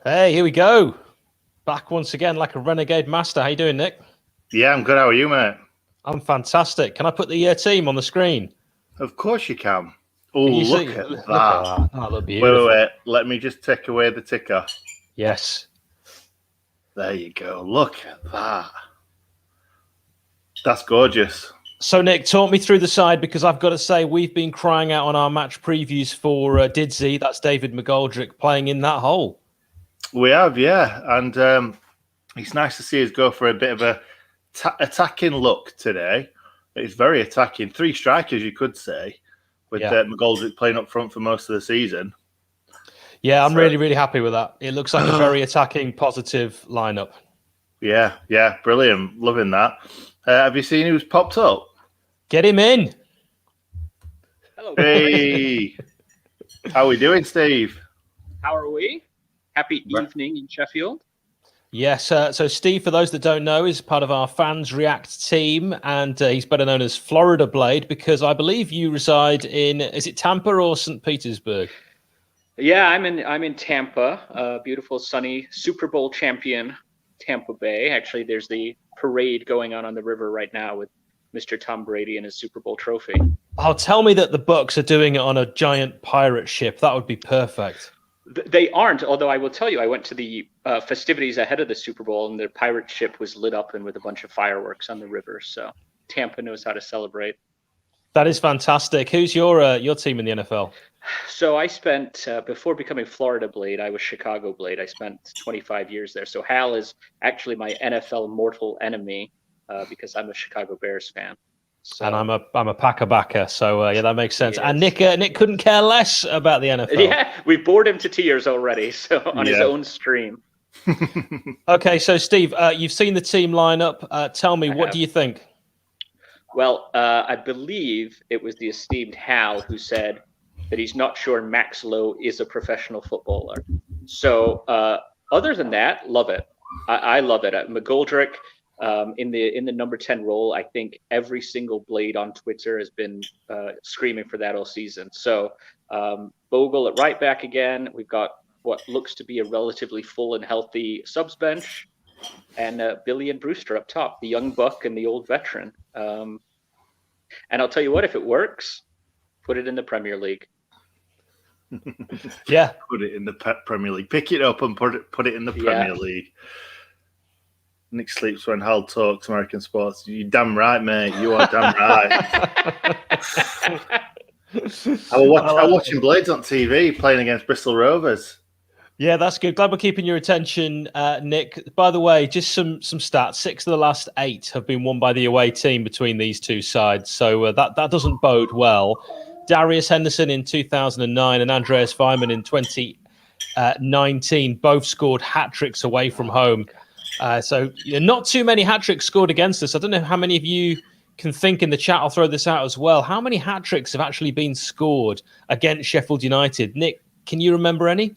Hey, here we go. Back once again like a renegade master. How you doing, Nick? Yeah, I'm good. How are you, mate? I'm fantastic. Can I put the team on the screen? Of course you can. Oh, look at that. Look at that. That look beautiful. Wait. Let me just take away the ticker. Yes. There you go. Look at that. That's gorgeous. So, Nick, talk me through the side, because I've got to say we've been crying out on our match previews for Didsey, that's David McGoldrick, playing in that hole. We have, yeah. And it's nice to see us go for a bit of a attacking look today. It's very attacking. 3 strikers, you could say, with McGoldrick playing up front for most of the season. Yeah, I'm really, really happy with that. It looks like a very attacking, positive lineup. Yeah, brilliant. Loving that. Have you seen who's popped up? Get him in. Hello. Hey. How are we doing, Steve? How are we? Happy evening in Sheffield. Yes. So Steve, for those that don't know, is part of our Fans React team, and he's better known as Florida Blade, because I believe you reside in, is it Tampa or St. Petersburg? Yeah, I'm in Tampa, beautiful, sunny, Super Bowl champion Tampa Bay. Actually, there's the parade going on the river right now with Mr. Tom Brady and his Super Bowl trophy. Oh, tell me that the Bucs are doing it on a giant pirate ship. That would be perfect. They aren't, although I will tell you, I went to the festivities ahead of the Super Bowl, and the pirate ship was lit up and with a bunch of fireworks on the river. So Tampa knows how to celebrate. That is fantastic. Who's your team in the NFL? So I spent, before becoming Florida Blade, I was Chicago Blade. I spent 25 years there. So Hal is actually my NFL mortal enemy because I'm a Chicago Bears fan. So, and I'm a Packer backer, so yeah, that makes sense. Yes. And Nick couldn't care less about the NFL. Yeah, we bored him to tears already, so on his own stream. Okay, so Steve, you've seen the team lineup. Tell me, what do you think? Well, I believe it was the esteemed Hal who said that he's not sure Max Lowe is a professional footballer. So other than that, love it. I love it. McGoldrick, in the number 10 role, I think every single Blade on Twitter has been screaming for that all season. So Bogle at right back again. We've got what looks to be a relatively full and healthy subs bench, and Billy and Brewster up top, the young buck and the old veteran. And I'll tell you what, if it works, put it in the Premier League. Yeah, put it in the Premier League. Pick it up and put it in the Premier League. Nick sleeps when Hal talks American sports. You're damn right, mate. You are damn right. I'm watching Blades on TV playing against Bristol Rovers. Yeah, that's good. Glad we're keeping your attention, Nick. By the way, just some stats. 6 of the last 8 have been won by the away team between these two sides. So that doesn't bode well. Darius Henderson in 2009 and Andreas Weimann in 2019 both scored hat-tricks away from home. So not too many hat-tricks scored against us. I don't know how many of you can think in the chat. I'll throw this out as well. How many hat-tricks have actually been scored against Sheffield United? Nick, can you remember any?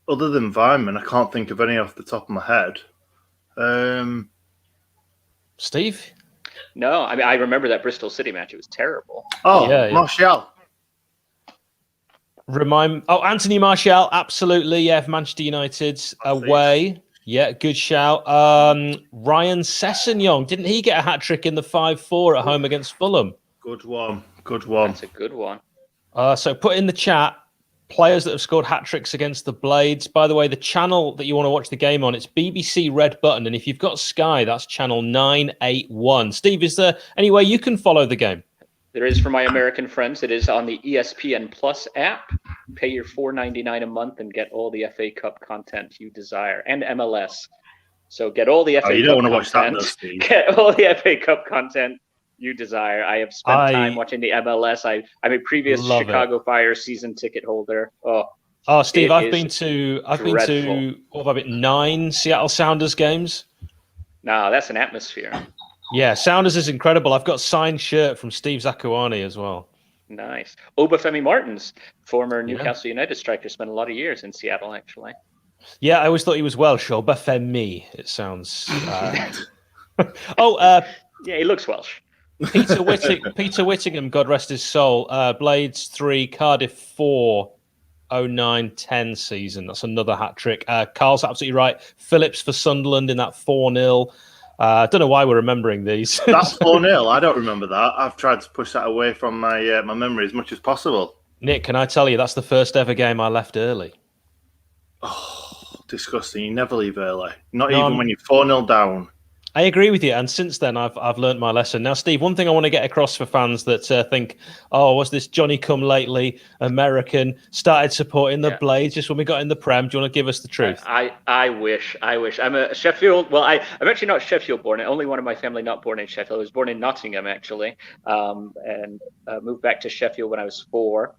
Other than Weimann, I can't think of any off the top of my head. Steve? No, I mean, I remember that Bristol City match. It was terrible. Oh, yeah. Martial. Anthony Martial, absolutely. Yeah, Manchester United away. Yeah, good shout. Ryan Sessegnon, didn't he get a hat-trick in the 5-4 at home against Fulham? Good one. That's a good one. So put in the chat players that have scored hat-tricks against the Blades. By the way, the channel that you want to watch the game on, it's BBC Red Button. And if you've got Sky, that's channel 981. Steve, is there any way you can follow the game? There is for my American friends. It is on the ESPN Plus app. Pay your $4.99 a month and get all the FA Cup content you desire, and MLS. So get all the FA Cup content. You don't want to watch that, though, Steve. Get all the FA Cup content you desire. I have spent time watching the MLS. I'm a previous Chicago Fire season ticket holder. Oh, Steve, I've been to what have I been 9 Seattle Sounders games. No, that's an atmosphere. Yeah, Sounders is incredible. I've got a signed shirt from Steve Zakuani as well. Nice. Obafemi Martins, former Newcastle United striker, spent a lot of years in Seattle, actually. Yeah, I always thought he was Welsh. Obafemi, it sounds. Yeah, he looks Welsh. Peter Whittingham, God rest his soul. Blades 3, Cardiff 4, 09-10 season. That's another hat trick. Carl's absolutely right. Phillips for Sunderland in that 4-0. I don't know why we're remembering these. That's 4-0. I don't remember that. I've tried to push that away from my my memory as much as possible. Nick, can I tell you, that's the first ever game I left early. Oh, disgusting. You never leave early. Not even when you're 4-0 down. I agree with you, and since then I've learnt my lesson. Now, Steve, one thing I want to get across for fans that think, "Oh, was this Johnny come lately American started supporting the Blades just when we got in the Prem?" Do you want to give us the truth? I wish. I'm a Sheffield. Well, I'm actually not Sheffield born. Only one of my family not born in Sheffield. I was born in Nottingham actually, and moved back to Sheffield when I was 4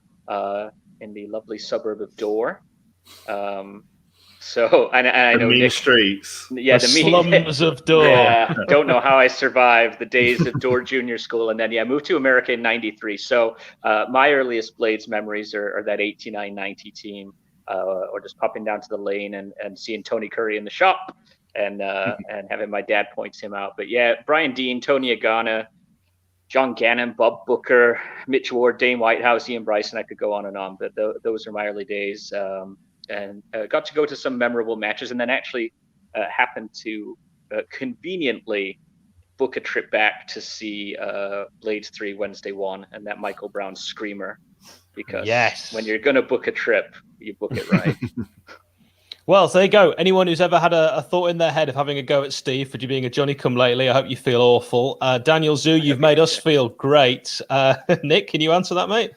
in the lovely suburb of Dore. So I know mean Nick, streets. Yeah, the slums of Dore. Yeah, don't know how I survived the days of Dore Junior School, and then moved to America in '93. So my earliest Blades memories are that 89-90 team, or just popping down to the lane and seeing Tony Curry in the shop, and having my dad point him out. But yeah, Brian Dean, Tony Agana, John Gannon, Bob Booker, Mitch Ward, Dane Whitehouse, Ian Bryson. I could go on and on, but those are my early days. And got to go to some memorable matches, and then actually happened to conveniently book a trip back to see Blades 3 Wednesday 1 and that Michael Brown screamer, because when you're going to book a trip, you book it right. Well, there you go. Anyone who's ever had a thought in their head of having a go at Steve for being a Johnny come lately, I hope you feel awful. Daniel Zoo, you've made us feel great. Nick, can you answer that, mate?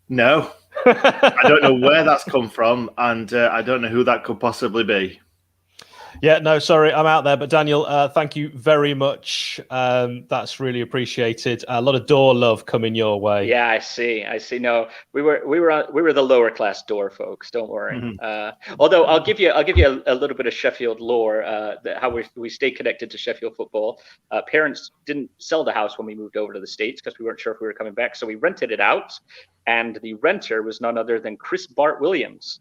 No. I don't know where that's come from, and I don't know who that could possibly be. Yeah, no, sorry, I'm out there. But Daniel, thank you very much. That's really appreciated. A lot of Dore love coming your way. Yeah, I see. No, we were the lower class Dore folks. Don't worry. Mm-hmm. Although I'll give you a little bit of Sheffield lore. How we stay connected to Sheffield football. Parents didn't sell the house when we moved over to the States because we weren't sure if we were coming back, so we rented it out, and the renter was none other than Chris Bart Williams.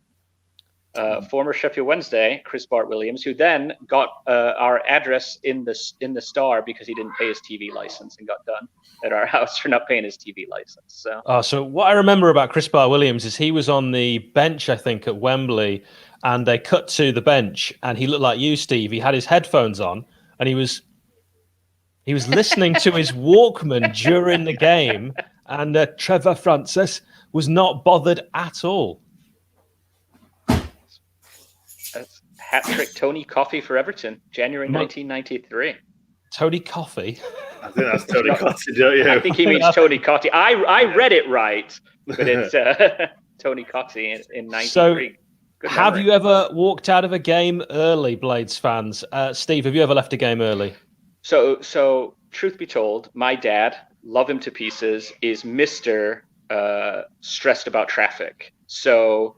Former Sheffield Wednesday, Chris Bart Williams, who then got our address in the Star because he didn't pay his TV license and got done at our house for not paying his TV license. So what I remember about Chris Bart Williams is he was on the bench, I think, at Wembley, and they cut to the bench, and he looked like you, Steve. He had his headphones on, and he was listening to his Walkman during the game, and Trevor Francis was not bothered at all. Hat trick Tony Coffey for Everton, January 1993. Tony Coffey? I think that's Tony Cottee, don't you? I think he means Tony Cottee. I read it right, but it's Tony Cottee in 93. So, have you ever walked out of a game early, Blades fans? Steve, have you ever left a game early? So truth be told, my dad, love him to pieces, is Mr. Stressed about traffic. So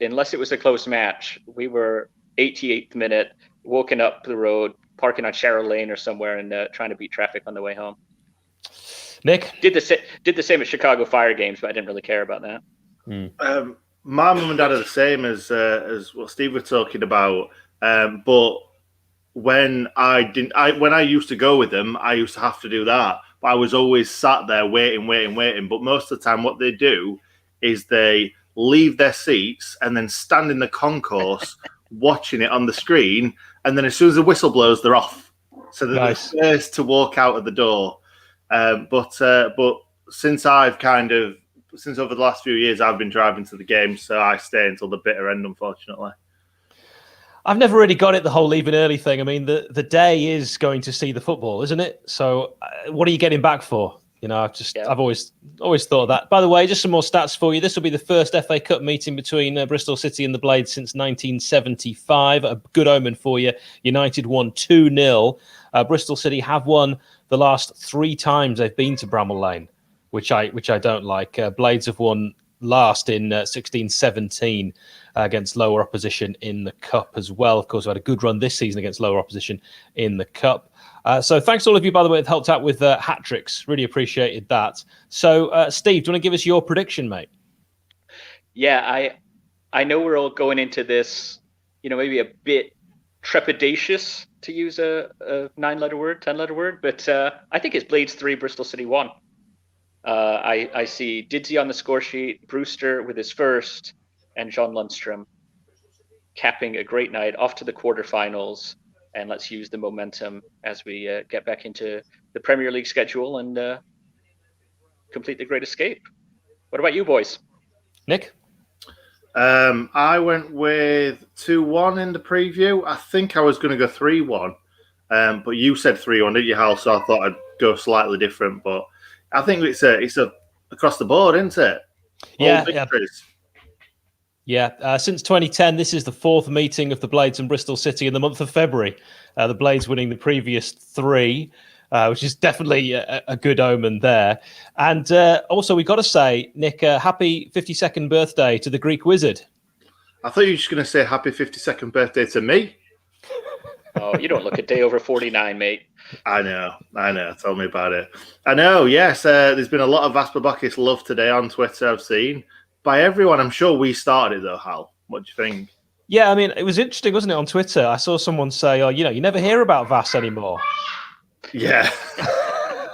unless it was a close match, we were 88th minute, walking up the road, parking on Sharrow Lane or somewhere, and trying to beat traffic on the way home. Nick did the same at Chicago Fire games, but I didn't really care about that. My mum and dad are the same as what Steve was talking about. But when I used to go with them, I used to have to do that. But I was always sat there waiting. But most of the time, what they do is they leave their seats and then stand in the concourse watching it on the screen, and then as soon as the whistle blows, they're off. So they're the first to walk out of the door. But since over the last few years, I've been driving to the game, so I stay until the bitter end, unfortunately. I've never really got it, the whole leaving early thing. I mean, the day is going to see the football, isn't it? So what are you getting back for? You know, I've always thought of that. By the way, just some more stats for you. This will be the first FA Cup meeting between Bristol City and the Blades since 1975. A good omen for you. United won 2-0. Bristol City have won the last 3 times they've been to Bramall Lane, which I don't like. Blades have won last in 16-17 against lower opposition in the Cup as well. Of course, we had a good run this season against lower opposition in the Cup. So thanks to all of you, by the way, that helped out with hat tricks. Really appreciated that. So, Steve, do you want to give us your prediction, mate? Yeah, I know we're all going into this, maybe a bit trepidatious to use a 9-letter word, 10-letter word, but I think it's Blades 3, Bristol City 1. I see Didsey on the score sheet, Brewster with his first, and John Lundstrom capping a great night off to the quarterfinals. And let's use the momentum as we get back into the Premier League schedule and complete the Great Escape. What about you, boys? Nick? I went with 2-1 in the preview. I think I was going to go 3-1, but you said 3-1, didn't you, Hal? So I thought I'd go slightly different. But I think it's a across the board, isn't it? Yeah. Since 2010, this is the fourth meeting of the Blades and Bristol City in the month of February. The Blades winning the previous 3. Which is definitely a good omen there. And also, we got to say, Nick, happy 52nd birthday to the Greek wizard. I thought you were just going to say happy 52nd birthday to me. Oh, you don't look a day over 49, mate. I know. Tell me about it. I know, yes. There's been a lot of Vaspabakis love today on Twitter, I've seen. By everyone, I'm sure we started it, though, Hal. What do you think? Yeah, I mean, it was interesting, wasn't it, on Twitter? I saw someone say, oh, you never hear about Vas anymore. Yeah.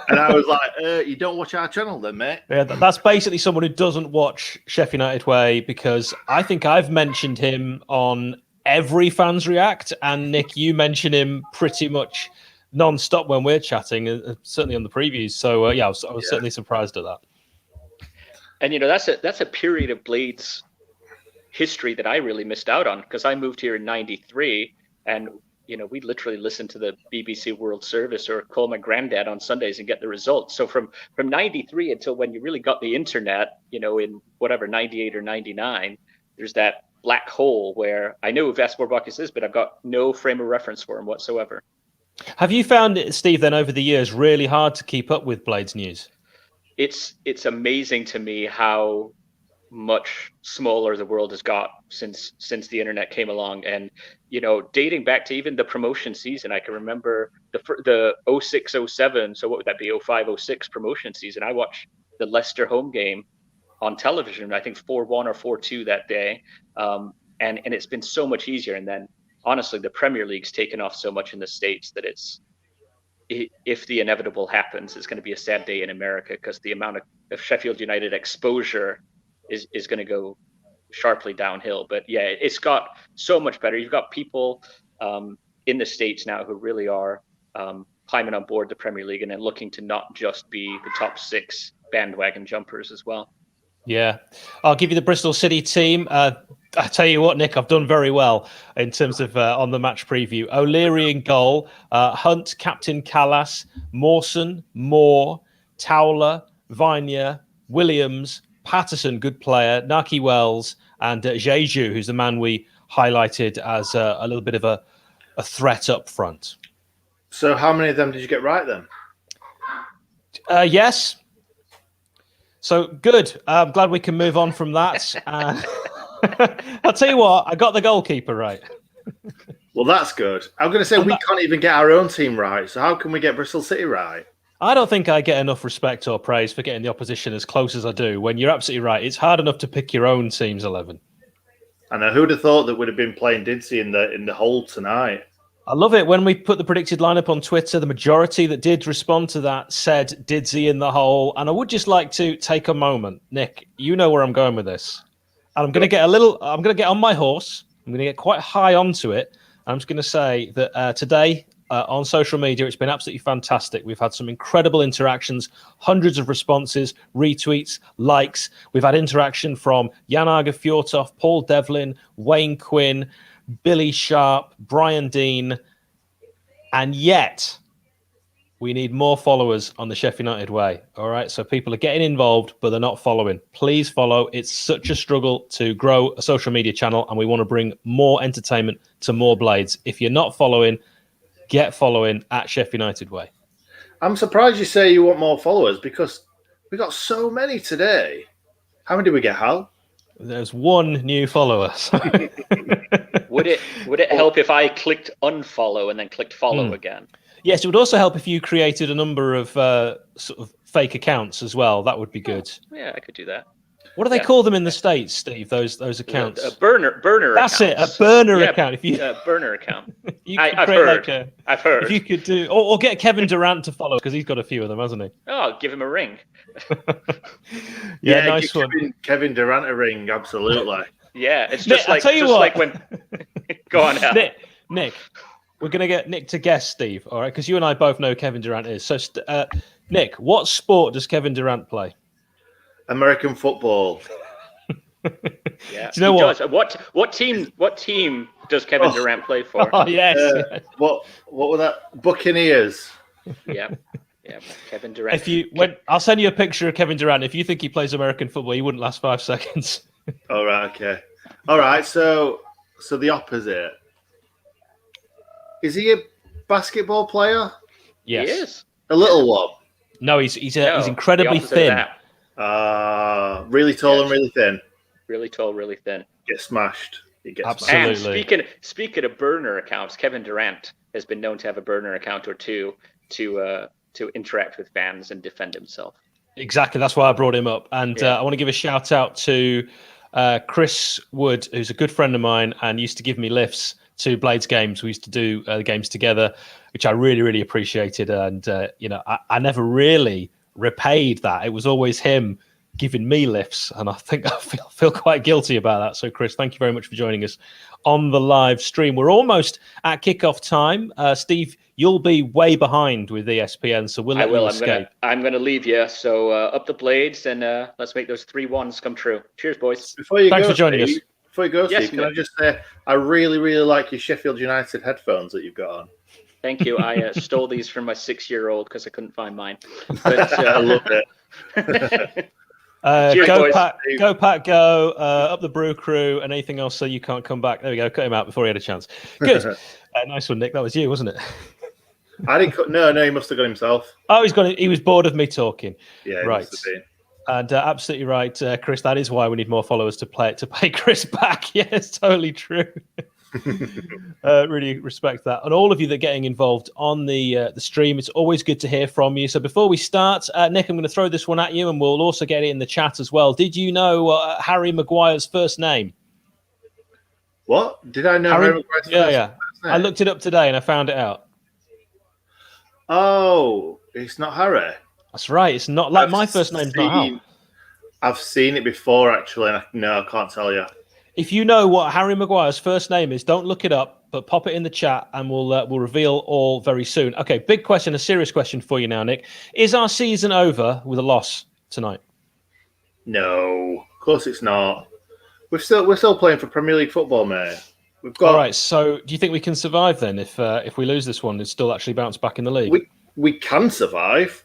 And I was like, you don't watch our channel then, mate? Yeah, that's basically someone who doesn't watch Sheffield United Way, because I think I've mentioned him on every Fans React, and Nick, you mention him pretty much non-stop when we're chatting, certainly on the previews. So, I was certainly surprised at that. And, that's a period of Blades history that I really missed out on, because I moved here in 93, and we literally listened to the BBC World Service or call my granddad on Sundays and get the results. So from 93 until when you really got the internet, in whatever, 98 or 99, there's that black hole where I know who Vaspabakis is, but I've got no frame of reference for him whatsoever. Have you found it, Steve, then over the years, really hard to keep up with Blades news? It's amazing to me how much smaller the world has got since the internet came along. And dating back to even the promotion season, I can remember the 06-07, so what would that be, 05-06 promotion season. I watched the Leicester home game on television, I think 4-1 or 4-2 that day, and it's been so much easier. And then honestly, the Premier League's taken off so much in the States that if the inevitable happens, it's going to be a sad day in America, because the amount of Sheffield United exposure is going to go sharply downhill. But yeah, it's got so much better. You've got people in the States now who really are climbing on board the Premier League and then looking to not just be the top 6 bandwagon jumpers as well. Yeah, I'll give you the Bristol City team. I tell you what, Nick, I've done very well in terms of on the match preview. O'Leary in goal, Hunt, Captain Callas, Mawson, Moore, Towler, Vinia, Williams, Patterson, good player, Naki Wells, and Jeju, who's the man we highlighted as a little bit of a threat up front. So how many of them did you get right then? Yes. So good. I'm glad we can move on from that. I'll tell you what, I got the goalkeeper right. Well, that's good. I'm going to say we can't even get our own team right. So how can we get Bristol City right? I don't think I get enough respect or praise for getting the opposition as close as I do, when you're absolutely right. It's hard enough to pick your own team's 11. I know. Who'd have thought that would have been playing Didsey in the hole tonight? I love it. When we put the predicted lineup on Twitter, the majority that did respond to that said Didsey in the hole. And I would just like to take a moment. Nick, you know where I'm going with this. And I'm going to get on my horse. I'm going to get quite high onto it. I'm just going to say that today on social media, it's been absolutely fantastic. We've had some incredible interactions, hundreds of responses, retweets, likes. We've had interaction from Jan Arge Fjortoff, Paul Devlin, Wayne Quinn, Billy Sharp, Brian Dean, and yet we need more followers on the Sheffield United Way. All right, so people are getting involved, but they're not following. Please follow. It's such a struggle to grow a social media channel, and we want to bring more entertainment to more Blades. If you're not following, get following at Sheffield United Way. I'm surprised you say you want more followers, because we got so many today. How many did we get, Hal? There's one new follower. Would it help if I clicked unfollow and then clicked follow again? Yes, it would also help if you created a number of sort of fake accounts as well. That would be good. Yeah, I could do that. What do they call them in the States, Steve? Those accounts. A burner. That's accounts. it. A burner account. If you burner account. I've heard. I've heard. If you could do, or get Kevin Durant to follow because he's got a few of them, hasn't he? Oh, give him a ring. Yeah, nice one. Kevin Durant a ring, absolutely. Yeah, it's just Nick, like when. Go on, Al. Nick, we're gonna get Nick to guess Steve, all right? Because you and I both know who Kevin Durant is. So, Nick, what sport does Kevin Durant play? American football. Yeah. Do you know what? What team does Kevin Durant play for? Oh yes. What were that? Buccaneers. Yeah. Kevin Durant. I'll send you a picture of Kevin Durant. If you think he plays American football, he wouldn't last 5 seconds. All right. Okay. All right. So the opposite. Is he a basketball player? Yes. He is. A little one. No, he's incredibly thin. Really tall and really thin. Really tall, really thin. Get smashed. Absolutely. And speaking of burner accounts, Kevin Durant has been known to have a burner account or two to interact with fans and defend himself. Exactly. That's why I brought him up. And I want to give a shout out to Chris Wood, who's a good friend of mine and used to give me lifts to Blades games. We used to do the games together, which I really, really appreciated. And, I never really repaid that. It was always him giving me lifts. And I think I feel quite guilty about that. So, Chris, thank you very much for joining us on the live stream. We're almost at kickoff time. Steve, you'll be way behind with ESPN, so we'll let you escape. I'm going to leave you. So up the Blades and let's make those 3-1s come true. Cheers, boys. Thanks for joining us. Before you go, Yes, Steve, can I just say I really, really like your Sheffield United headphones that you've got on. Thank you. I stole these from my 6-year-old because I couldn't find mine. But, I love it. Cheers, go, boys. Pack, go. Up the Brew Crew and anything else so you can't come back. There we go. Cut him out before he had a chance. Good. Nice one, Nick. That was you, wasn't it? I didn't cut. No, he must have got himself. Oh, he was bored of me talking. Yeah, right. And absolutely right, Chris. That is why we need more followers to pay Chris back. Yeah, it's totally true. Really respect that. And all of you that are getting involved on the stream, it's always good to hear from you. So before we start, Nick, I'm going to throw this one at you, and we'll also get it in the chat as well. Did you know Harry Maguire's first name? What? Did I know Harry Maguire's first name? I looked it up today and I found it out. Oh, it's not Harry. That's right. It's not like my first name's not Hal. I've seen it before, actually. And I can't tell you. If you know what Harry Maguire's first name is, don't look it up, but pop it in the chat, and we'll reveal all very soon. Okay, big question, a serious question for you now, Nick. Is our season over with a loss tonight? No, of course it's not. We're still playing for Premier League football, mate. We've got. All right. So, do you think we can survive then if we lose this one and still actually bounce back in the league? We can survive.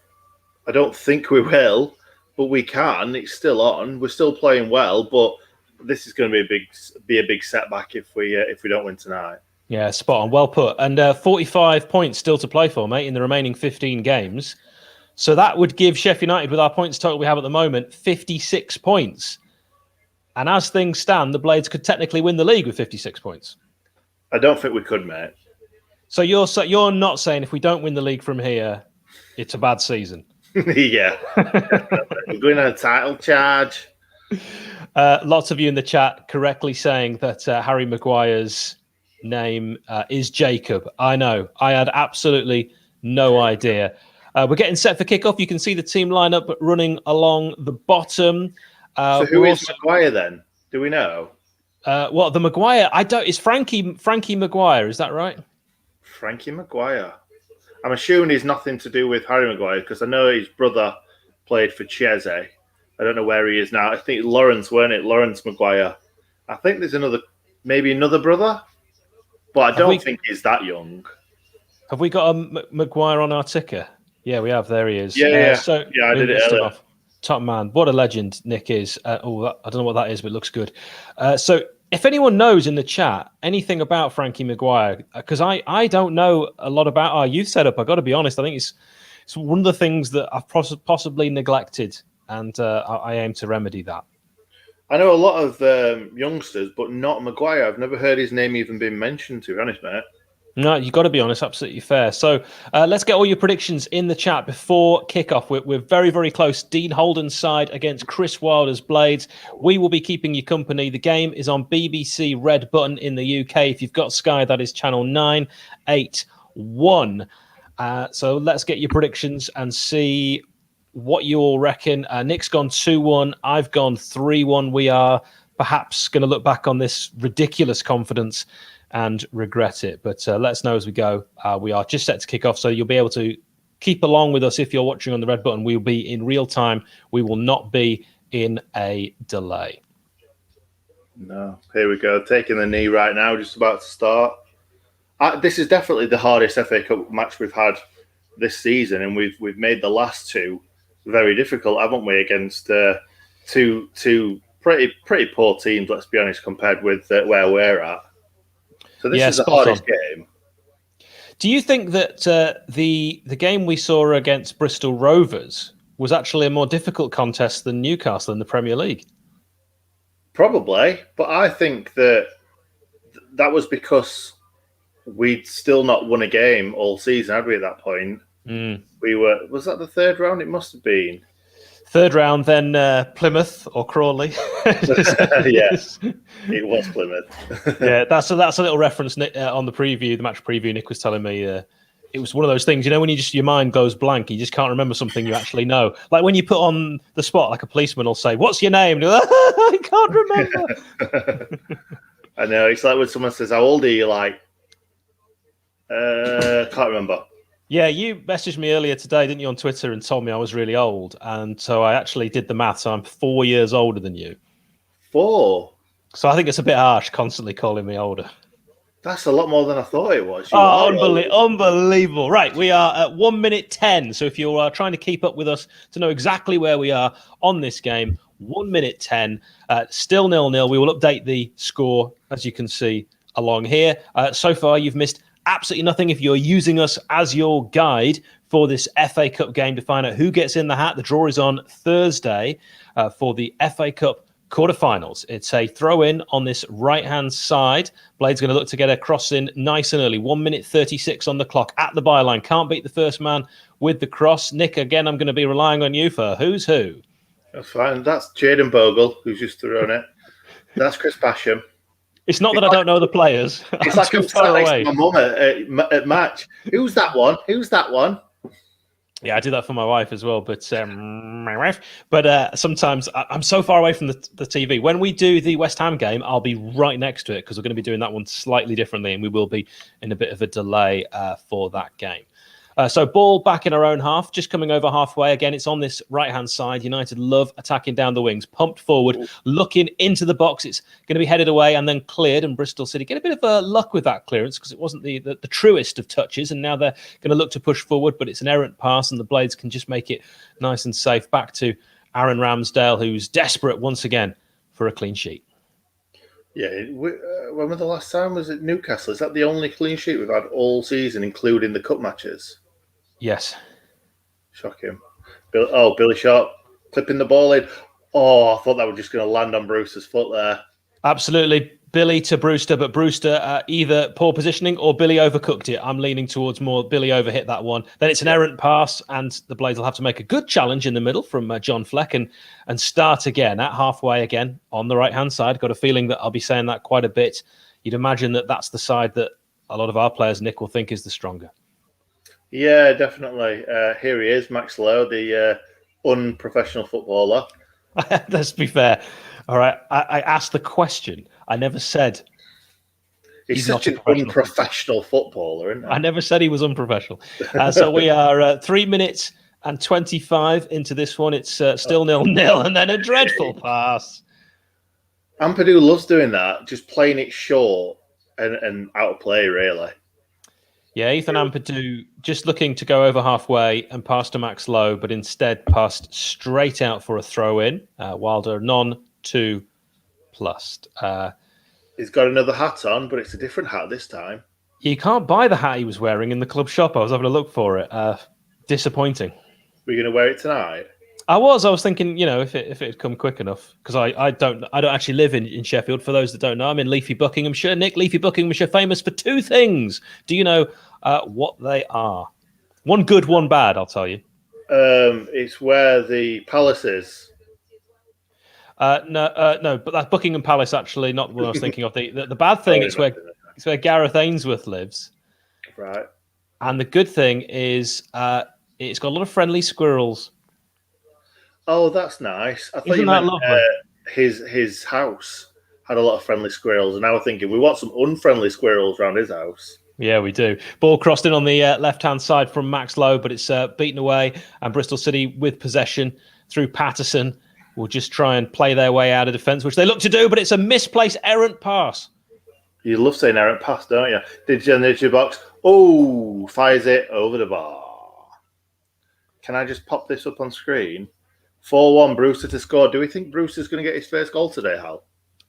I don't think we will, but we can. It's still on. We're still playing well, but this is going to be a big setback if we don't win tonight. Yeah, spot on. Well put. And 45 points still to play for, mate, in the remaining 15 games. So that would give Sheffield United, with our points total we have at the moment, 56 points. And as things stand, the Blades could technically win the league with 56 points. I don't think we could, mate. So you're not saying if we don't win the league from here, it's a bad season? Yeah. We're going on a title charge. Lots of you in the chat correctly saying that Harry Maguire's name is Jacob. I know. I had absolutely no idea. We're getting set for kickoff. You can see the team lineup running along the bottom. So who is Maguire then? Do we know? The Maguire? It's Frankie Maguire. Is that right? Frankie Maguire. I'm assuming he's nothing to do with Harry Maguire because I know his brother played for Chelsea. I don't know where he is now. I think Lawrence, weren't it? Lawrence Maguire. I think there's maybe another brother, but I don't think he's that young. Have we got a Maguire on our ticker? Yeah, we have. There he is. Yeah. I did it earlier. Top man. What a legend Nick is. I don't know what that is, but it looks good. So if anyone knows in the chat anything about Frankie Maguire, because I don't know a lot about our youth setup, I've got to be honest. I think it's one of the things that I've possibly neglected, and I aim to remedy that. I know a lot of youngsters, but not Maguire. I've never heard his name even been mentioned, to be honest, mate. No, you've got to be honest. Absolutely fair. So let's get all your predictions in the chat before kickoff. We're very, very close. Dean Holden's side against Chris Wilder's Blades. We will be keeping you company. The game is on BBC Red Button in the UK. If you've got Sky, that is channel 981. So let's get your predictions and see what you all reckon. Nick's gone 2-1. I've gone 3-1. We are perhaps going to look back on this ridiculous confidence and regret it. But let us know as we go. We are just set to kick off, so you'll be able to keep along with us if you're watching on the Red Button. We'll be in real time. We will not be in a delay. No, here we go. Taking the knee right now, just about to start. This is definitely the hardest FA Cup match we've had this season, and we've made the last two very difficult, haven't we? Against two pretty poor teams, let's be honest, compared with where we're at. So this is the hardest game. Do you think that the game we saw against Bristol Rovers was actually a more difficult contest than Newcastle in the Premier League? Probably, but I think that was because we'd still not won a game all season, had we, at that point? We were. Was that the third round? It must have been. Third round, then Plymouth or Crawley. Yes, it was Plymouth. Yeah, that's a little reference on the preview, the match preview. Nick was telling me it was one of those things, when your mind goes blank, you just can't remember something you actually know. Like when you put on the spot, like a policeman will say, "What's your name?" Like, I can't remember. I know. It's like when someone says, "How old are you?" Like, can't remember. Yeah, you messaged me earlier today, didn't you, on Twitter, and told me I was really old. And so I actually did the math. So I'm 4 years older than you. 4? So I think it's a bit harsh constantly calling me older. That's a lot more than I thought it was. Unbelievable. Right, we are at 1 minute 10. So if you are trying to keep up with us to know exactly where we are on this game, 1 minute 10, still 0-0. We will update the score, as you can see along here. So far, you've missed absolutely nothing if you're using us as your guide for this FA Cup game to find out who gets in the hat. The draw is on Thursday for the FA Cup quarterfinals. It's a throw-in on this right-hand side. Blade's going to look to get a cross in nice and early. 1 minute 36 on the clock at the byline. Can't beat the first man with the cross. Nick, again, I'm going to be relying on you for who's who. That's fine. That's Jaden Bogle, who's just thrown it. That's Chris Basham. It's not that I don't know the players. It's like I'm sat next to my mum at match. Who's that one? Who's that one? Yeah, I do that for my wife as well. But sometimes I'm so far away from the TV. When we do the West Ham game, I'll be right next to it because we're going to be doing that one slightly differently, and we will be in a bit of a delay for that game. So ball back in our own half, just coming over halfway. Again, it's on this right-hand side. United love attacking down the wings, pumped forward, looking into the box. It's going to be headed away and then cleared, and Bristol City get a bit of luck with that clearance because it wasn't the truest of touches, and now they're going to look to push forward, but it's an errant pass, and the Blades can just make it nice and safe. Back to Aaron Ramsdale, who's desperate once again for a clean sheet. Yeah, when was the last time? Was it Newcastle? Is that the only clean sheet we've had all season, including the cup matches? Yes. Shocking. Billy Sharp clipping the ball in. Oh, I thought that was just going to land on Brewster's foot there. Absolutely. Billy to Brewster, but Brewster either poor positioning or Billy overcooked it. I'm leaning towards more Billy overhit that one. Then it's an errant pass, and the Blades will have to make a good challenge in the middle from John Fleck and start again at halfway again on the right-hand side. Got a feeling that I'll be saying that quite a bit. You'd imagine that that's the side that a lot of our players, Nick, will think is the stronger. Yeah, definitely. Here he is, Max Lowe, the unprofessional footballer. Let's be fair. All right, I asked the question. I never said he's such an unprofessional footballer, isn't he? I never said he was unprofessional. So we are 3 minutes and 25 into this one. It's still 0-0, and then a dreadful pass. Ampadu loves doing that, just playing it short and out of play, really. Yeah, Ethan Ampadu just looking to go over halfway and pass to Max Lowe, but instead passed straight out for a throw-in. Wilder none too plussed. He's got another hat on, but it's a different hat this time. You can't buy the hat he was wearing in the club shop. I was having a look for it. Disappointing. Were you going to wear it tonight? I was thinking, if it had come quick enough, because I don't actually live in Sheffield. For those that don't know, I'm in Leafy, Buckinghamshire. Nick, Leafy, Buckinghamshire, famous for two things. Do you know what they are? One good, one bad. I'll tell you. It's where the palace is. No, but that's Buckingham Palace. Actually, not what I was thinking of. The bad thing is where Gareth Ainsworth lives. Right. And the good thing is it's got a lot of friendly squirrels. Oh, that's nice. I thought Isn't you that meant lovely? his house had a lot of friendly squirrels, and I was thinking we want some unfriendly squirrels around his house. Yeah, we do. Ball crossed in on the left-hand side from Max Lowe, but it's beaten away, and Bristol City with possession through Patterson will just try and play their way out of defence, which they look to do, but it's a misplaced errant pass. You love saying errant pass, don't you? Did your box? Oh, fires it over the bar. Can I just pop this up on screen? 4-1, Brewster to score. Do we think Brewster's going to get his first goal today, Hal?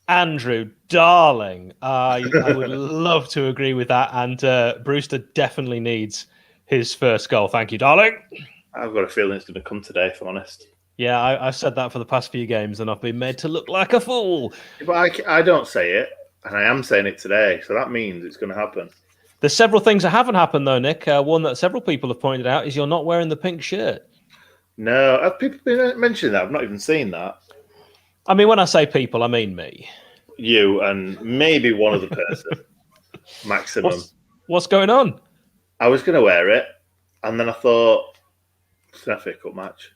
Andrew, darling, I would love to agree with that, and Brewster definitely needs his first goal. Thank you, darling. I've got a feeling it's going to come today, if I'm honest. Yeah, I've said that for the past few games, and I've been made to look like a fool. But I don't say it, and I am saying it today, so that means it's going to happen. There's several things that haven't happened, though, Nick. One that several people have pointed out is you're not wearing the pink shirt. No, have people been mentioning that? I've not even seen that. I mean, when I say people, I mean me. You and maybe one other person, maximum. What's going on? I was going to wear it, and then I thought, it's an FA Cup match.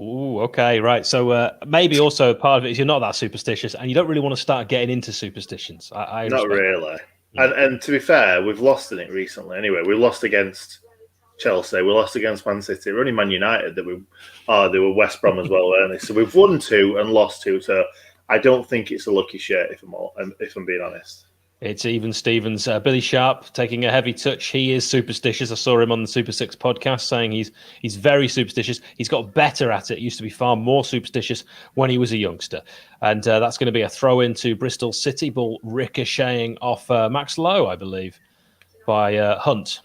Ooh, okay, right. So maybe also part of it is you're not that superstitious, and you don't really want to start getting into superstitions. I not really. Yeah. And to be fair, we've lost in it recently. Anyway, we lost against Chelsea. We lost against Man City. We're only Man United that they were West Brom as well, weren't they? So we've won 2 and lost 2. So I don't think it's a lucky shirt, if I'm being honest. It's even Stevens. Billy Sharp taking a heavy touch. He is superstitious. I saw him on the Super 6 podcast saying he's very superstitious. He's got better at it. He used to be far more superstitious when he was a youngster. And that's going to be a throw into Bristol City. Ball ricocheting off Max Lowe, I believe, by Hunt.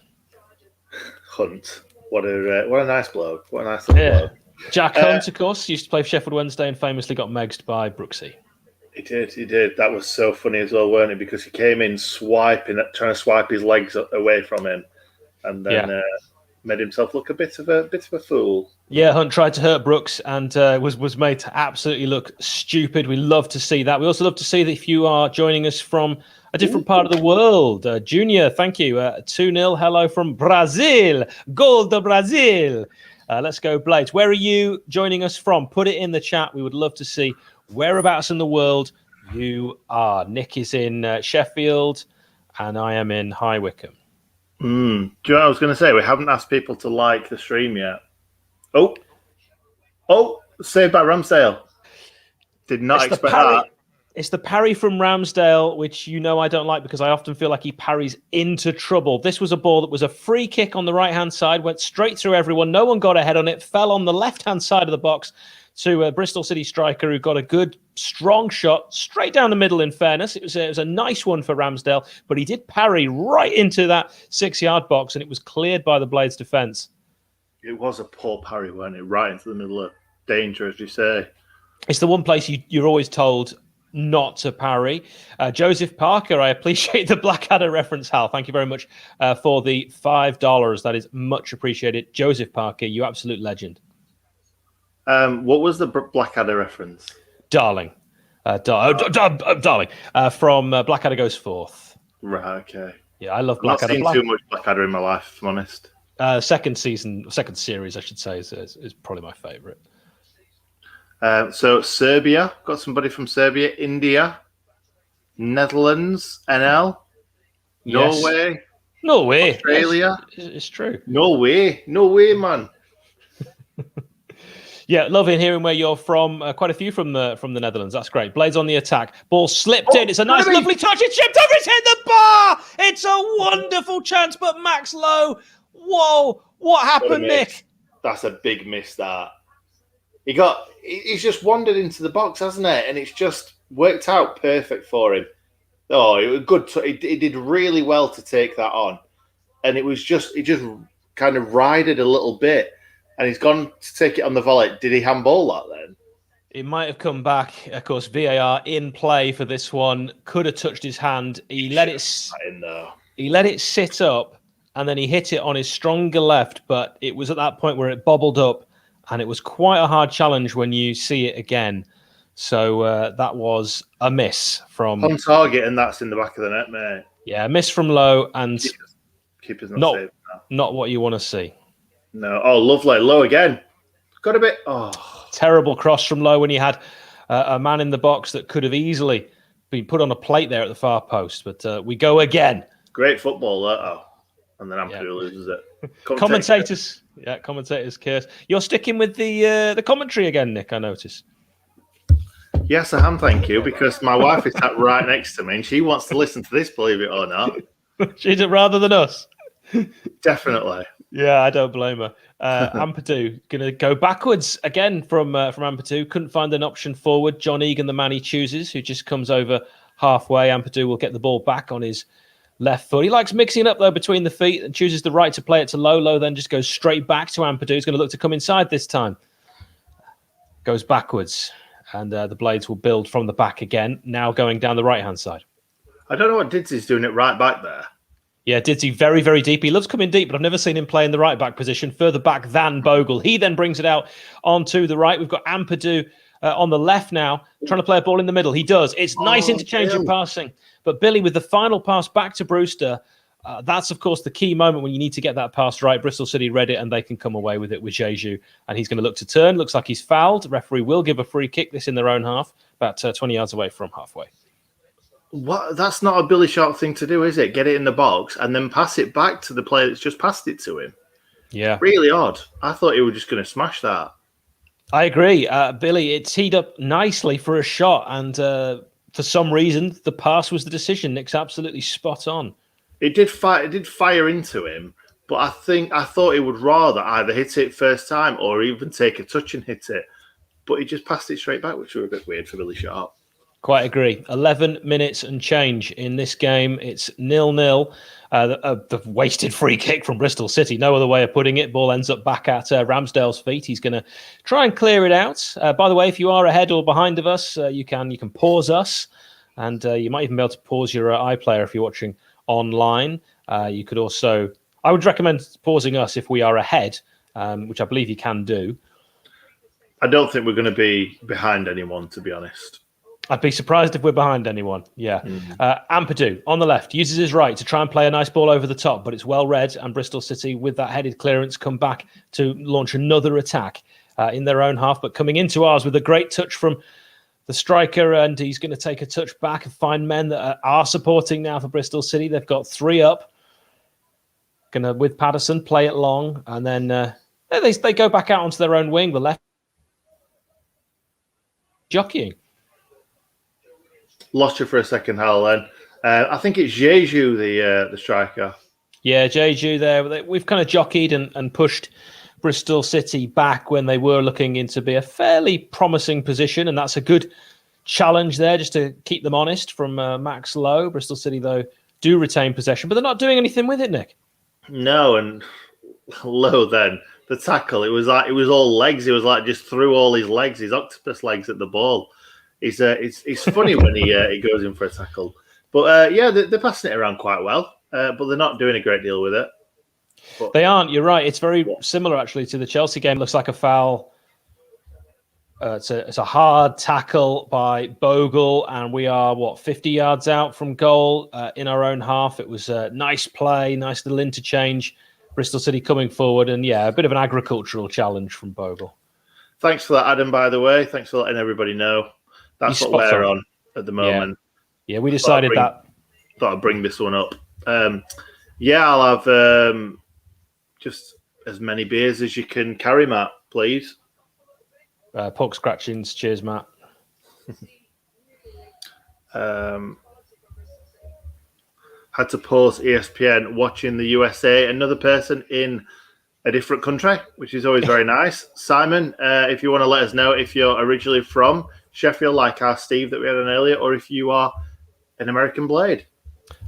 Hunt. What a nice bloke. What a nice little bloke. Jack Hunt, of course, used to play for Sheffield Wednesday and famously got megged by Brooksy. He did. That was so funny as well, weren't it? Because he came in trying to swipe his legs away from him, and then made himself look a bit of a fool. Yeah, Hunt tried to hurt Brooks and was made to absolutely look stupid. We love to see that. We also love to see that if you are joining us from a different part of the world. Junior, thank you. 2-0. Hello from Brazil. Gol do Brazil. Let's go, Blades. Where are you joining us from? Put it in the chat. We would love to see whereabouts in the world you are. Nick is in Sheffield, and I am in High Wycombe. Do you know what I was going to say? We haven't asked people to like the stream yet. Oh, saved by Ramsdale. Did not expect that. It's the parry from Ramsdale, which I don't like because I often feel like he parries into trouble. This was a ball that was a free kick on the right-hand side, went straight through everyone. No one got ahead on it, fell on the left-hand side of the box to a Bristol City striker who got a good, strong shot straight down the middle, in fairness. It was a nice one for Ramsdale, but he did parry right into that 6-yard box, and it was cleared by the Blades' defence. It was a poor parry, wasn't it? Right into the middle of danger, as you say. It's the one place you're always told not to parry. Joseph Parker, I appreciate the Blackadder reference, Hal. Thank you very much for the $5. That is much appreciated. Joseph Parker, you absolute legend. What was the Blackadder reference? Darling. Darling. From Blackadder Goes Forth. Right, okay. Yeah, I love Blackadder. I've not seen too much Blackadder in my life, if I'm honest. Second series, I should say, is probably my favourite. So Serbia, got somebody from Serbia, India, Netherlands, NL, Norway, Australia. It's true. Norway, man. Yeah, loving hearing where you're from. Quite a few from the Netherlands. That's great. Blades on the attack. Ball slipped in. It's a nice, lovely touch. It's chipped over. It's hit the bar. It's a wonderful chance, but Max Lowe. Whoa! What happened, Nick? That's a big miss. That he's just wandered into the box, hasn't it? And it's just worked out perfect for him. Oh, it was good. He did really well to take that on, and it just kind of rided a little bit. and he's gone to take it on the volley. Did he handball that then? It might have come back. Of course, VAR in play for this one. Could have touched his hand. He let it sit up, and then he hit it on his stronger left. But it was at that point where it bobbled up, and it was quite a hard challenge when you see it again. So that was a miss from on target, and that's in the back of the net, mate. Yeah, a miss from Lowe, and keeper's not what you want to see. No. Oh, lovely. Lowe again. Got a bit. Oh. Terrible cross from Lowe when he had a man in the box that could have easily been put on a plate there at the far post. But we go again. Great football, that. Oh. And then Ampadu loses it. Commentators, curse. You're sticking with the commentary again, Nick, I notice. Yes, I am, thank you, because my wife is sat right next to me and she wants to listen to this, believe it or not. She's it rather than us. Definitely. Yeah, I don't blame her. Ampadu going to go backwards again from Ampadu. Couldn't find an option forward. John Egan, the man he chooses, who just comes over halfway. Ampadu will get the ball back on his left foot. He likes mixing it up, though, between the feet and chooses the right to play it to Lowe. Lowe then just goes straight back to Ampadu. He's going to look to come inside this time. Goes backwards. And the Blades will build from the back again, now going down the right-hand side. I don't know what Didsy's doing it right back there. Yeah, Didsy very, very deep. He loves coming deep, but I've never seen him play in the right-back position, further back than Bogle. He then brings it out onto the right. We've got Ampadu on the left now, trying to play a ball in the middle. He does. It's nice interchange of passing. But Billy, with the final pass back to Brewster, that's, of course, the key moment when you need to get that pass right. Bristol City read it, and they can come away with it with Jeju. And he's going to look to turn. Looks like he's fouled. The referee will give a free kick, this in their own half, about 20 yards away from halfway. What? That's not a Billy Sharp thing to do, is it? Get it in the box and then pass it back to the player that's just passed it to him. Yeah. Really odd. I thought he was just going to smash that. I agree. Billy, it's teed up nicely for a shot. And for some reason, the pass was the decision. Nick's absolutely spot on. It did fire into him, but I thought he would rather either hit it first time or even take a touch and hit it. But he just passed it straight back, which was a bit weird for Billy Sharp. Quite agree. 11 minutes and change in this game. It's 0-0. The wasted free kick from Bristol City. No other way of putting it. Ball ends up back at Ramsdale's feet. He's going to try and clear it out. By the way, if you are ahead or behind of us, you can pause us. And you might even be able to pause your iPlayer if you're watching online. You could also... I would recommend pausing us if we are ahead, which I believe you can do. I don't think we're going to be behind anyone, to be honest. I'd be surprised if we're behind anyone. Yeah. Ampadu on the left uses his right to try and play a nice ball over the top, but it's well read. And Bristol City, with that headed clearance, come back to launch another attack in their own half, but coming into ours with a great touch from the striker. And he's going to take a touch back and find men that are supporting now for Bristol City. They've got 3 up. Going to, with Patterson, play it long. And then they go back out onto their own wing, the left. Jockeying. Lost you for a second, Hal, then. I think it's Jeju, the striker. Yeah, Jeju there. We've kind of jockeyed and pushed Bristol City back when they were looking into be a fairly promising position, and that's a good challenge there just to keep them honest from Max Lowe. Bristol City, though, do retain possession, but they're not doing anything with it, Nick. No, and Lowe then, the tackle, it was all legs. It was like just threw all his legs, his octopus legs at the ball. It's funny when he goes in for a tackle. But yeah, they're passing it around quite well, but they're not doing a great deal with it. But, they aren't, you're right. It's very similar, actually, to the Chelsea game. Looks like a foul. It's a hard tackle by Bogle, and we are, 50 yards out from goal in our own half. It was a nice play, nice little interchange. Bristol City coming forward, and yeah, a bit of an agricultural challenge from Bogle. Thanks for that, Adam, by the way. Thanks for letting everybody know. That's what we're on at the moment. Yeah, we decided thought I'd bring this one up. I'll have just as many beers as you can carry, Matt, please. Pork scratchings. Cheers, Matt. Had to pause ESPN watching the USA. Another person in a different country, which is always very nice. Simon, if you want to let us know if you're originally from Sheffield, like our Steve that we had on earlier, or if you are an American Blade.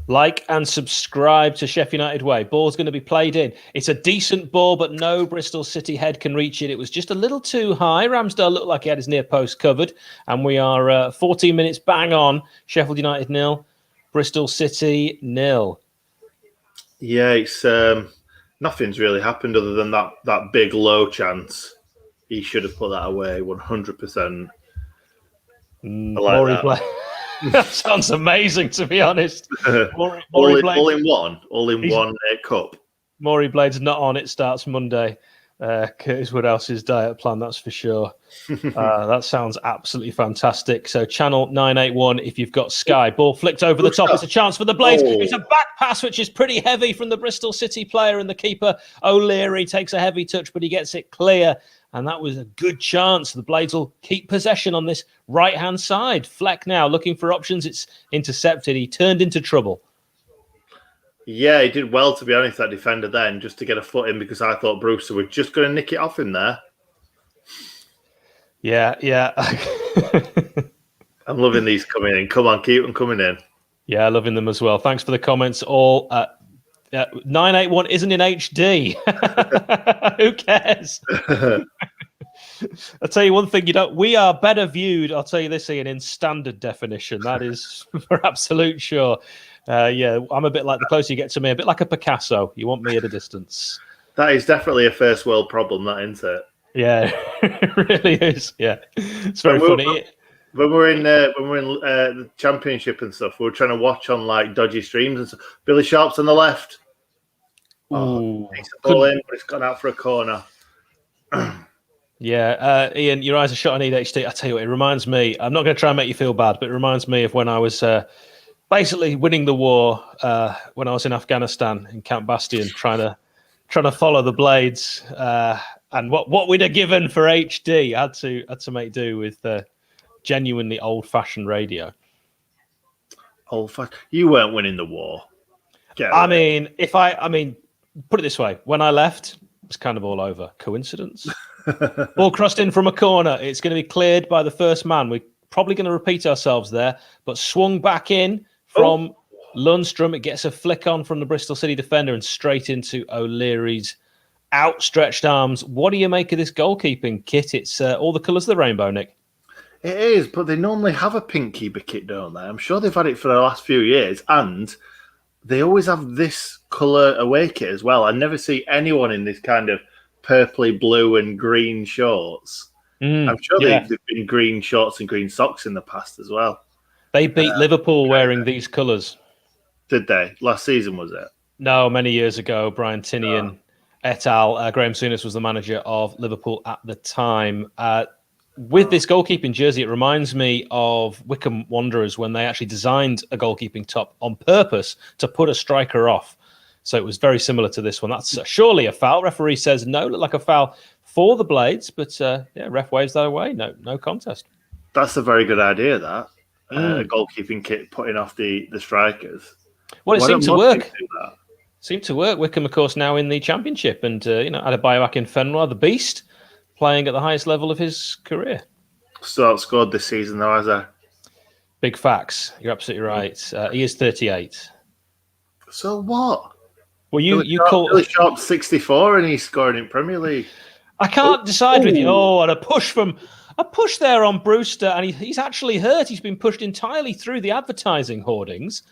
Like and subscribe to Sheffield United Way. Ball's going to be played in. It's a decent ball, but no Bristol City head can reach it. It was just a little too high. Ramsdale looked like he had his near post covered. And we are 14 minutes bang on. Sheffield United 0, Bristol City 0. Yeah, it's nothing's really happened other than that big low chance. He should have put that away 100%. That sounds amazing, to be honest. All in one cup. Maury Blade's not on. It starts Monday. Curtis Woodhouse's diet plan, that's for sure. That sounds absolutely fantastic. So channel 981, if you've got Sky. Ball flicked over the top. It's a chance for the Blades. It's a back pass, which is pretty heavy from the Bristol City player, and the keeper, O'Leary, takes a heavy touch, but he gets it clear. And that was a good chance. The Blades will keep possession on this right-hand side. Fleck now looking for options. It's intercepted. He turned into trouble. Yeah, he did well, to be honest, that defender then, just to get a foot in, because I thought Brewster was just going to nick it off him there. Yeah. I'm loving these coming in. Come on, keep them coming in. Yeah, loving them as well. Thanks for the comments all. 981 isn't in HD. Who cares? I'll tell you one thing, we are better viewed, I'll tell you this, Ian, in standard definition. That is for absolute sure. Yeah, I'm a bit like, the closer you get to me, a bit like a Picasso. You want me at a distance. That is definitely a first world problem, that, isn't it? Yeah, it really is. Yeah, it's very funny. When we're in the championship and stuff, we're trying to watch on like dodgy streams and stuff. Billy Sharp's on the left. It's a ball in, but it's gone out for a corner. Yeah, Ian, your eyes are shot on EHD. I tell you what, it reminds me. I'm not going to try and make you feel bad, but it reminds me of when I was basically winning the war when I was in Afghanistan in Camp Bastion, trying to follow the Blades, and what we'd have given for HD. I had to make do with genuinely old-fashioned radio. Old-fashioned. You weren't winning the war. I mean, put it this way: when I left, it was kind of all over. Coincidence? Ball crossed in from a corner. It's going to be cleared by the first man. We're probably going to repeat ourselves there, but swung back in from Lundstrom. It gets a flick on from the Bristol City defender and straight into O'Leary's outstretched arms. What do you make of this goalkeeping kit? It's all the colours of the rainbow, Nick. It is, but they normally have a pink keeper kit, don't they? I'm sure they've had it for the last few years, and they always have this colour away kit as well. I never see anyone in this kind of purpley blue and green shorts. I'm sure they've been green shorts and green socks in the past as well. They beat Liverpool wearing these colours. Did they? Last season, was it? No, many years ago. Brian Tinian et al. Graham Souness was the manager of Liverpool at the time. With this goalkeeping jersey, it reminds me of Wycombe Wanderers when they actually designed a goalkeeping top on purpose to put a striker off. So it was very similar to this one. That's surely a foul. Referee says no, looked like a foul for the Blades, but ref waves that away. No contest. That's a very good idea, that. A goalkeeping kit putting off the strikers. Well, it seemed to work. Seemed to work. Wycombe, of course, now in the Championship, and Adebayo Akinfenwa, the beast, playing at the highest level of his career. Still outscored this season, though, has he? Big facts. You're absolutely right. He is 38. So what? Well, you call Billy Sharp 64 and he's scoring in Premier League. I can't decide with you. And a push there on Brewster, and he's actually hurt. He's been pushed entirely through the advertising hoardings.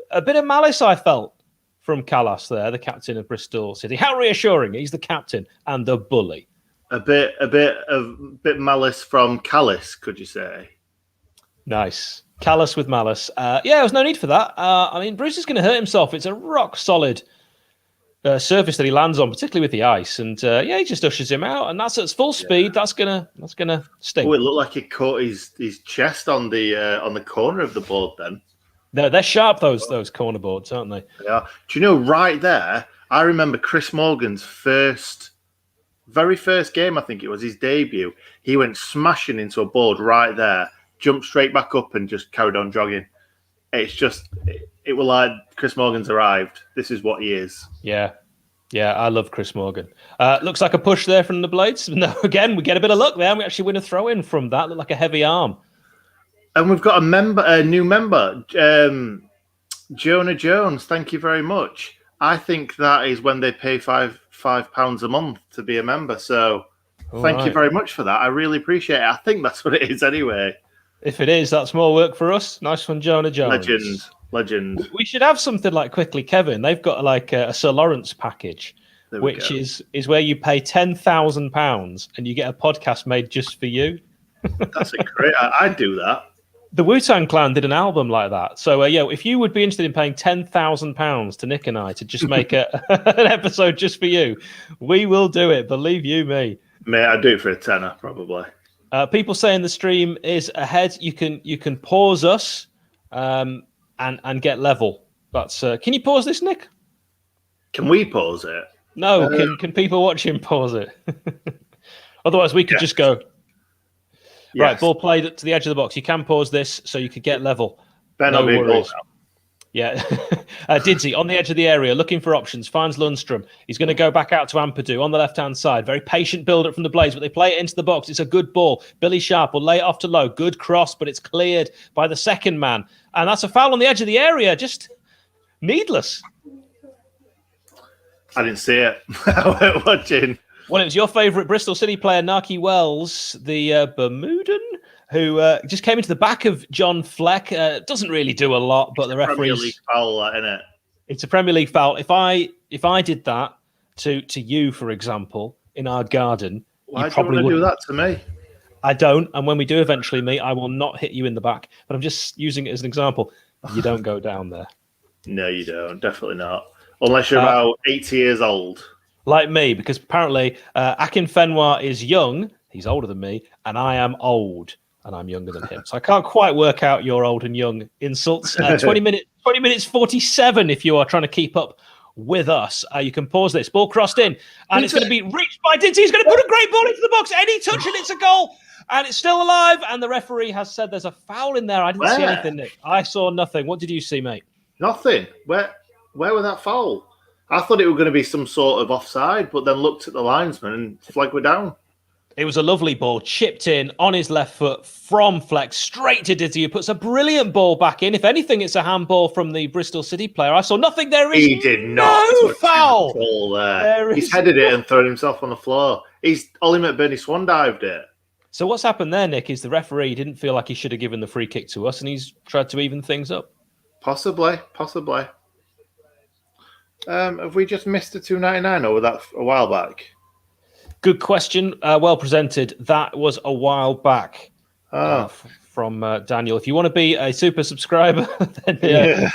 A bit of malice I felt from Callas there, the captain of Bristol City. How reassuring! He's the captain and the bully. A bit malice from Callis, could you say? Nice. Callis with malice. There was no need for that. Bruce is going to hurt himself. It's a rock solid surface that he lands on, particularly with the ice, and he just ushers him out, and that's at full speed. That's gonna sting. Oh, it looked like he caught his chest on the corner of the board. Then they're sharp, those corner boards, aren't they? Yeah. Do you know, right there? I remember Chris Morgan's very first game. I think it was his debut. He went smashing into a board right there, jumped straight back up, and just carried on jogging. It's just. It was like Chris Morgan's arrived. This is what he is. Yeah, I love Chris Morgan. Looks like a push there from the Blades. No, again, we get a bit of luck there. We actually win a throw-in from that. Looked like a heavy arm. And we've got a new member. Jonah Jones, thank you very much. I think that is when they pay £5 a month to be a member. So thank you very much for that. I really appreciate it. I think that's what it is anyway. If it is, that's more work for us. Nice one, Jonah Jones. Legend. We should have something like Quickly Kevin. They've got like a Sir Lawrence package, which is where you pay £10,000 and you get a podcast made just for you. That's a great. I'd do that. The Wu-Tang Clan did an album like that. So, if you would be interested in paying £10,000 to Nick and I to just make an episode just for you, we will do it. Believe you me. Mate, I'd do it for a tenner, probably. People saying the stream is ahead. You can pause us and get level. That's can you pause this, Nick? Can we pause it? No. Can people watching pause it? Otherwise, we could just go. Yes. Right, ball played to the edge of the box. You can pause this so you could get level. No worries. Yeah. Didsy on the edge of the area, looking for options, finds Lundstrom. He's going to go back out to Ampadu on the left-hand side. Very patient build-up from the Blades, but they play it into the box. It's a good ball. Billy Sharp will lay it off to Low. Good cross, but it's cleared by the second man. And that's a foul on the edge of the area. Just needless. I didn't see it. I wasn't watching. Well, it was your favourite Bristol City player, Naki Wells, the Bermudan, who just came into the back of John Fleck. Doesn't really do a lot, but the referee's... Premier League foul, isn't it? It's a Premier League foul. If I did that to you, for example, in our garden... Why do you want to do that to me? I don't, and when we do eventually meet, I will not hit you in the back. But I'm just using it as an example. You don't go down there. No, you don't. Definitely not. Unless you're about 80 years old. Like me, because apparently Akin Fenwar is young, he's older than me, and I am old, and I'm younger than him. So I can't quite work out your old and young insults. 20 minutes 47 if you are trying to keep up with us. You can pause this. Ball crossed in, and it's going to be reached by Dinty. He's going to put a great ball into the box. Any touch, and it's a goal. And it's still alive, and the referee has said there's a foul in there. I didn't see anything, Nick. I saw nothing. What did you see, mate? Nothing. Where was that foul? I thought it was going to be some sort of offside, but then looked at the linesman and flag were down. It was a lovely ball, chipped in on his left foot from Flex, straight to Dizzy, who puts a brilliant ball back in. If anything, it's a handball from the Bristol City player. I saw nothing. There is he did not no foul. He's headed it and thrown himself on the floor. Ollie McBurney swan dived it. So what's happened there, Nick, is the referee didn't feel like he should have given the free kick to us, and he's tried to even things up. Possibly. Have we just missed the $2.99 or was that a while back? Good question. Well presented. That was a while back from Daniel. If you want to be a super subscriber, then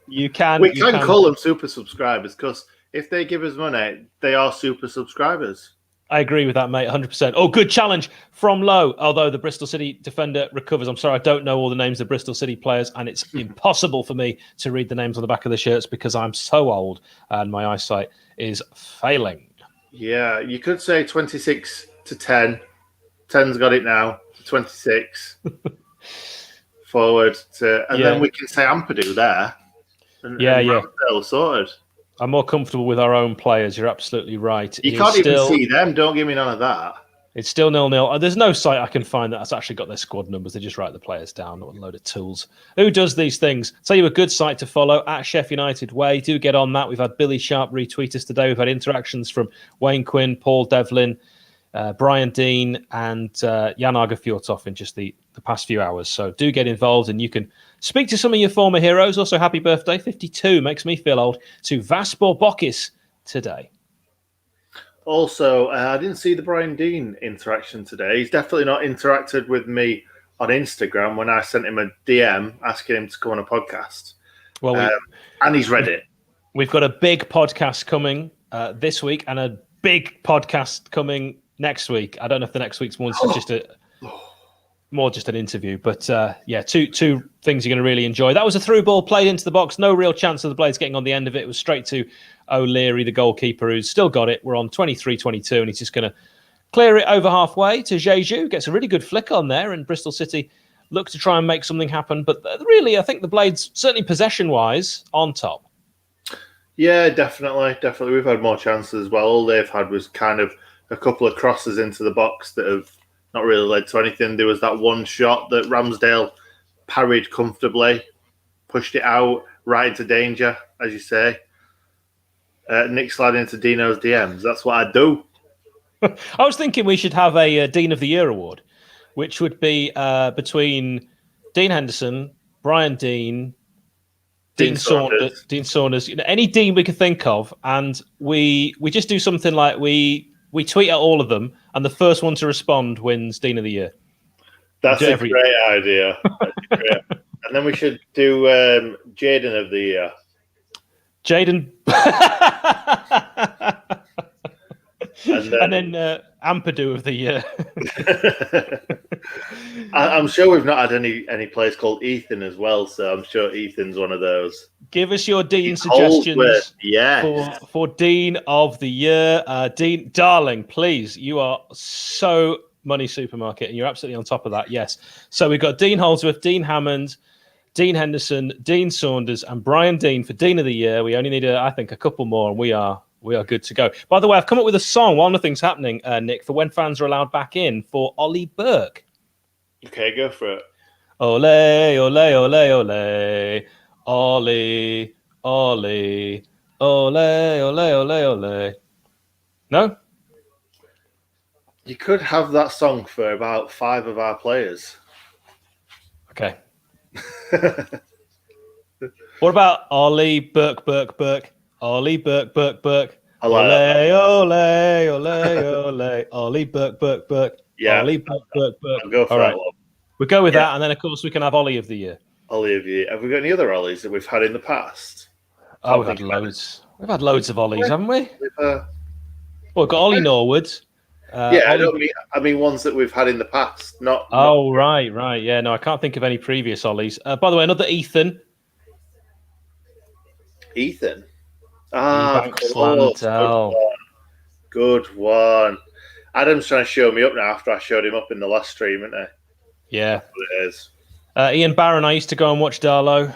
you can. We can call them super subscribers because if they give us money, they are super subscribers. I agree with that, mate, 100%. Oh, good challenge from Low, although the Bristol City defender recovers. I'm sorry, I don't know all the names of Bristol City players, and it's impossible for me to read the names on the back of the shirts because I'm so old and my eyesight is failing. Yeah, you could say 26-10. 10's got it now, 26. Forward to, and then we can say Ampadu there. And Ramsdale sorted. I'm more comfortable with our own players. You're absolutely right. You can't even see them. Don't give me none of that. It's still 0-0. There's no site I can find that's actually got their squad numbers. They just write the players down. Not a load of tools. Who does these things? Tell you a good site to follow at Sheff United Way. Do get on that. We've had Billy Sharp retweet us today. We've had interactions from Wayne Quinn, Paul Devlin, Brian Dean, and Jan Argerfjordtoff in just the past few hours. So do get involved, and you can speak to some of your former heroes. Also, happy birthday, 52, makes me feel old, to Vaspor Bokis today. Also, I didn't see the Brian Dean interaction today. He's definitely not interacted with me on Instagram when I sent him a DM asking him to come on a podcast. Well, and he's read it. We've got a big podcast coming this week and a big podcast coming next week. I don't know if the next week's one's just an interview, but two things you're going to really enjoy. That was a through ball played into the box. No real chance of the Blades getting on the end of it. It was straight to O'Leary, the goalkeeper, who's still got it. We're on 23-22, and he's just going to clear it over halfway to Jeju. Gets a really good flick on there, and Bristol City look to try and make something happen. But really, I think the Blades, certainly possession-wise, on top. Yeah, definitely. We've had more chances as well. All they've had was kind of a couple of crosses into the box that have not really led to anything. There was that one shot that Ramsdale parried comfortably, pushed it out. right into danger, as you say. Nick sliding into Dino's DMs. That's what I do. I was thinking we should have a Dean of the Year award, which would be between Dean Henderson, Brian Dean, Dean Saunders, any Dean we could think of, and we just do something like we tweet at all of them, and the first one to respond wins Dean of the Year. That's a great idea. And then we should do Jaden of the Year. Jaden. And then Ampadu of the Year. I'm sure we've not had any players called Ethan as well, so I'm sure Ethan's one of those. Give us your Dean suggestions yes. for Dean of the Year. Dean, darling, please, you are so Money Supermarket, and you're absolutely on top of that, yes. So we've got Dean Holdsworth, Dean Hammond, Dean Henderson, Dean Saunders, and Brian Dean for Dean of the Year. We only need, I think, a couple more, and we are good to go. By the way, I've come up with a song while nothing's happening, Nick, for when fans are allowed back in for Ollie Burke. Okay, go for it. Ole, ole, ole, ole. Ollie, Ollie, ole, ole, ole, ole. No? You could have that song for about 5 of our players. Okay. What about Ollie, Burke, Burke, Burke? Ollie, Burke, Burke, Burke. Ole, ole, ole, ole. Ollie, Burke, Burke, Burke. Yeah. Ollie, Burke, Burke, Burke. I'll go for that one. We'll go with that, and then, of course, we can have Ollie of the Year. Ollie of the Year. Have we got any other Ollies that we've had in the past? Oh, we've had loads. We've had loads of Ollies, haven't we? Well, we've got Ollie Norwood. Ollie... I mean ones that we've had in the past. Not. Right. Yeah, no, I can't think of any previous Ollies. By the way, another Ethan. Ethan? Good one. Adam's trying to show me up now after I showed him up in the last stream, isn't he? Yeah. That's what it is. Ian Barron, I used to go and watch Darlow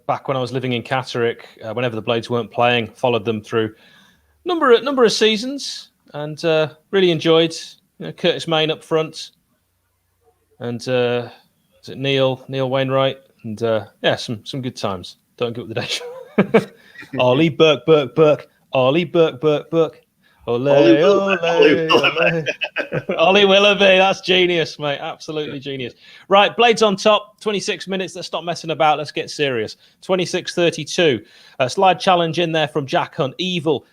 back when I was living in Catterick. Whenever the Blades weren't playing, followed them through number of seasons, and really enjoyed Curtis Main up front, and is it Neil Wainwright, and some good times. Don't give up the day. Ollie, Burke, Burke, Burke. Ollie, Burke, Burke, Burke. Ollie Willoughby, that's genius, mate. Absolutely genius. Right, Blades on top, 26 minutes. Let's stop messing about. Let's get serious. 26-32. A slide challenge in there from Jack Hunt. Evil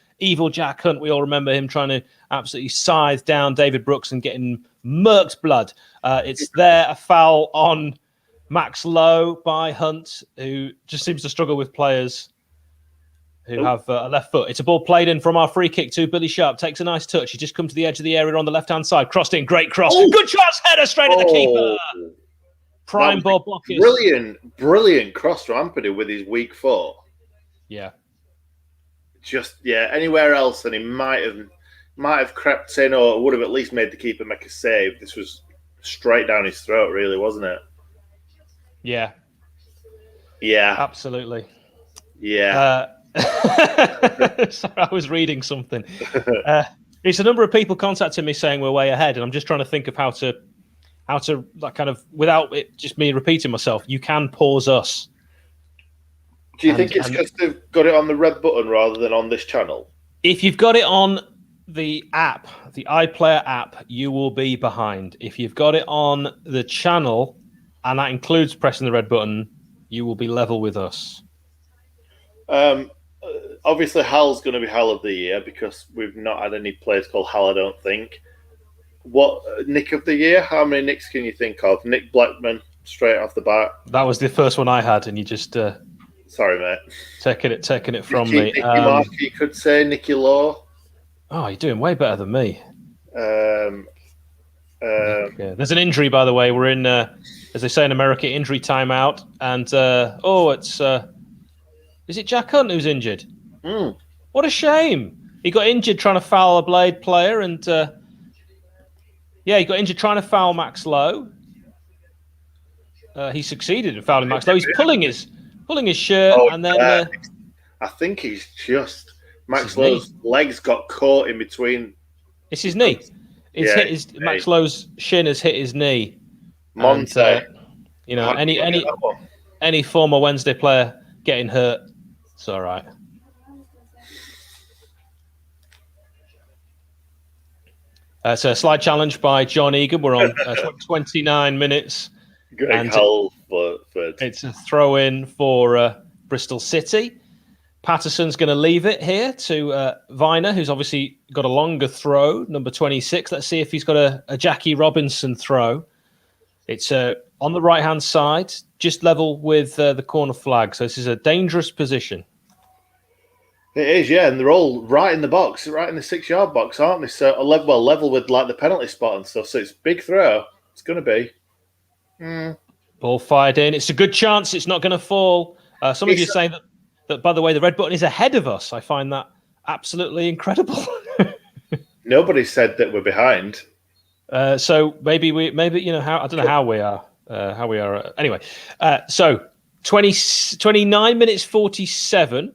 Jack Hunt. We all remember him trying to absolutely scythe down David Brooks and getting murked blood. It's there, a foul on Max Lowe by Hunt, who just seems to struggle with players who have a left foot. It's a ball played in from our free kick to Billy Sharp. Takes a nice touch. He just come to the edge of the area on the left-hand side. Crossed in. Great cross. Oh. Good chance. Header straight at the keeper. Prime ball blockers. Brilliant cross from Ampadu with his weak foot. Yeah. Anywhere else, and he might have crept in or would have at least made the keeper make a save. This was straight down his throat, really, wasn't it? Yeah. Yeah. Absolutely. Yeah. Sorry, I was reading something. It's a number of people contacting me saying we're way ahead, and I'm just trying to think of how to like kind of, without it just me repeating myself, you can pause us. Do you think it's because they've got it on the red button rather than on this channel? If you've got it on the app, the iPlayer app, you will be behind. If you've got it on the channel, and that includes pressing the red button, you will be level with us. Obviously, Hal's going to be Hal of the Year because we've not had any players called Hal, I don't think. What Nick of the Year? How many Nicks can you think of? Nick Blackman, straight off the bat. That was the first one I had, and you just sorry, mate. Taking it from me. Nicky Mark, you could say Nicky Law. Oh, you're doing way better than me. There's an injury, by the way. We're in, as they say in America, injury timeout, and it's is it Jack Hunt who's injured? What a shame. He got injured trying to foul a Blade player, and he got injured trying to foul Max Lowe. He succeeded in fouling Max Lowe. He's pulling his shirt, and then I think he's just Max Lowe's legs got caught in between. It's his knee. It's hit his knee. Max Lowe's shin has hit his knee. Monte. And, any former Wednesday player getting hurt. It's all right. So a slide challenge by John Egan. We're on 29 minutes. Greg Hull for it's a throw-in for Bristol City. Patterson's going to leave it here to Viner, who's obviously got a longer throw, number 26. Let's see if he's got a Jackie Robinson throw. It's on the right-hand side, just level with the corner flag. So this is a dangerous position. It is, yeah, and they're all right in the box, right in the 6-yard box, aren't they? So level with like the penalty spot and stuff. So it's a big throw. It's going to be. Ball fired in. It's a good chance it's not going to fall. Some of you say that, by the way, the red button is ahead of us. I find that absolutely incredible. Nobody said that we're behind. So maybe how I don't know how we are. Anyway, so 29 minutes 47.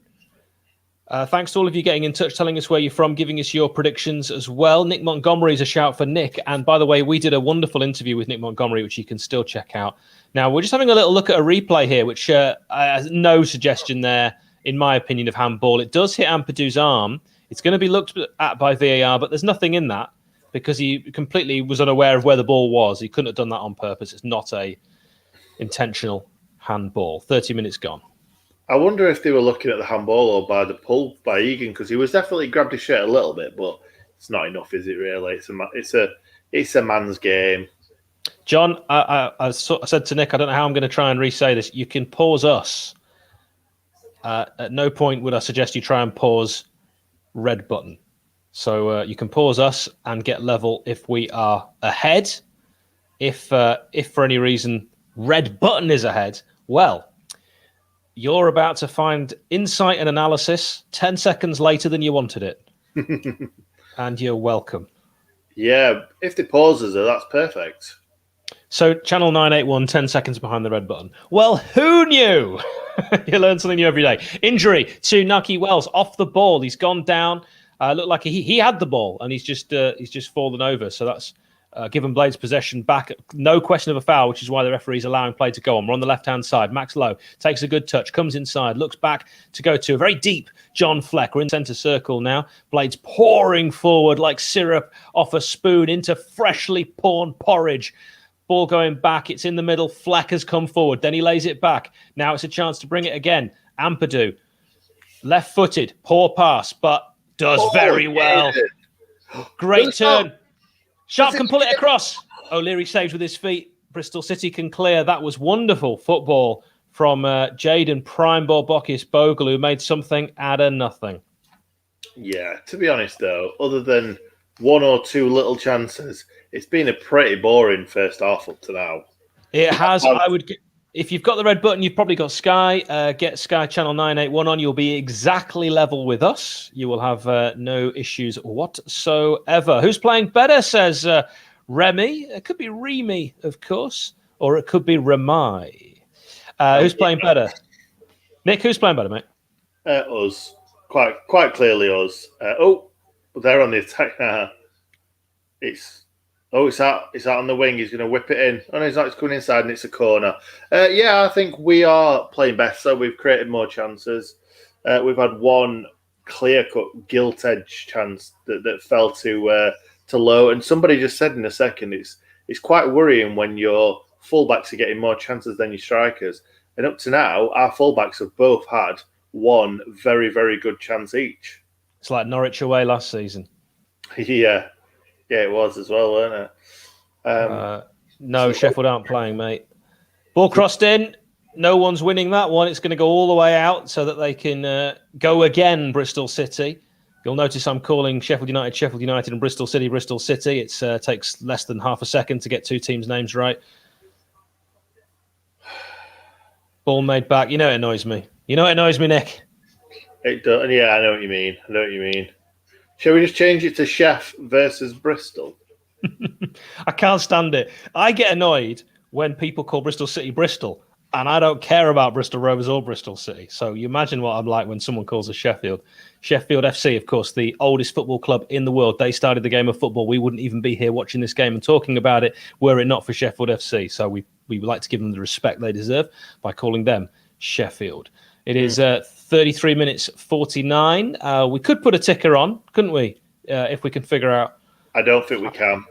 Thanks to all of you getting in touch, telling us where you're from, giving us your predictions as well. Nick Montgomery is a shout for Nick. And by the way, we did a wonderful interview with Nick Montgomery, which you can still check out. Now, we're just having a little look at a replay here, which has no suggestion there, in my opinion, of handball. It does hit Ampadu's arm. It's going to be looked at by VAR, but there's nothing in that because he completely was unaware of where the ball was. He couldn't have done that on purpose. It's not a intentional handball. 30 minutes gone. I wonder if they were looking at the handball or by the pull by Egan, because he was definitely grabbed his shirt a little bit, but it's not enough, is it? Really, it's a man's game. John, I said to Nick, I don't know how I'm going to try and re-say this. You can pause us. At no point would I suggest you try and pause red button. So you can pause us and get level if we are ahead. If for any reason red button is ahead, well, you're about to find insight and analysis 10 seconds later than you wanted it. And you're welcome. Yeah, if they pause us, that's perfect. So channel 981, 10 seconds behind the red button. Well, who knew? You learn something new every day. Injury to Naki Wells off the ball. He's gone down. Looked like he had the ball and he's just fallen over. So that's given Blades possession back. No question of a foul, which is why the referee's allowing play to go on. We're on the left-hand side. Max Lowe takes a good touch, comes inside, looks back to go to a very deep John Fleck. We're in centre circle now. Blades pouring forward like syrup off a spoon into freshly poured porridge. Ball going back. It's in the middle. Fleck has come forward. Then he lays it back. Now it's a chance to bring it again. Ampadu, left-footed, poor pass, but does very well. Great turn. Sharp can pull it across. O'Leary saves with his feet. Bristol City can clear. That was wonderful football from Jaden Primeball Bokis Bogle, who made something out of nothing. Yeah, to be honest, though, other than one or two little chances, it's been a pretty boring first half up to now. It has. If you've got the red button, you've probably got Sky. Get Sky Channel 981 on. You'll be exactly level with us. You will have no issues whatsoever. Who's playing better, says Remy. It could be Remy, of course, or it could be Remai. Who's playing better? Nick, who's playing better, mate? Us. Quite clearly us. But they're on the attack now. It's out on the wing. He's going to whip it in. Oh, no, he's not. It's coming inside and it's a corner. Yeah, I think we are playing better. We've created more chances. We've had one clear-cut gilt-edge chance that fell to Lowe. And somebody just said in a second, it's quite worrying when your fullbacks are getting more chances than your strikers. And up to now, our fullbacks have both had one very, very good chance each. It's like Norwich away last season. Yeah, it was as well, wasn't it? No, Sheffield aren't playing, mate. Ball crossed in. No one's winning that one. It's going to go all the way out so that they can go again, Bristol City. You'll notice I'm calling Sheffield United, and Bristol City. It takes less than half a second to get two teams' names right. Ball made back. You know it annoys me. Nick? It does. Yeah, I know what you mean. Shall we just change it to Sheff versus Bristol? I can't stand it. I get annoyed when people call Bristol City Bristol, and I don't care about Bristol Rovers or Bristol City. So you imagine what I'm like when someone calls us Sheffield. Sheffield FC, of course, the oldest football club in the world. They started the game of football. We wouldn't even be here watching this game and talking about it were it not for Sheffield FC. So we would like to give them the respect they deserve by calling them Sheffield It is 33 minutes 49. We could put a ticker on, couldn't we? If we can figure out. I don't think we can.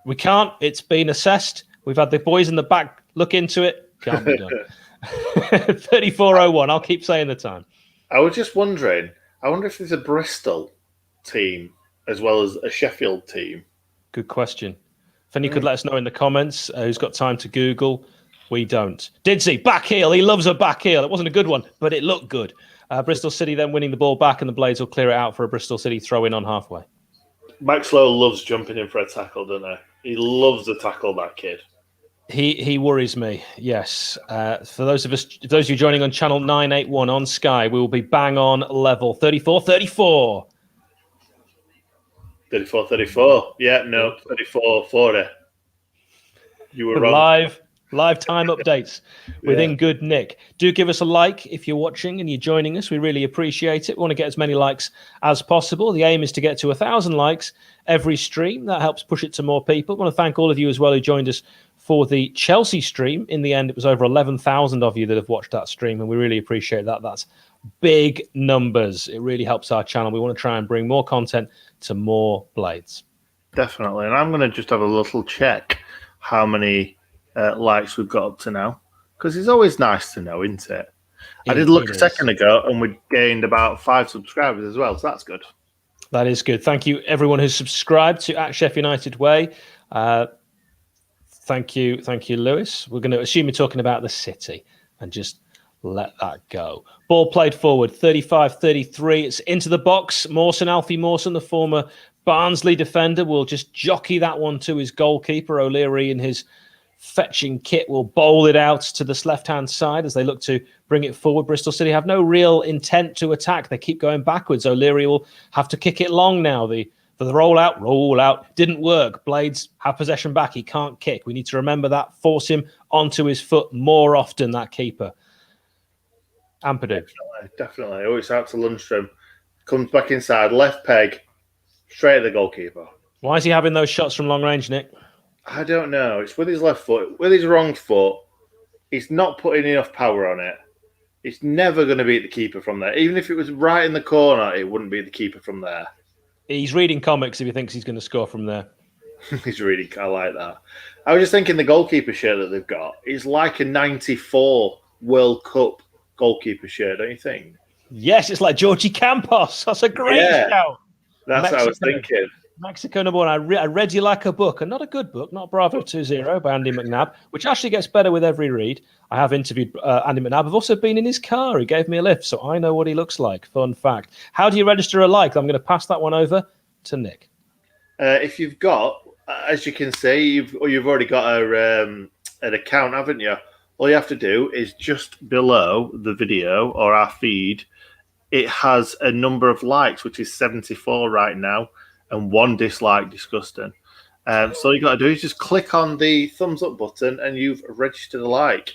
We can't. It's been assessed. We've had the boys in the back look into it. Can't be done. 34:01. I'll keep saying the time. I was just wondering. I wonder if there's a Bristol team as well as a Sheffield team. Good question. If any could let us know in the comments, who's got time to Google. We don't. Didsey, back heel. He loves a back heel. It wasn't a good one, but it looked good. Bristol City then winning the ball back, and the Blades will clear it out for a Bristol City throw-in on halfway. Max Lowe loves jumping in for a tackle, doesn't he? He loves the tackle, that kid. He worries me, yes. For those of you joining on channel 981 on Sky, we will be bang on level 34-34. 34-34. Yeah, no, 34-40. You were wrong. Live time updates within good Nick. Do give us a like if you're watching and you're joining us. We really appreciate it. We want to get as many likes as possible. The aim is to get to 1,000 likes every stream. That helps push it to more people. I want to thank all of you as well who joined us for the Chelsea stream. In the end, it was over 11,000 of you that have watched that stream, and we really appreciate that. That's big numbers. It really helps our channel. We want to try and bring more content to more Blades. Definitely. And I'm going to just have a little check how many likes we've got up to now, because it's always nice to know, isn't it? I did look a second ago, and we gained about 5 subscribers as well, so that's good. That is good. Thank you, everyone who's subscribed to @SheffUnited Way. Thank you, Lewis. We're going to assume you're talking about the City and just let that go. Ball played forward, 35-33. It's into the box. Alfie Mawson, the former Barnsley defender, will just jockey that one to his goalkeeper. O'Leary in his fetching kit will bowl it out to this left-hand side as they look to bring it forward. Bristol City have no real intent to attack. They keep going backwards. O'Leary will have to kick it long now. The roll out didn't work. Blades have possession back. He can't kick. We need to remember that. Force him onto his foot more often, that keeper. Ampadu. Definitely. Oh, it's out to Lundstrom. Comes back inside. Left peg. Straight at the goalkeeper. Why is he having those shots from long range, Nick? I don't know. It's with his left foot. With his wrong foot, he's not putting enough power on it. It's never going to beat the keeper from there. Even if it was right in the corner, it wouldn't beat the keeper from there. He's reading comics if he thinks he's going to score from there. He's reading. I like that. I was just thinking the goalkeeper shirt that they've got is like a 94 World Cup goalkeeper shirt, don't you think? Yes, it's like Georgie Campos. That's a great shout. That's what I was thinking. Mexico number one. I read you like a book, and not a good book, not Bravo 2-0 by Andy McNabb, which actually gets better with every read. I have interviewed Andy McNabb. I've also been in his car. He gave me a lift, so I know what he looks like. Fun fact. How do you register a like? I'm going to pass that one over to Nick. If you've got, as you can see, you've already got an account, haven't you? All you have to do is just below the video or our feed, it has a number of likes, which is 74 right now. And 1 dislike, disgusting. So all you got to do is just click on the thumbs up button and you've registered a like.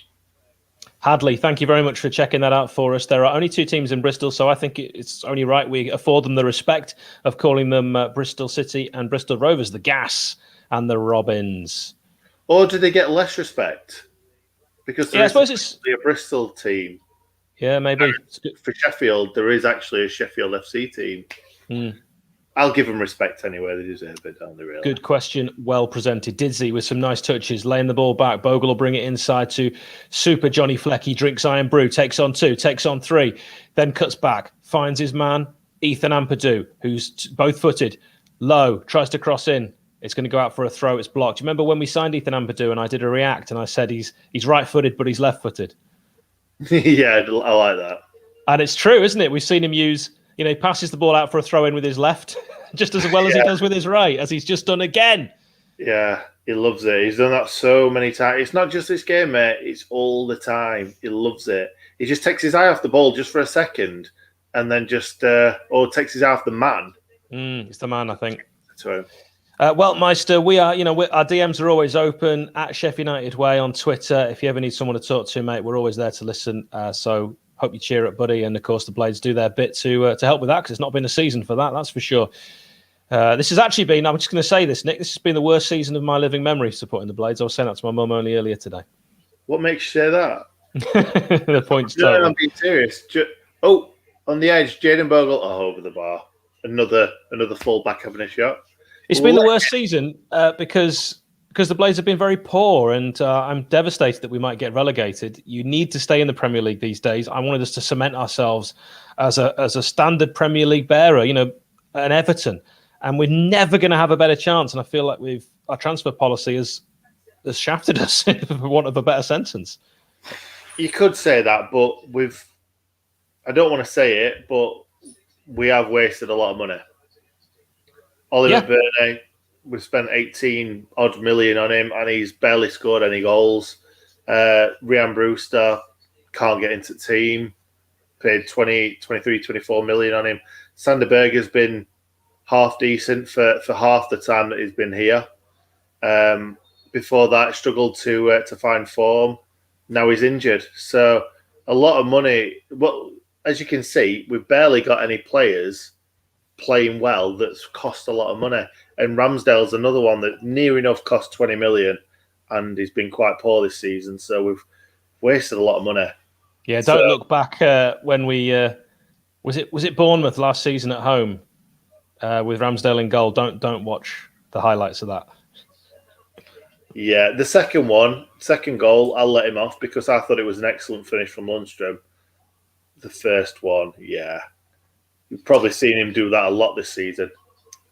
Hadley, thank you very much for checking that out for us. There are only 2 teams in Bristol, so I think it's only right we afford them the respect of calling them Bristol City and Bristol Rovers, the Gas and the Robins. Or do they get less respect? Because I suppose it's a Bristol team. Yeah, maybe. For Sheffield, there is actually a Sheffield FC team. I'll give them respect anyway. They deserve it, don't they, really? Good question. Well presented. Didsey with some nice touches, laying the ball back. Bogle will bring it inside to Super Johnny Fleck. He drinks Iron Brew, takes on 2, takes on 3, then cuts back, finds his man, Ethan Ampadu, who's both-footed, low, tries to cross in. It's going to go out for a throw. It's blocked. Do you remember when we signed Ethan Ampadu and I did a react and I said he's right-footed, but he's left-footed? Yeah, I like that. And it's true, isn't it? We've seen him use... he passes the ball out for a throw-in with his left, just as well as he does with his right, as he's just done again. Yeah, he loves it. He's done that so many times. It's not just this game, mate. It's all the time. He loves it. He just takes his eye off the ball just for a second, and then just, or takes his eye off the man. It's the man, I think. That's right. Well, Meister, we are, our DMs are always open at Sheff United Way on Twitter. If you ever need someone to talk to, mate, we're always there to listen. So hope you cheer up, buddy. And, of course, the Blades do their bit to help with that because it's not been a season for that's for sure. This has actually been, I'm just going to say this, Nick, this has been the worst season of my living memory supporting the Blades. I was saying that to my mum only earlier today. What makes you say that? The points No, total. I'm being serious. On the edge, Jaden Bogle. Oh, over the bar. Another full back having a shot. It's been the worst season because the Blades have been very poor, and I'm devastated that we might get relegated. You need to stay in the Premier League these days. I wanted us to cement ourselves as a standard Premier League bearer, an Everton, and we're never going to have a better chance. And I feel like our transfer policy has shafted us, for want of a better sentence. You could say that, but I don't want to say it, but we have wasted a lot of money. Oliver Burney, we've spent 18 odd million on him, and he's barely scored any goals. Ryan Brewster can't get into the team. Paid 23, 24 million on him. Sander Berger's been half decent for half the time that he's been here. Before that, struggled to find form. Now he's injured. So a lot of money. Well, as you can see, we've barely got any players playing well that's cost a lot of money. And Ramsdale's another one that near enough cost 20 million, and he's been quite poor this season. So we've wasted a lot of money. Yeah, don't look back when we was it Bournemouth last season at home with Ramsdale in goal. Don't watch the highlights of that. Yeah, the second goal, I'll let him off because I thought it was an excellent finish from Lundstrom. The first one, yeah. You've probably seen him do that a lot this season.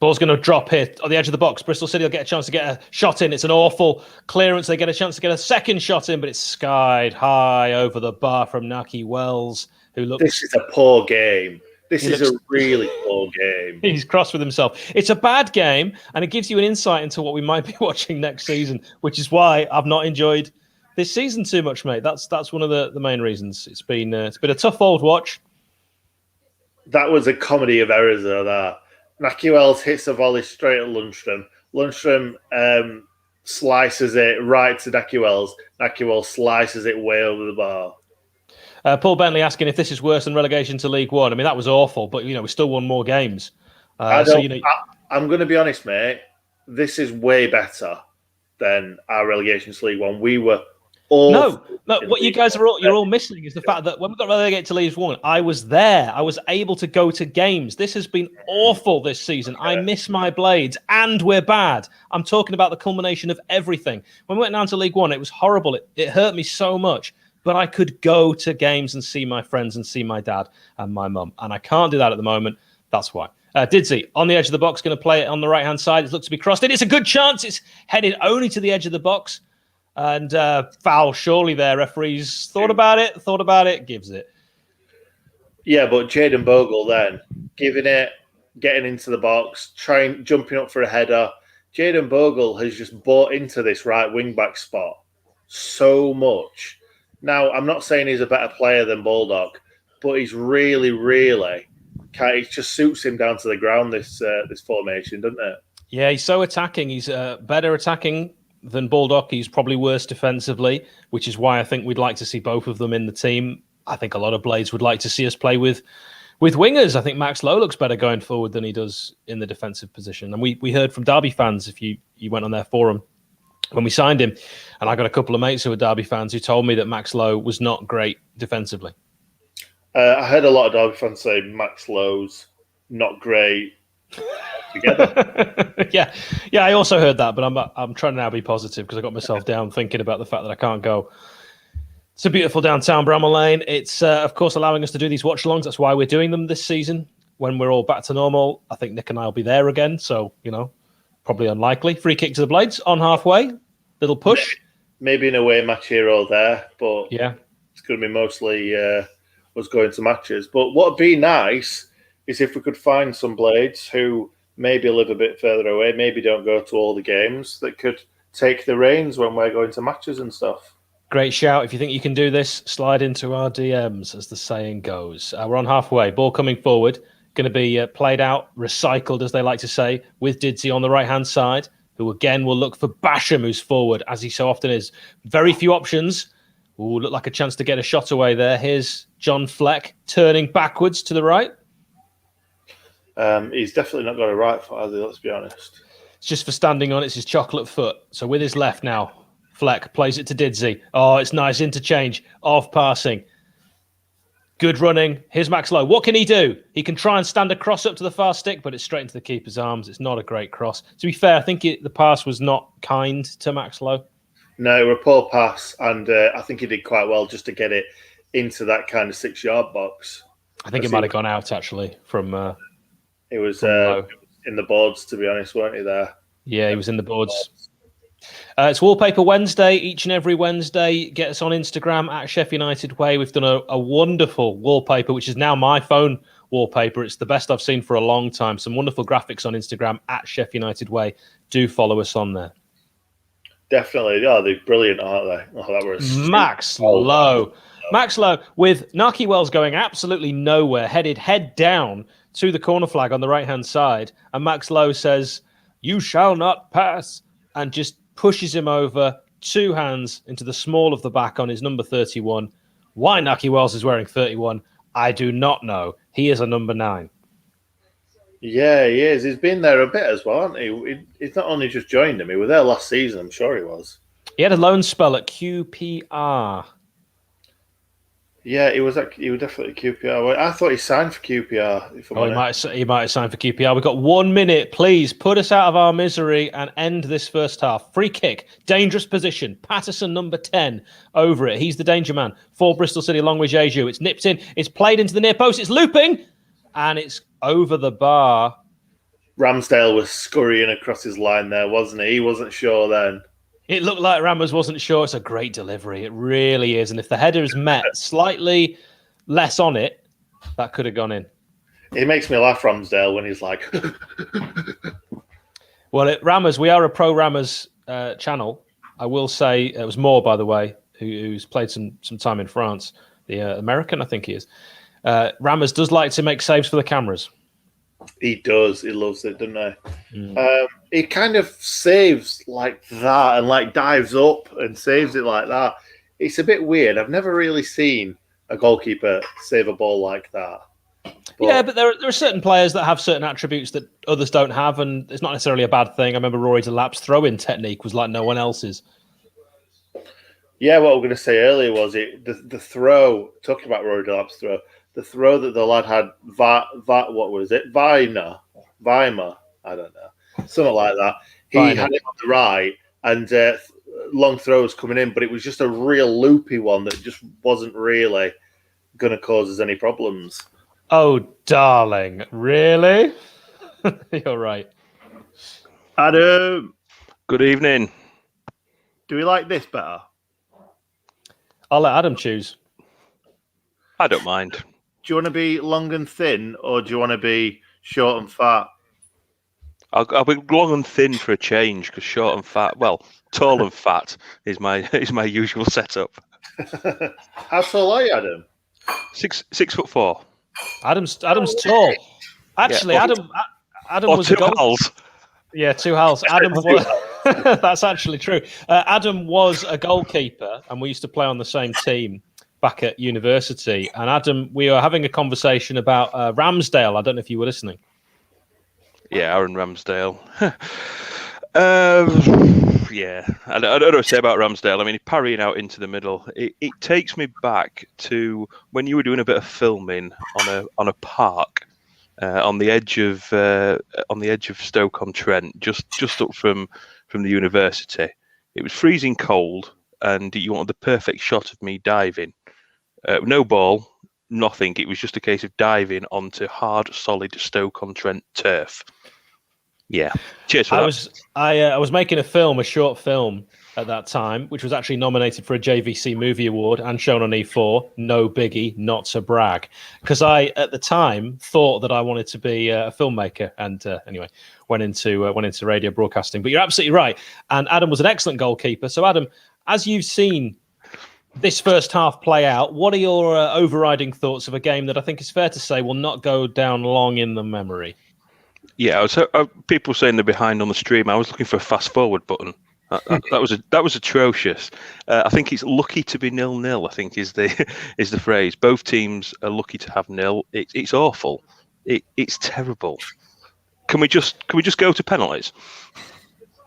Ball's going to drop here on the edge of the box. Bristol City will get a chance to get a shot in. It's an awful clearance. They get a chance to get a second shot in, but it's skied high over the bar from Naki Wells, who looks... This is a poor game. This is a really poor game. He's cross with himself. It's a bad game, and it gives you an insight into what we might be watching next season, which is why I've not enjoyed this season too much, mate. That's one of the main reasons. It's been a tough old watch. That was a comedy of errors, though, that. Naki Wells hits a volley straight at Lundstrom. Lundstrom slices it right to Naki Wells. Naki Wells slices it way over the bar. Paul Bentley asking if this is worse than relegation to League One. I mean, that was awful, but we still won more games. I'm going to be honest, mate. This is way better than our relegation to League One. We were all no. What you guys you're all missing is the fact that when we got relegated to League One, I was there. I was able to go to games. This has been awful this season. I miss my Blades, and we're bad. I'm talking about the culmination of everything. When we went down to League One, it was horrible. It hurt me so much. But I could go to games and see my friends and see my dad and my mum. And I can't do that at the moment. That's why. Didsey, on the edge of the box, going to play it on the right-hand side. It looks to be crossed in. It's a good chance. It's headed only to the edge of the box. And foul, surely there. Referees thought about it, gives it. Yeah, but Jaden Bogle then, giving it, getting into the box, jumping up for a header. Jaden Bogle has just bought into this right wing-back spot so much. Now, I'm not saying he's a better player than Baldock, but he's really, really... It just suits him down to the ground, this formation, doesn't it? Yeah, he's so attacking. He's better attacking than Baldock. He's probably worse defensively, which is why I think we'd like to see both of them in the team. I think a lot of Blades would like to see us play with wingers. I think Max Lowe looks better going forward than he does in the defensive position. And we heard from Derby fans, if you went on their forum, when we signed him, and I got a couple of mates who were Derby fans who told me that Max Lowe was not great defensively. I heard a lot of Derby fans say Max Lowe's not great together. yeah, I also heard that, but I'm trying to now be positive because I got myself down thinking about the fact that I can't go. It's a beautiful downtown Bramall Lane. It's of course allowing us to do these watch-alongs. That's why we're doing them this season. When we're all back to normal, I think Nick and I will be there again. So probably unlikely. Free kick to the Blades on halfway. Little push. Maybe an away match here or there, but yeah, it's going to be mostly us going to matches. But what would be nice is if we could find some Blades who maybe live a bit further away, maybe don't go to all the games, that could take the reins when we're going to matches and stuff. Great shout. If you think you can do this, slide into our DMs, as the saying goes. We're on halfway. Ball coming forward. Going to be played out, recycled, as they like to say, with Didsey on the right-hand side, who again will look for Basham, who's forward, as he so often is. Very few options. Ooh, look like a chance to get a shot away there. Here's John Fleck turning backwards to the right. He's definitely not got a right foot, has he? Let's be honest. It's just for standing on. It's his chocolate foot. So with his left now, Fleck plays it to Didsey. Oh, it's nice interchange of passing. Good running. Here's Max Lowe. What can he do? He can try and stand a cross up to the far stick, but it's straight into the keeper's arms. It's not a great cross. To be fair, I think the pass was not kind to Max Lowe. No, it was a poor pass, and I think he did quite well just to get it into that kind of 6-yard box. I think it might have gone out, actually, from it was in the boards, to be honest, weren't he there? Yeah, he was in the boards. It's Wallpaper Wednesday. Each and every Wednesday, get us on Instagram at Sheff United Way. We've done a wonderful wallpaper, which is now my phone wallpaper. It's the best I've seen for a long time. Some wonderful graphics on Instagram at Sheff United Way. Do follow us on there. Definitely. Oh, they're brilliant, aren't they? Oh, that was Max Lowe. Max Lowe with Naki Wells going absolutely nowhere, headed head down to the corner flag on the right-hand side. And Max Lowe says, "You shall not pass," and just pushes him over, 2 hands into the small of the back on his number 31. Why Naki Wells is wearing 31, I do not know. He is a number 9. Yeah, he is. He's been there a bit as well, hasn't he? He's not only just joined him, he was there last season, I'm sure he was. He had a loan spell at QPR. Yeah, he was definitely QPR. I thought he signed for QPR. He might have signed for QPR. We've got 1 minute. Please put us out of our misery and end this first half. Free kick, dangerous position. Patterson, number 10, over it. He's the danger man for Bristol City, along with Jeju. It's nipped in. It's played into the near post. It's looping, and it's over the bar. Ramsdale was scurrying across his line there, wasn't he? He wasn't sure then. It looked like Ramos wasn't sure. It's a great delivery. It really is. And if the header is met slightly less on it, that could have gone in. It makes me laugh, Ramsdale, when he's like... Well, Ramos, we are a pro-Ramos channel. I will say, it was Moore, by the way, who's played some time in France. The American, I think he is. Ramos does like to make saves for the cameras. He does. He loves it, doesn't he? He kind of saves like that and like dives up and saves it like that. It's a bit weird. I've never really seen a goalkeeper save a ball like that. But there are certain players that have certain attributes that others don't have, and it's not necessarily a bad thing. I remember Rory Delap's throw-in technique was like no one else's. Yeah, what we were going to say earlier was the throw, talking about Rory Delap's throw, the throw that the lad had, what was it? Weimar, I don't know. Something like that. He had it on the right and long throws coming in, but it was just a real loopy one that just wasn't really going to cause us any problems. Oh, darling. Really? You're right. Adam. Good evening. Do we like this better? I'll let Adam choose. I don't mind. Do you want to be long and thin, or do you want to be short and fat? I'll be long and thin for a change, because short and fat, well, tall and fat is my usual setup. How tall are you, Adam? 6'4". Adam's tall. Actually, yeah, Adam or was two a goal. hulls. Yeah, 2 hulls. Adam was. That's actually true. Adam was a goalkeeper, and we used to play on the same team back at university. And Adam, we were having a conversation about Ramsdale. I don't know if you were listening. Yeah, Aaron Ramsdale. Yeah, I don't know what to say about Ramsdale. I mean, parrying out into the middle, it takes me back to when you were doing a bit of filming on a park on the edge of Stoke-on-Trent, just up from the university. It was freezing cold, and you wanted the perfect shot of me diving. No ball, nothing. It was just a case of diving onto hard, solid Stoke-on-Trent turf. Yeah. Cheers for that. I was making a short film at that time, which was actually nominated for a JVC Movie Award and shown on E4. No biggie, not to brag. Because I, at the time, thought that I wanted to be a filmmaker, and anyway, went into radio broadcasting. But you're absolutely right. And Adam was an excellent goalkeeper. So, Adam, as you've seen this first half play out, what are your overriding thoughts of a game that I think is fair to say will not go down long in the memory? Yeah, people saying they're behind on the stream. I was looking for a fast forward button. That was atrocious. I think it's lucky to be 0-0. I think is the phrase. Both teams are lucky to have 0. It's awful. It's terrible. Can we just go to penalties?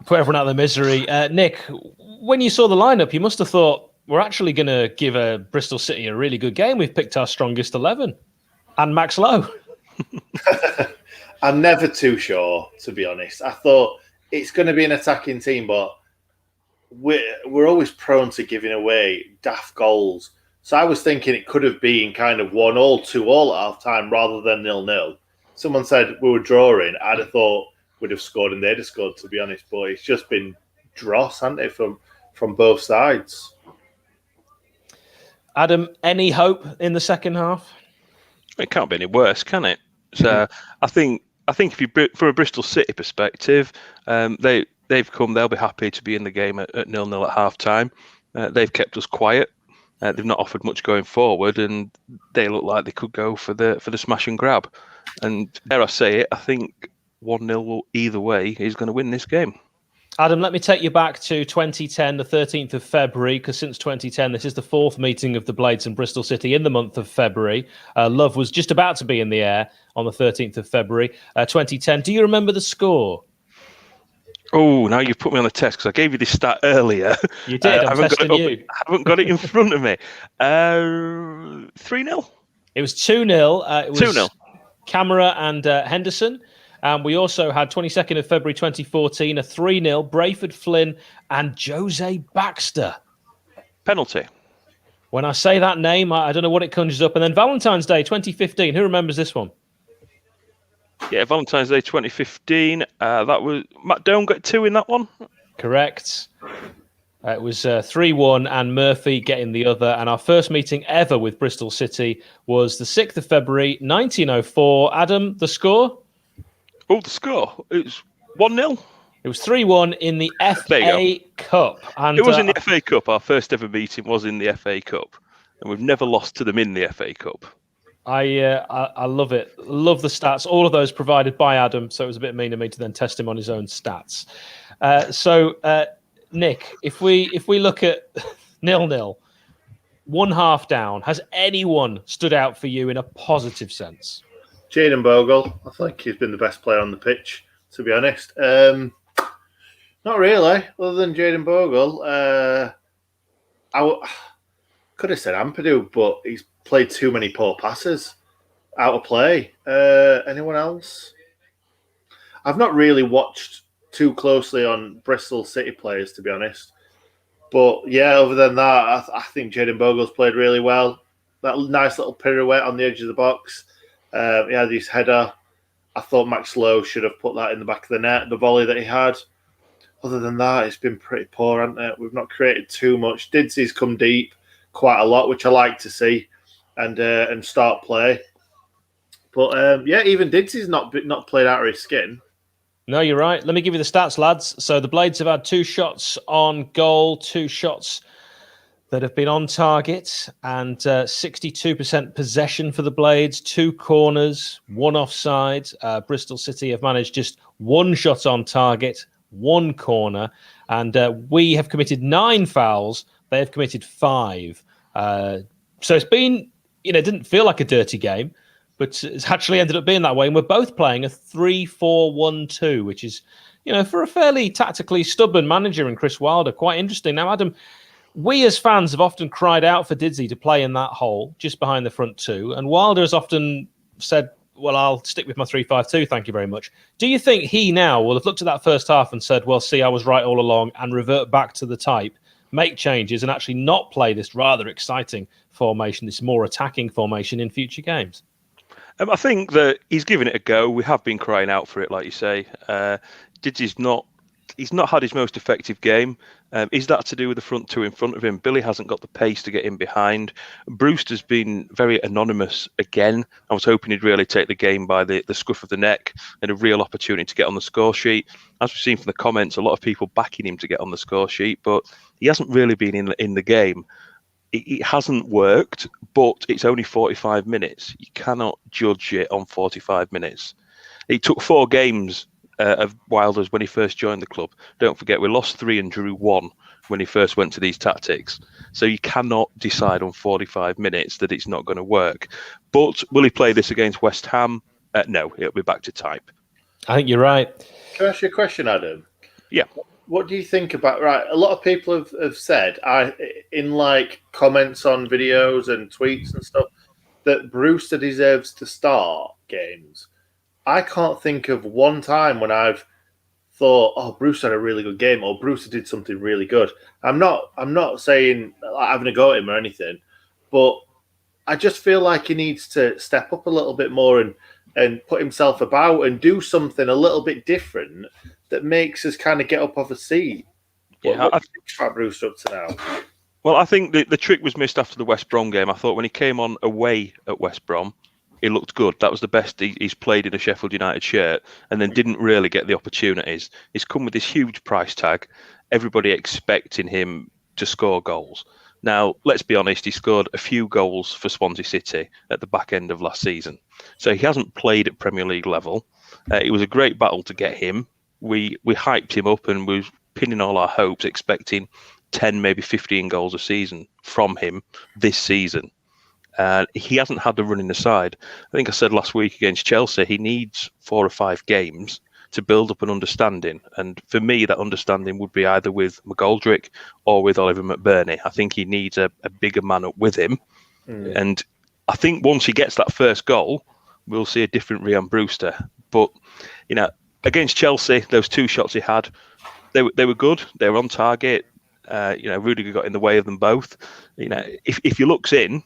Put everyone out of their misery. Nick, when you saw the lineup, you must have thought, we're actually going to give Bristol City a really good game. We've picked our strongest 11. And Max Lowe. I'm never too sure, to be honest. I thought it's going to be an attacking team, but we're always prone to giving away daft goals. So I was thinking it could have been kind of 1-1, 2-2 at half-time rather than 0-0. Someone said we were drawing. I'd have thought we'd have scored and they'd have scored, to be honest. But it's just been dross, hasn't it, from both sides. Adam, any hope in the second half? It can't be any worse, can it? So I think if you, from a Bristol City perspective, they've come. They'll be happy to be in the game at 0-0 at half time. They've kept us quiet. They've not offered much going forward, and they look like they could go for the smash and grab. And dare I say it, I think 1-0 will either way is going to win this game. Adam, let me take you back to 2010, the 13th of February, because since 2010, this is the fourth meeting of the Blades and Bristol City in the month of February. Love was just about to be in the air on the 13th of February, 2010. Do you remember the score? Oh, now you've put me on the test because I gave you this stat earlier. You did. I'm testing you. I haven't got it in front of me. 3-0? It was 2-0. It was 2-0. Camera and Henderson. We also had 22nd of February 2014, a 3-0, Brayford Flynn and Jose Baxter. Penalty. When I say that name, I don't know what it conjures up. And then Valentine's Day 2015. Who remembers this one? Yeah, Valentine's Day 2015. That was Matt Doan got 2 in that one. Correct. It was 3-1 and Murphy getting the other. And our first meeting ever with Bristol City was the 6th of February 1904. Adam, the score? Oh, the score. It was 1-0. It was 3-1 in the FA Cup. And it was in the FA Cup. Our first ever meeting was in the FA Cup. And we've never lost to them in the FA Cup. I love it. Love the stats. All of those provided by Adam. So it was a bit mean of me to then test him on his own stats. Nick, if we look at 0-0, 1 half down, has anyone stood out for you in a positive sense? Jayden Bogle. I think he's been the best player on the pitch, to be honest. Not really, other than Jayden Bogle. I could have said Ampadu, but he's played too many poor passes out of play. Anyone else? I've not really watched too closely on Bristol City players, to be honest. But yeah, other than that, I think Jayden Bogle's played really well. That nice little pirouette on the edge of the box. He had his header. I thought Max Lowe should have put that in the back of the net, the volley that he had. Other than that, it's been pretty poor, hasn't it? We've not created too much. Didsy's come deep quite a lot, which I like to see, and start play. But even Didsy's not played out of his skin. No, you're right. Let me give you the stats, lads. So the Blades have had 2 shots on goal, 2 shots that have been on target, and 62% possession for the Blades, 2 corners, 1 offside. Bristol City have managed just 1 shot on target, 1 corner, and we have committed 9 fouls. They have committed 5. So it's been, it didn't feel like a dirty game, but it's actually ended up being that way. And we're both playing a 3-4-1-2, which is, for a fairly tactically stubborn manager in Chris Wilder, quite interesting. Now, Adam, we as fans have often cried out for Didsey to play in that hole just behind the front 2. And Wilder has often said, well, I'll stick with my 3-5-2. Thank you very much. Do you think he now will have looked at that first half and said, well, see, I was right all along, and revert back to the type, make changes, and actually not play this rather exciting formation, this more attacking formation in future games? I think that he's given it a go. We have been crying out for it, like you say. He's not had his most effective game. Is that to do with the front 2 in front of him? Billy hasn't got the pace to get in behind. Brewster's been very anonymous again. I was hoping he'd really take the game by the scruff of the neck and a real opportunity to get on the score sheet. As we've seen from the comments, a lot of people backing him to get on the score sheet, but he hasn't really been in the game. It hasn't worked, but it's only 45 minutes. You cannot judge it on 45 minutes. It took 4 games of Wilder's when he first joined the club. Don't forget, we lost 3 and drew 1 when he first went to these tactics. So you cannot decide on 45 minutes that it's not going to work. But will he play this against West Ham? No, it'll be back to type. I think you're right. Can I ask you a question, Adam? Yeah. What do you think about, right, a lot of people have said, in like comments on videos and tweets and stuff, that Brewster deserves to start games. I can't think of one time when I've thought, oh, Bruce had a really good game, or Bruce did something really good. I'm not saying like, having a go at him or anything, but I just feel like he needs to step up a little bit more and put himself about and do something a little bit different that makes us kind of get up off a seat. Yeah, What do you think about Bruce up to now? Well, I think the trick was missed after the West Brom game. I thought when he came on away at West Brom, he looked good. That was the best he's played in a Sheffield United shirt, and then didn't really get the opportunities. He's come with this huge price tag, everybody expecting him to score goals. Now, let's be honest, he scored a few goals for Swansea City at the back end of last season. So he hasn't played at Premier League level. It was a great battle to get him. We hyped him up and we were pinning all our hopes, expecting 10, maybe 15 goals a season from him this season. He hasn't had the run in the side. I think I said last week against Chelsea, he needs 4 or 5 games to build up an understanding. And for me, that understanding would be either with McGoldrick or with Oliver McBurney. I think he needs a bigger man up with him. And I think once he gets that first goal, we'll see a different Ryan Brewster. But, against Chelsea, those 2 shots he had, they were good. They were on target. Rudiger got in the way of them both. If he looks in,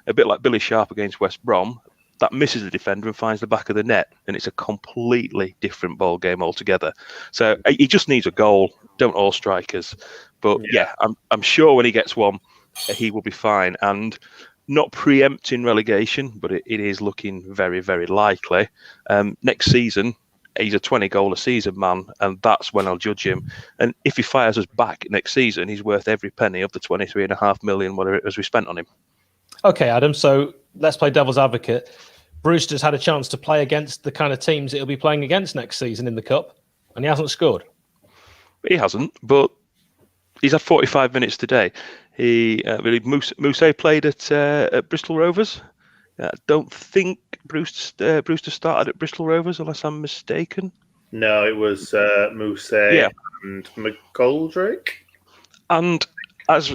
a bit like Billy Sharp against West Brom, that misses the defender and finds the back of the net, and it's a completely different ball game altogether. So he just needs a goal. Don't all strikers, but yeah, I'm sure when he gets one, he will be fine. And not preempting relegation, but it is looking very, very likely. Next season, he's a 20-goal a season man, and that's when I'll judge him. And if he fires us back next season, he's worth every penny of the 23.5 million, whatever it was we spent on him. Okay, Adam, so let's play devil's advocate. Brewster's had a chance to play against the kind of teams that he'll be playing against next season in the Cup, and he hasn't scored. He hasn't, but he's had 45 minutes today. Moussa played at Bristol Rovers. I don't think Brewster started at Bristol Rovers, unless I'm mistaken. No, it was Moussa and McGoldrick. And as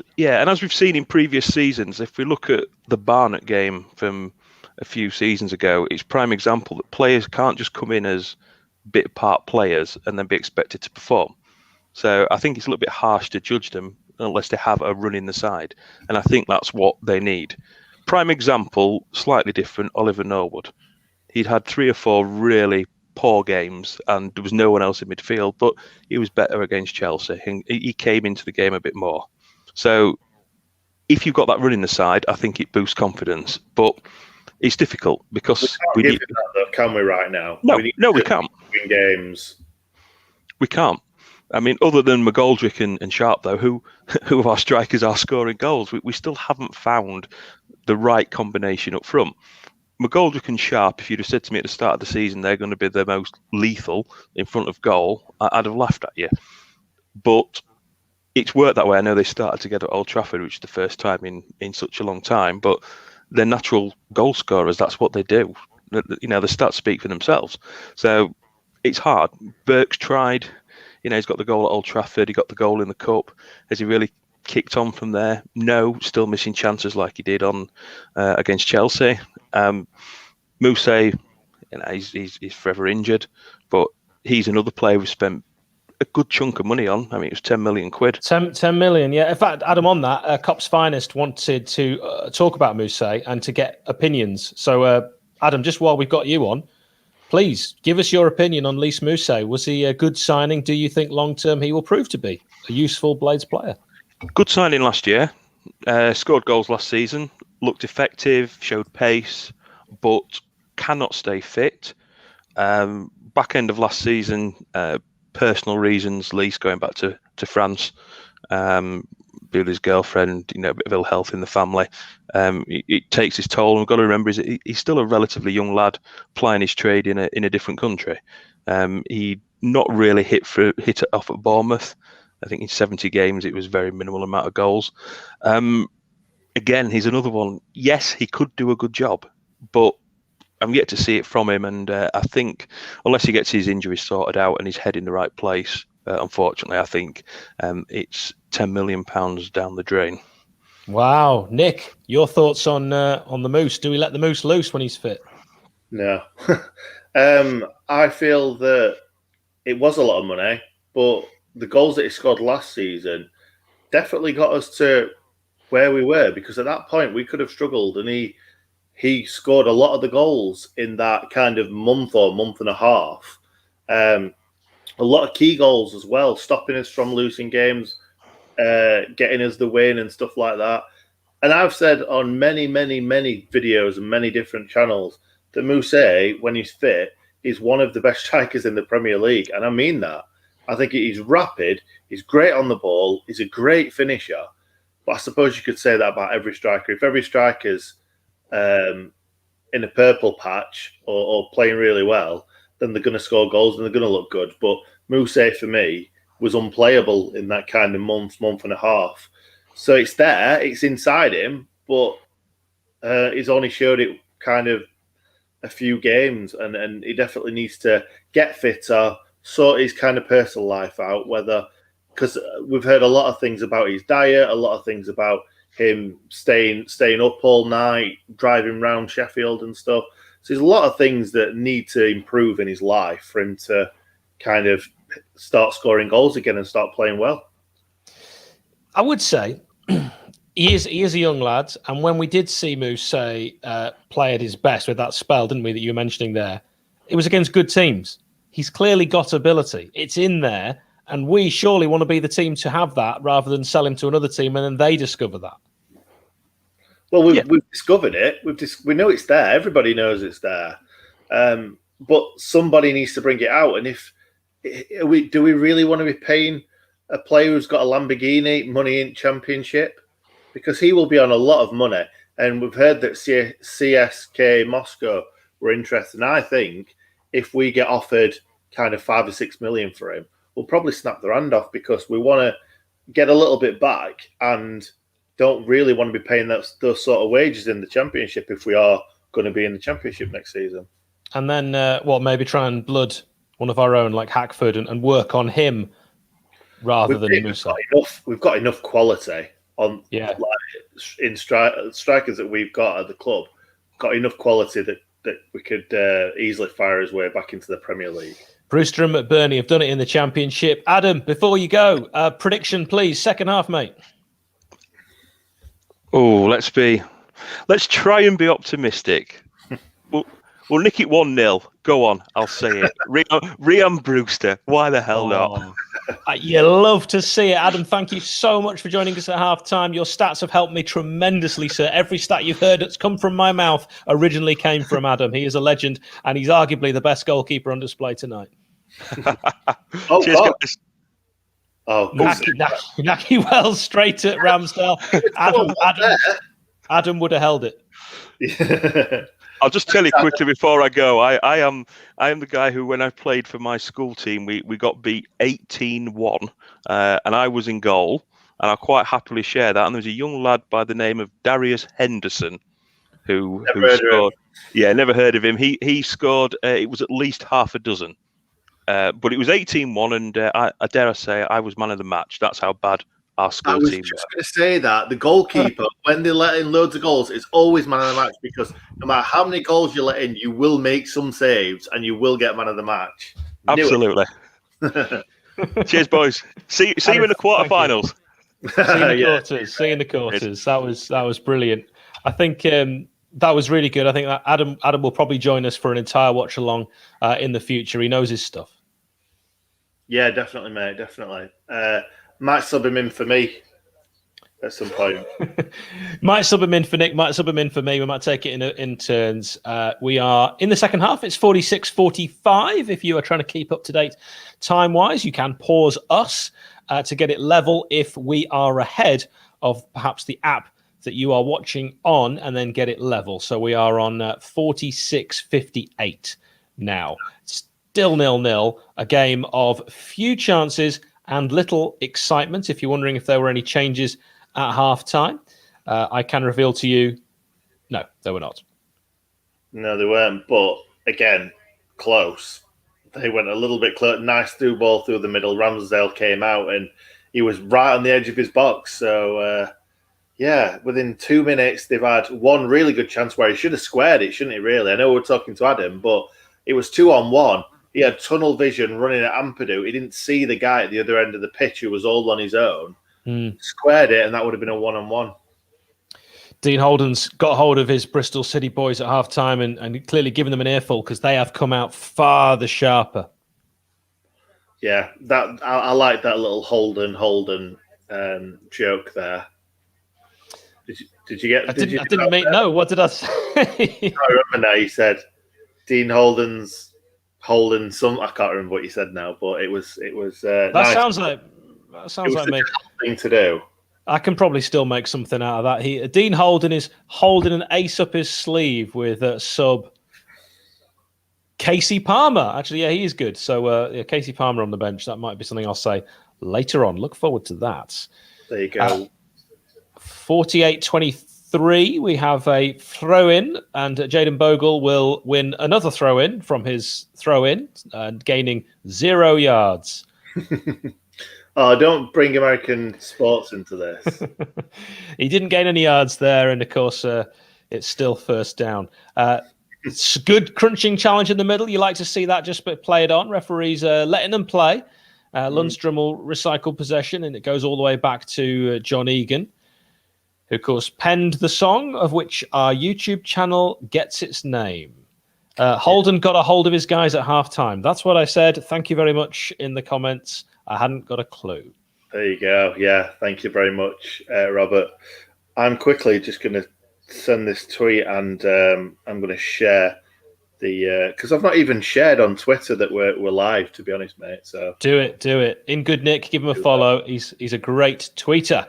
we've seen in previous seasons, if we look at the Barnet game from a few seasons ago, it's prime example that players can't just come in as bit part players and then be expected to perform. So I think it's a little bit harsh to judge them unless they have a run in the side. And I think that's what they need. Prime example, slightly different, Oliver Norwood. He'd had 3 or 4 really poor games and there was no one else in midfield, but he was better against Chelsea and he came into the game a bit more. So if you've got that run in the side, I think it boosts confidence. But it's difficult because we can't give it that, though, can we, right now? No, we can't. Win games. We can't. I mean, other than McGoldrick and Sharp, though, who of our strikers are scoring goals, we still haven't found the right combination up front. McGoldrick and Sharp, if you'd have said to me at the start of the season they're going to be the most lethal in front of goal, I'd have laughed at you. But it's worked that way. I know they started together at Old Trafford, which is the first time in such a long time, but they're natural goal scorers. That's what they do. The stats speak for themselves. So it's hard. Burke's tried. He's got the goal at Old Trafford. He got the goal in the Cup. Has he really kicked on from there? No, still missing chances like he did on against Chelsea. Moussa, he's forever injured, but he's another player we've spent a good chunk of money on. I mean, it was 10 million quid. 10 million, yeah. In fact, Adam, on that, Cop's Finest wanted to talk about Moussa and to get opinions. So, Adam, just while we've got you on, please give us your opinion on Lys Moussa. Was he a good signing? Do you think long-term he will prove to be a useful Blades player? Good signing last year. Scored goals last season. Looked effective, showed pace, but cannot stay fit. Back end of last season, personal reasons, Lys going back to France, be with his girlfriend, a bit of ill health in the family. It takes its toll. And we've got to remember he's still a relatively young lad plying his trade in a different country. He not really hit it off at Bournemouth. I think in 70 games it was very minimal amount of goals. Again, he's another one. Yes, he could do a good job, but I'm yet to see it from him. And I think unless he gets his injuries sorted out and his head in the right place, unfortunately, I think it's £10 million down the drain. Wow, Nick, your thoughts on the Moose? Do we let the Moose loose when he's fit? No. I feel that it was a lot of money, but the goals that he scored last season definitely got us to where we were, because at that point we could have struggled, and he scored a lot of the goals in that kind of month or month and a half. A lot of key goals as well, stopping us from losing games, getting us the win and stuff like that. And I've said on many, many, many videos and many different channels that Mousse, when he's fit, is one of the best strikers in the Premier League. And I mean that. I think he's rapid, he's great on the ball, he's a great finisher. But I suppose you could say that about every striker. If every striker's in a purple patch or playing really well, then they're going to score goals and they're going to look good. But Mousse, for me, was unplayable in that kind of month and a half. So it's there, it's inside him, but he's only showed it kind of a few games, and he definitely needs to get fitter, sort his kind of personal life out, because we've heard a lot of things about his diet, a lot of things about him staying up all night, driving around Sheffield and stuff. So there's a lot of things that need to improve in his life for him to kind of start scoring goals again and start playing well. I would say he is a young lad, and when we did see Moose play at his best with that spell, didn't we, that you were mentioning there, it was against good teams. He's clearly got ability. It's in there, and we surely want to be the team to have that rather than sell him to another team and then they discover that. Well, we've discovered it. We know it's there. Everybody knows it's there. But somebody needs to bring it out. And do we really want to be paying a player who's got a Lamborghini money in Championship? Because he will be on a lot of money. And we've heard that CSK Moscow were interested. And I think if we get offered kind of 5 or 6 million for him, we'll probably snap their hand off, because we want to get a little bit back and don't really want to be paying those sort of wages in the Championship if we are going to be in the Championship next season. And then, maybe try and blood one of our own, like Hackford, and work on him rather than Musa. We've got enough quality on in strikers that we've got at the club. Got enough quality that we could easily fire his way back into the Premier League. Brewster and McBurney have done it in the Championship. Adam, before you go, prediction, please. Second half, mate. Oh, let's try and be optimistic. We'll nick it 1-0. Go on, I'll say it. Rhian Brewster. Why the hell not? You love to see it. Adam, thank you so much for joining us at half-time. Your stats have helped me tremendously, sir. Every stat you've heard that's come from my mouth originally came from Adam. He is a legend, and he's arguably the best goalkeeper on display tonight. Cheers, guys. Oh, Naki Wells straight at Ramsdale. Adam would have held it. I'll just tell you quickly before I go. I am the guy who, when I played for my school team, we got beat 18-1, and I was in goal, and I quite happily share that. And there was a young lad by the name of Darius Henderson who scored. Yeah, never heard of him. He scored. It was at least half a dozen. But it was 18-1, and I dare I say I was man of the match. That's how bad our school team was. I was just going to say that. The goalkeeper, when they let in loads of goals, is always man of the match, because no matter how many goals you let in, you will make some saves and you will get man of the match. Absolutely. Cheers, boys. See you in the quarterfinals. See you in the quarters. That was brilliant. I think that was really good. I think that Adam will probably join us for an entire watch along in the future. He knows his stuff. Yeah, definitely, mate. Definitely. Might sub him in for me at some point. Might sub him in for Nick. Might sub him in for me. We might take it in turns. We are in the second half. It's 46:45. If you are trying to keep up to date time-wise, you can pause us to get it level if we are ahead of perhaps the app that you are watching on, and then get it level. So we are on 46:58 now. Still 0-0. A game of few chances and little excitement. If you're wondering if there were any changes at half-time, I can reveal to you, no, there were not. No, they weren't. But again, close. they went a little bit close. Nice through ball through the middle. Ramsdale came out and he was right on the edge of his box. So, within 2 minutes, they've had one really good chance where he should have squared it, shouldn't he, really? I know we're talking to Adam, but it was 2-on-1. He had tunnel vision running at Ampadu. He didn't see the guy at the other end of the pitch who was all on his own. Squared it, and that would have been a 1-on-1. Dean Holden's got hold of his Bristol City boys at half-time and clearly given them an earful because they have come out far the sharper. Yeah, that I like that little Holden joke there. Did you get? I didn't mean. No, what did I say? I remember now. You said Dean Holden. Some I can't remember what you said now, but it was. That nice. sounds like me. Thing to do. I can probably still make something out of that. Dean Holden is holding an ace up his sleeve with sub Casey Palmer. Actually, yeah, he is good. So Casey Palmer on the bench. That might be something I'll say later on. Look forward to that. There you go. 48-23. We have a throw-in, and Jaden Bogle will win another throw-in from his throw-in, gaining 0 yards. Oh, don't bring American sports into this. He didn't gain any yards there, and of course, it's still first down. It's a good crunching challenge in the middle. You like to see that just played on. Referees letting them play. Lundstrom will recycle possession, and it goes all the way back to John Egan, who, of course, penned the song of which our YouTube channel gets its name. Holden got a hold of his guys at halftime. That's what I said. Thank you very much in the comments. I hadn't got a clue. There you go. Yeah, thank you very much, Robert. I'm quickly just going to send this tweet and I'm going to share the because I've not even shared on Twitter that we're live, to be honest, mate. So do it. In good nick, give him a follow. He's a great tweeter.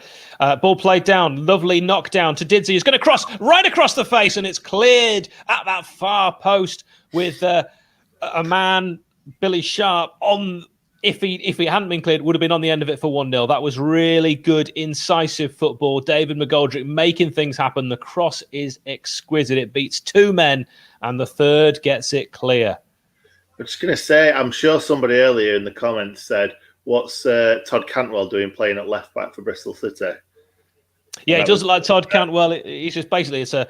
Ball played down, lovely knockdown to Didsey. He's going to cross right across the face, and it's cleared at that far post with a man, Billy Sharp, on. If he hadn't been cleared, would have been on the end of it for 1-0. That was really good, incisive football. David McGoldrick making things happen. The cross is exquisite. It beats 2 men, and the third gets it clear. I'm just going to say, I'm sure somebody earlier in the comments said, what's Todd Cantwell doing playing at left back for Bristol City? Yeah, he does look like Todd Cantwell. He's just basically, it's a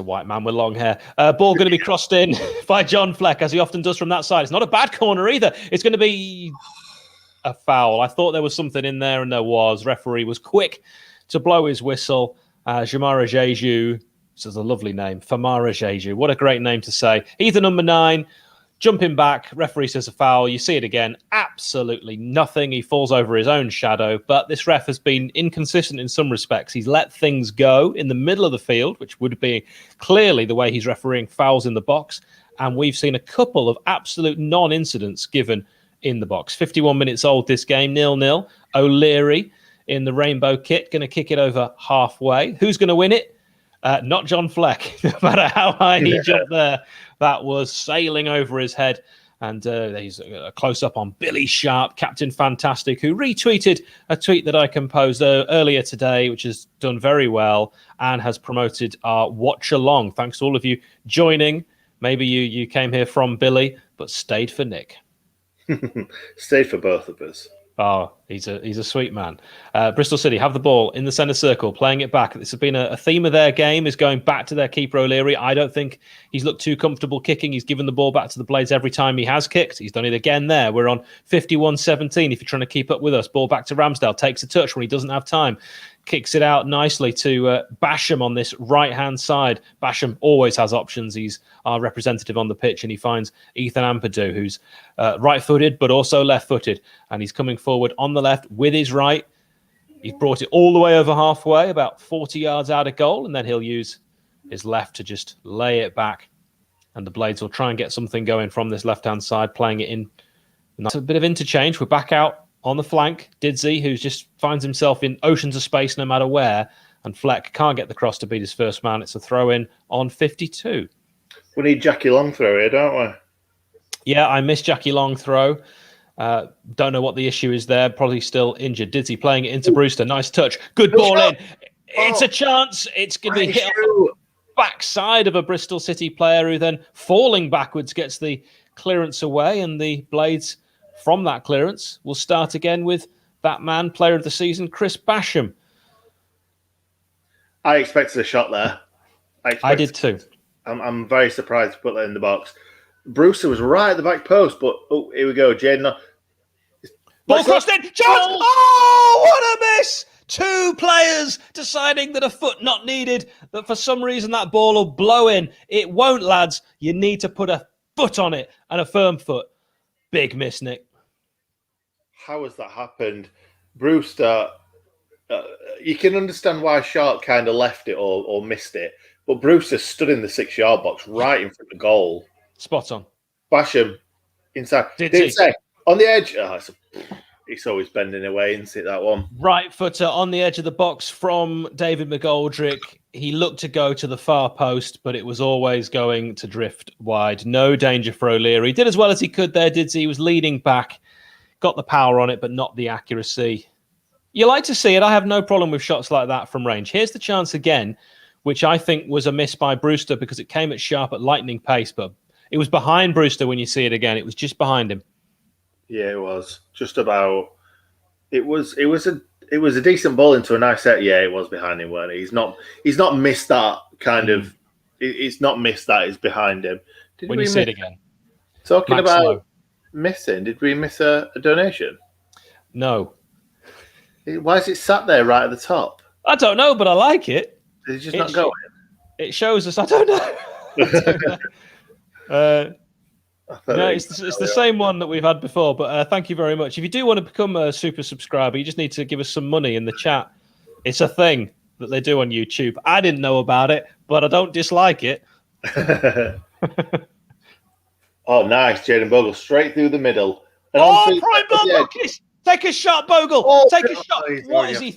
white man with long hair. Ball going to be crossed in by John Fleck, as he often does from that side. It's not a bad corner either. It's going to be a foul. I thought there was something in there, and there was. Referee was quick to blow his whistle. Jamara Jeju, this is a lovely name. Famara Jeju. What a great name to say. He's the number 9. Jumping back, referee says a foul. You see it again. Absolutely nothing. He falls over his own shadow. But this ref has been inconsistent in some respects. He's let things go in the middle of the field, which would be clearly the way he's refereeing fouls in the box. And we've seen a couple of absolute non-incidents given in the box. 51 minutes old this game, 0-0. O'Leary in the rainbow kit, going to kick it over halfway. Who's going to win it? Not John Fleck. No matter how high he jumped there, that was sailing over his head. And there's a close-up on Billy Sharp, Captain Fantastic, who retweeted a tweet that I composed earlier today, which has done very well and has promoted our Watchalong. Thanks to all of you joining. Maybe you came here from Billy, but stayed for Nick. Stayed for both of us. Oh, he's a sweet man. Bristol City have the ball in the centre circle, playing it back. This has been a theme of their game, is going back to their keeper O'Leary. I don't think he's looked too comfortable kicking. He's given the ball back to the Blades every time he has kicked. He's done it again there. We're on 51-17 if you're trying to keep up with us. Ball back to Ramsdale, takes a touch when he doesn't have time. Kicks it out nicely to Basham on this right-hand side. Basham always has options. He's our representative on the pitch, and he finds Ethan Ampadu, who's right-footed but also left-footed, and he's coming forward on the left with his right. He's brought it all the way over halfway, about 40 yards out of goal, and then he'll use his left to just lay it back, and the Blades will try and get something going from this left-hand side, playing it in. That's a bit of interchange. We're back out on the flank, Didsey, who just finds himself in oceans of space no matter where, and Fleck can't get the cross to beat his first man. It's a throw-in on 52. We need Jackie Long throw here, don't we? Yeah, I missed Jackie Long throw. Don't know what the issue is there. Probably still injured. Didsey playing it into Brewster. Nice touch. Good ball in. It's a chance. It's going to be hit on the backside of a Bristol City player who then, falling backwards, gets the clearance away, and the blades from that clearance will start again with that man, player of the season, Chris Basham. I expected a shot there. I did too. I'm very surprised to put that in the box. Brewster was right at the back post, but here we go, Jaden. Ball crossed in. Chance! Oh, what a miss! Two players deciding that a foot not needed, that for some reason that ball will blow in. It won't, lads. You need to put a foot on it, and a firm foot. Big miss, Nick. How has that happened? Brewster, you can understand why Shark kind of left it or missed it, but Brewster stood in the 6-yard box right in front of the goal. Spot on. Basham inside. Did he? Say on the edge. It's always bending away, isn't it, that one? Right footer on the edge of the box from David McGoldrick. He looked to go to the far post, but it was always going to drift wide. No danger for O'Leary. Did as well as he could there, did he? He was leading back, got the power on it, but not the accuracy. You like to see it. I have no problem with shots like that from range. Here's the chance again, which I think was a miss by Brewster because it came at sharp at lightning pace, but it was behind Brewster when you see it again. It was just behind him. Yeah, it was just about. It was a decent ball into a nice set. Yeah, it was behind him, weren't he? He's not missed that kind of. It's not missed that. It's behind him. When you see it again. Talking Max about Lowe. Missing, did we miss a donation? No. Why is it sat there right at the top? I don't know, but I like it. Did it just not go in? It shows us. I don't know. No, it's the same one that we've had before, but thank you very much. If you do want to become a super subscriber, you just need to give us some money in the chat. It's a thing that they do on YouTube. I didn't know about it, but I don't dislike it. Oh, nice. Jaden Bogle straight through the middle. And Prime ball, take a shot, Bogle. Take a shot. What is he?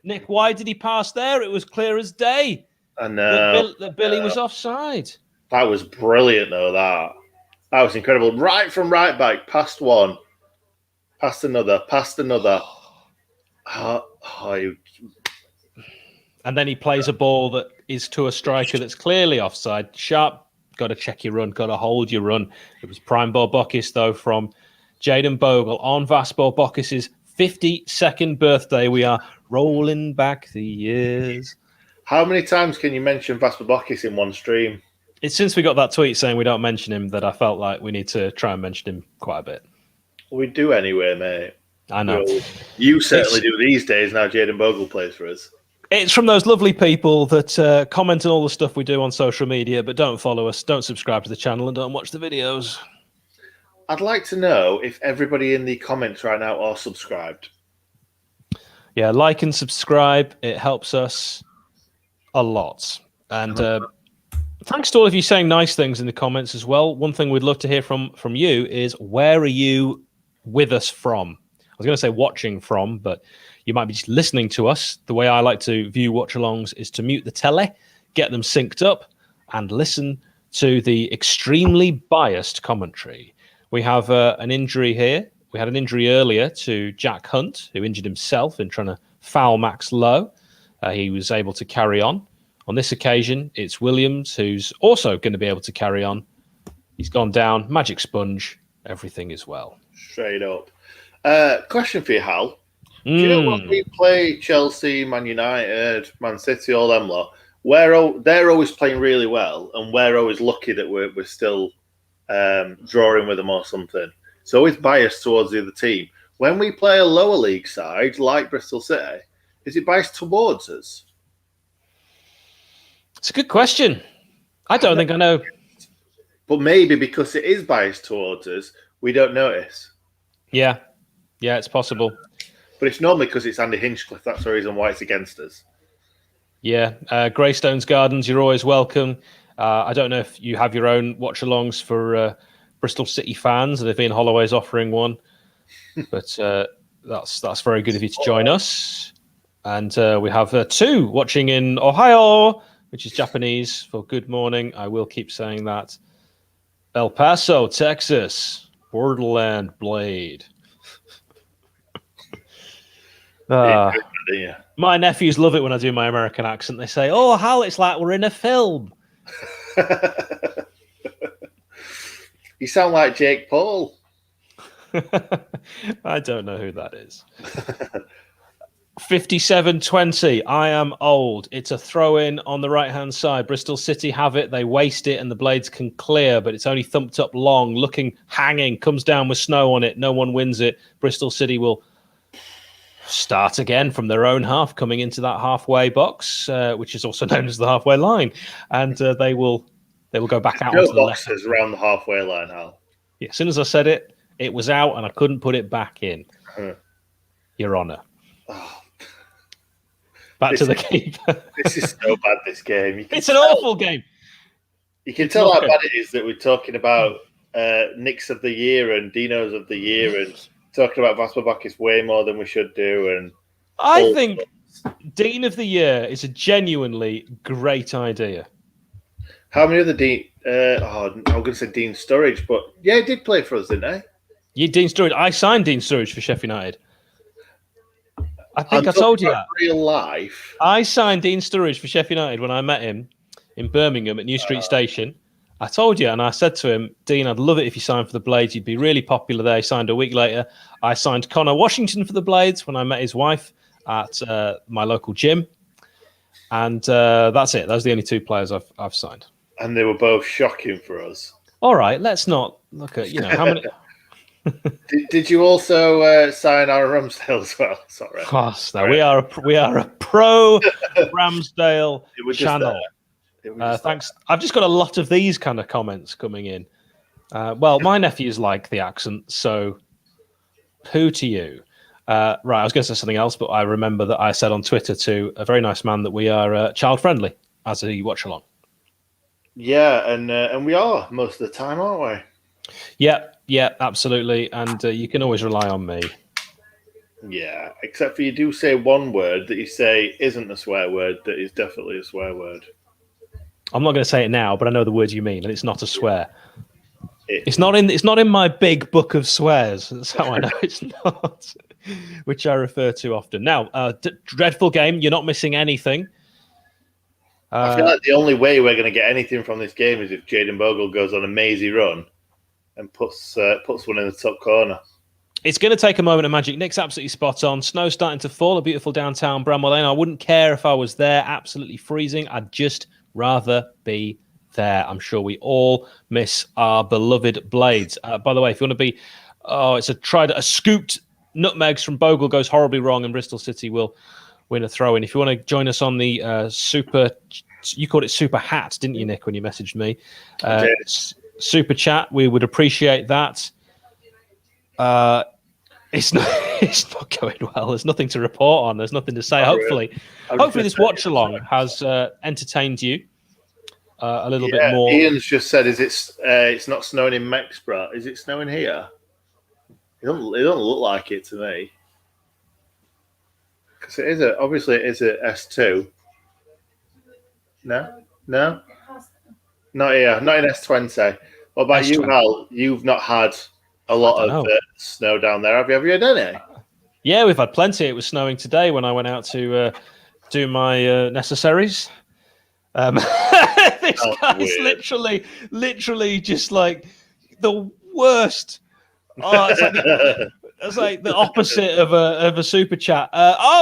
Nick, why did he pass there? It was clear as day. I know. That Billy was offside. That was brilliant, though, That was incredible. Right from right back, past one, past another. And then he plays a ball that is to a striker that's clearly offside. Sharp, got to check your run, got to hold your run. It was Prime Borbokis, though, from Jaden Bogle on Vaspor Bokis' 52nd birthday. We are rolling back the years. How many times can you mention Vaspor Bokis in one stream? It's since we got that tweet saying we don't mention him that I felt like we need to try and mention him quite a bit. We do anyway, mate. I know. You certainly do these days now Jaden Bogle plays for us. It's from those lovely people that comment on all the stuff we do on social media, but don't follow us, don't subscribe to the channel, and don't watch the videos. I'd like to know if everybody in the comments right now are subscribed. Yeah, like and subscribe. It helps us a lot. And thanks to all of you saying nice things in the comments as well. One thing we'd love to hear from you is, where are you with us from? I was going to say watching from, but you might be just listening to us. The way I like to view watch-alongs is to mute the telly, get them synced up, and listen to the extremely biased commentary. We have an injury here. We had an injury earlier to Jack Hunt, who injured himself in trying to foul Max Lowe. He was able to carry on. On this occasion, it's Williams, who's also going to be able to carry on. He's gone down. Magic sponge. Everything is well. Straight up. Question for you, Hal. Do you know when we play Chelsea, Man United, Man City, all them lot, they're always playing really well, and we're always lucky that we're still drawing with them or something. So always biased towards the other team. When we play a lower league side, like Bristol City, is it biased towards us? It's a good question. I don't think I know. But maybe because it is biased towards us, we don't notice. Yeah, it's possible. But it's normally because it's Andy Hinchcliffe. That's the reason why it's against us. Yeah, Greystones Gardens, you're always welcome. I don't know if you have your own watch-alongs for Bristol City fans, and if Ian Holloway's offering one. But that's very good of you to join us. And we have two watching in Ohio, which is Japanese for good morning. I will keep saying that. El Paso, Texas, Borderland Blade. My nephews love it when I do my American accent. They say, "Oh, Hal, it's like we're in a film." You sound like Jake Paul. I don't know who that is. 57-20. I am old. It's a throw-in on the right-hand side. Bristol City have it. They waste it, and the blades can clear, but it's only thumped up long, looking hanging, comes down with snow on it. No one wins it. Bristol City will start again from their own half, coming into that halfway box, which is also known as the halfway line, and they will go back out onto the left. Boxes around the halfway line, Hal. Yeah, as soon as I said it, it was out, and I couldn't put it back in. Your Honour. Oh. Back to the keeper. This is so bad, this game. It's an awful game. You can tell how bad it is that we're talking about Nicks of the Year and Dinos of the Year and talking about Vaspabakis way more than we should do. And I think Dean of the Year is a genuinely great idea. How many other Dean... I'm going to say Dean Sturridge, but yeah, he did play for us, didn't he? Yeah, Dean Sturridge. I signed Dean Sturridge for Sheffield United. I think I told you that. Real life. I signed Dean Sturridge for Sheffield United when I met him in Birmingham at New Street Station. I told you, and I said to him, Dean, I'd love it if you signed for the Blades. You'd be really popular there. He signed a week later. I signed Connor Washington for the Blades when I met his wife at my local gym. And that's it. Those are the only two players I've signed. And they were both shocking for us. All right, let's not look at, how many... Did you also sign Aaron Ramsdale as well? Sorry. Of course, no. We are a pro Ramsdale channel. Thanks. I've just got a lot of these kind of comments coming in. Well, my nephews like the accent, so poo to you. Right, I was going to say something else, but I remember that I said on Twitter to a very nice man that we are child friendly as a watch along. Yeah, and we are most of the time, aren't we? Yeah, absolutely. And you can always rely on me. Yeah, except for you do say one word that you say isn't a swear word that is definitely a swear word. I'm not going to say it now, but I know the word you mean, and it's not a swear. It's not in my big book of swears. That's how I know it's not, which I refer to often. Now, dreadful game. You're not missing anything. I feel like the only way we're going to get anything from this game is if Jayden Bogle goes on a mazy run and puts one in the top corner. It's going to take a moment of magic. Nick's absolutely spot on. Snow's starting to fall. A beautiful downtown Bramwell Lane. I wouldn't care if I was there, absolutely freezing. I'd just rather be there. I'm sure we all miss our beloved Blades. By the way, if you want to be... it's a scooped nutmegs from Bogle goes horribly wrong, and Bristol City will win a throw-in. If you want to join us on the super... You called it super hat, didn't you, Nick, when you messaged me? Super chat, we would appreciate that. It's not going well. There's nothing to report on. There's nothing to say. Hopefully this watch along has entertained you a little bit more. Ian's just said, it's not snowing in Mexborough. Is it snowing here? It don't look like it to me. Because it is obviously it is a S2. No, not here. Not in S20. What about S20. you, Hal? You've not had a lot of snow down there, have you? Have you had any? Yeah, we've had plenty. It was snowing today when I went out to do my necessaries. This guy's literally just like the worst. It's like the opposite of a super chat.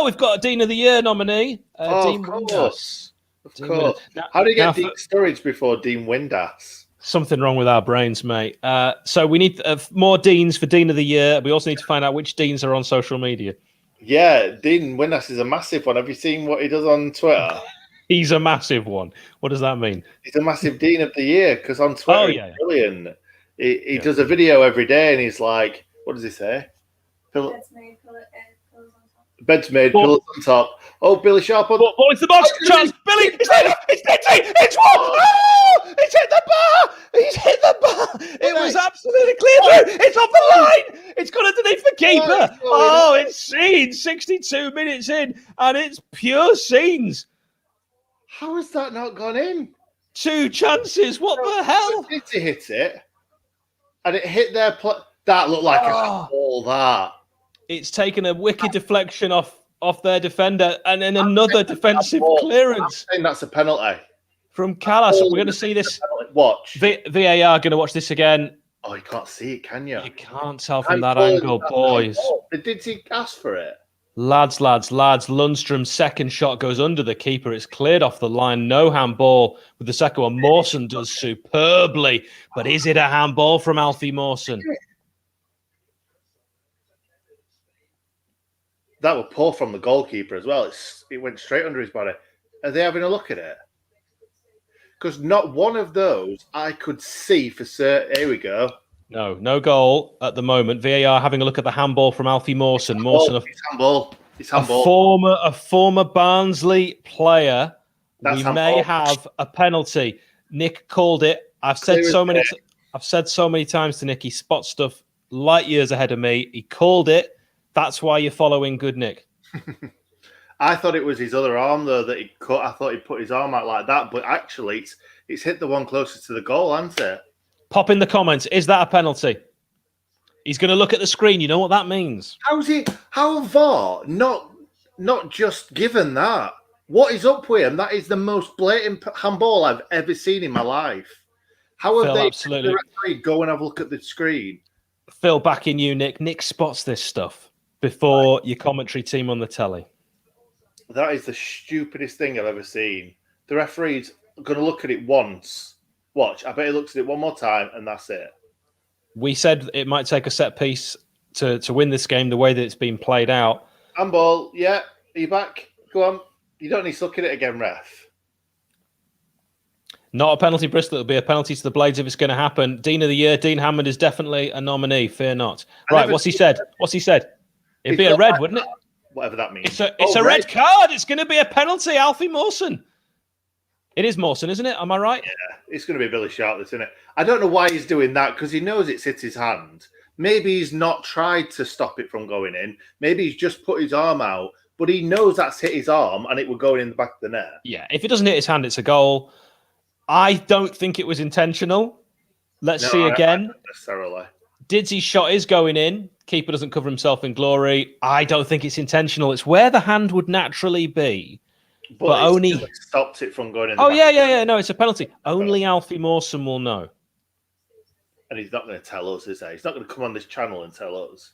We've got a Dean of the Year nominee. Dean Windass. Of course. How do you get Dean Sturridge before Dean Windass? Something wrong with our brains, mate. So we need more Deans for Dean of the Year. We also need to find out which Deans are on social media. Yeah, Dean Windass is a massive one. Have you seen what he does on Twitter? He's a massive one. What does that mean? He's a massive Dean of the Year because on Twitter, he's brilliant. He does a video every day and he's like, what does he say? Bed's made, pillows on top. Oh, Billy Sharp on ball into the box. Chance. Billy. It's one. Oh, he's hit the bar. It was absolutely clear through. It's off the line. It's gone underneath the keeper. It's scenes. 62 minutes in, and it's pure scenes. How has that not gone in? 2 chances. What the hell? City hit it, and it hit their that looked like a ball. That. It's taken a wicked deflection off their defender and then another defensive clearance. I think that's a penalty. From Callas. We're going to see this. Watch. VAR going to watch this again. Oh, you can't see it, can you? You can't tell from How that tall is angle, that boys. handball? Did he ask for it? Lads. Lundstrom's second shot goes under the keeper. It's cleared off the line. No handball with the second one. Mawson does superbly. But is it a handball from Alfie Mawson? That was poor from the goalkeeper as well. It went straight under his body. Are they having a look at it? Because not one of those I could see for certain. Here we go. No goal at the moment. VAR having a look at the handball from Alfie Mawson. It's handball. It's handball. A former Barnsley player. That's we handball. may have a penalty. Nick called it. I've said so many times to Nick, he spots stuff light years ahead of me. He called it. That's why you're following good Nick. I thought it was his other arm though that he cut. I thought he put his arm out like that, but actually it's hit the one closest to the goal, hasn't it? Pop in the comments. Is that a penalty? He's going to look at the screen. You know what that means? How VAR not just given that? What is up with him? That is the most blatant handball I've ever seen in my life. How have they absolutely. the referee go and have a look at the screen? Phil, back in you, Nick. Nick spots this stuff before your commentary team on the telly. That is the stupidest thing I've ever seen. The referee's going to look at it once. Watch. I bet he looks at it one more time, and that's it. We said it might take a set piece to win this game the way that it's been played out. Handball, yeah. Are you back? Go on. You don't need to look at it again, ref. Not a penalty, Bristol. It'll be a penalty to the Blades if it's going to happen. Dean of the Year, Dean Hammond is definitely a nominee. Fear not. Right, what's he said? It'd be a red, wouldn't it? Whatever that means. It's a red card. It's going to be a penalty, Alfie Mawson. It is Mawson, isn't it? Am I right? Yeah, it's going to be Billy Sharp, isn't it? I don't know why he's doing that because he knows it's hit his hand. Maybe he's not tried to stop it from going in. Maybe he's just put his arm out, but he knows that's hit his arm and it will go in the back of the net. Yeah, if it doesn't hit his hand, it's a goal. I don't think it was intentional. Let's see again. Not necessarily. Didsey's shot is going in. Keeper doesn't cover himself in glory. I don't think it's intentional. It's where the hand would naturally be. But only stopped it from going in. Yeah. No, it's a penalty. Only Alfie Mawson will know. And he's not going to tell us, is he? He's not going to come on this channel and tell us.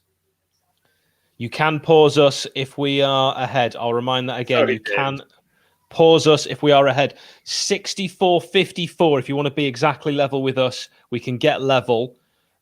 You can pause us if we are ahead. I'll remind that again. Sorry, you can pause us if we are ahead. 64-54. If you want to be exactly level with us, we can get level.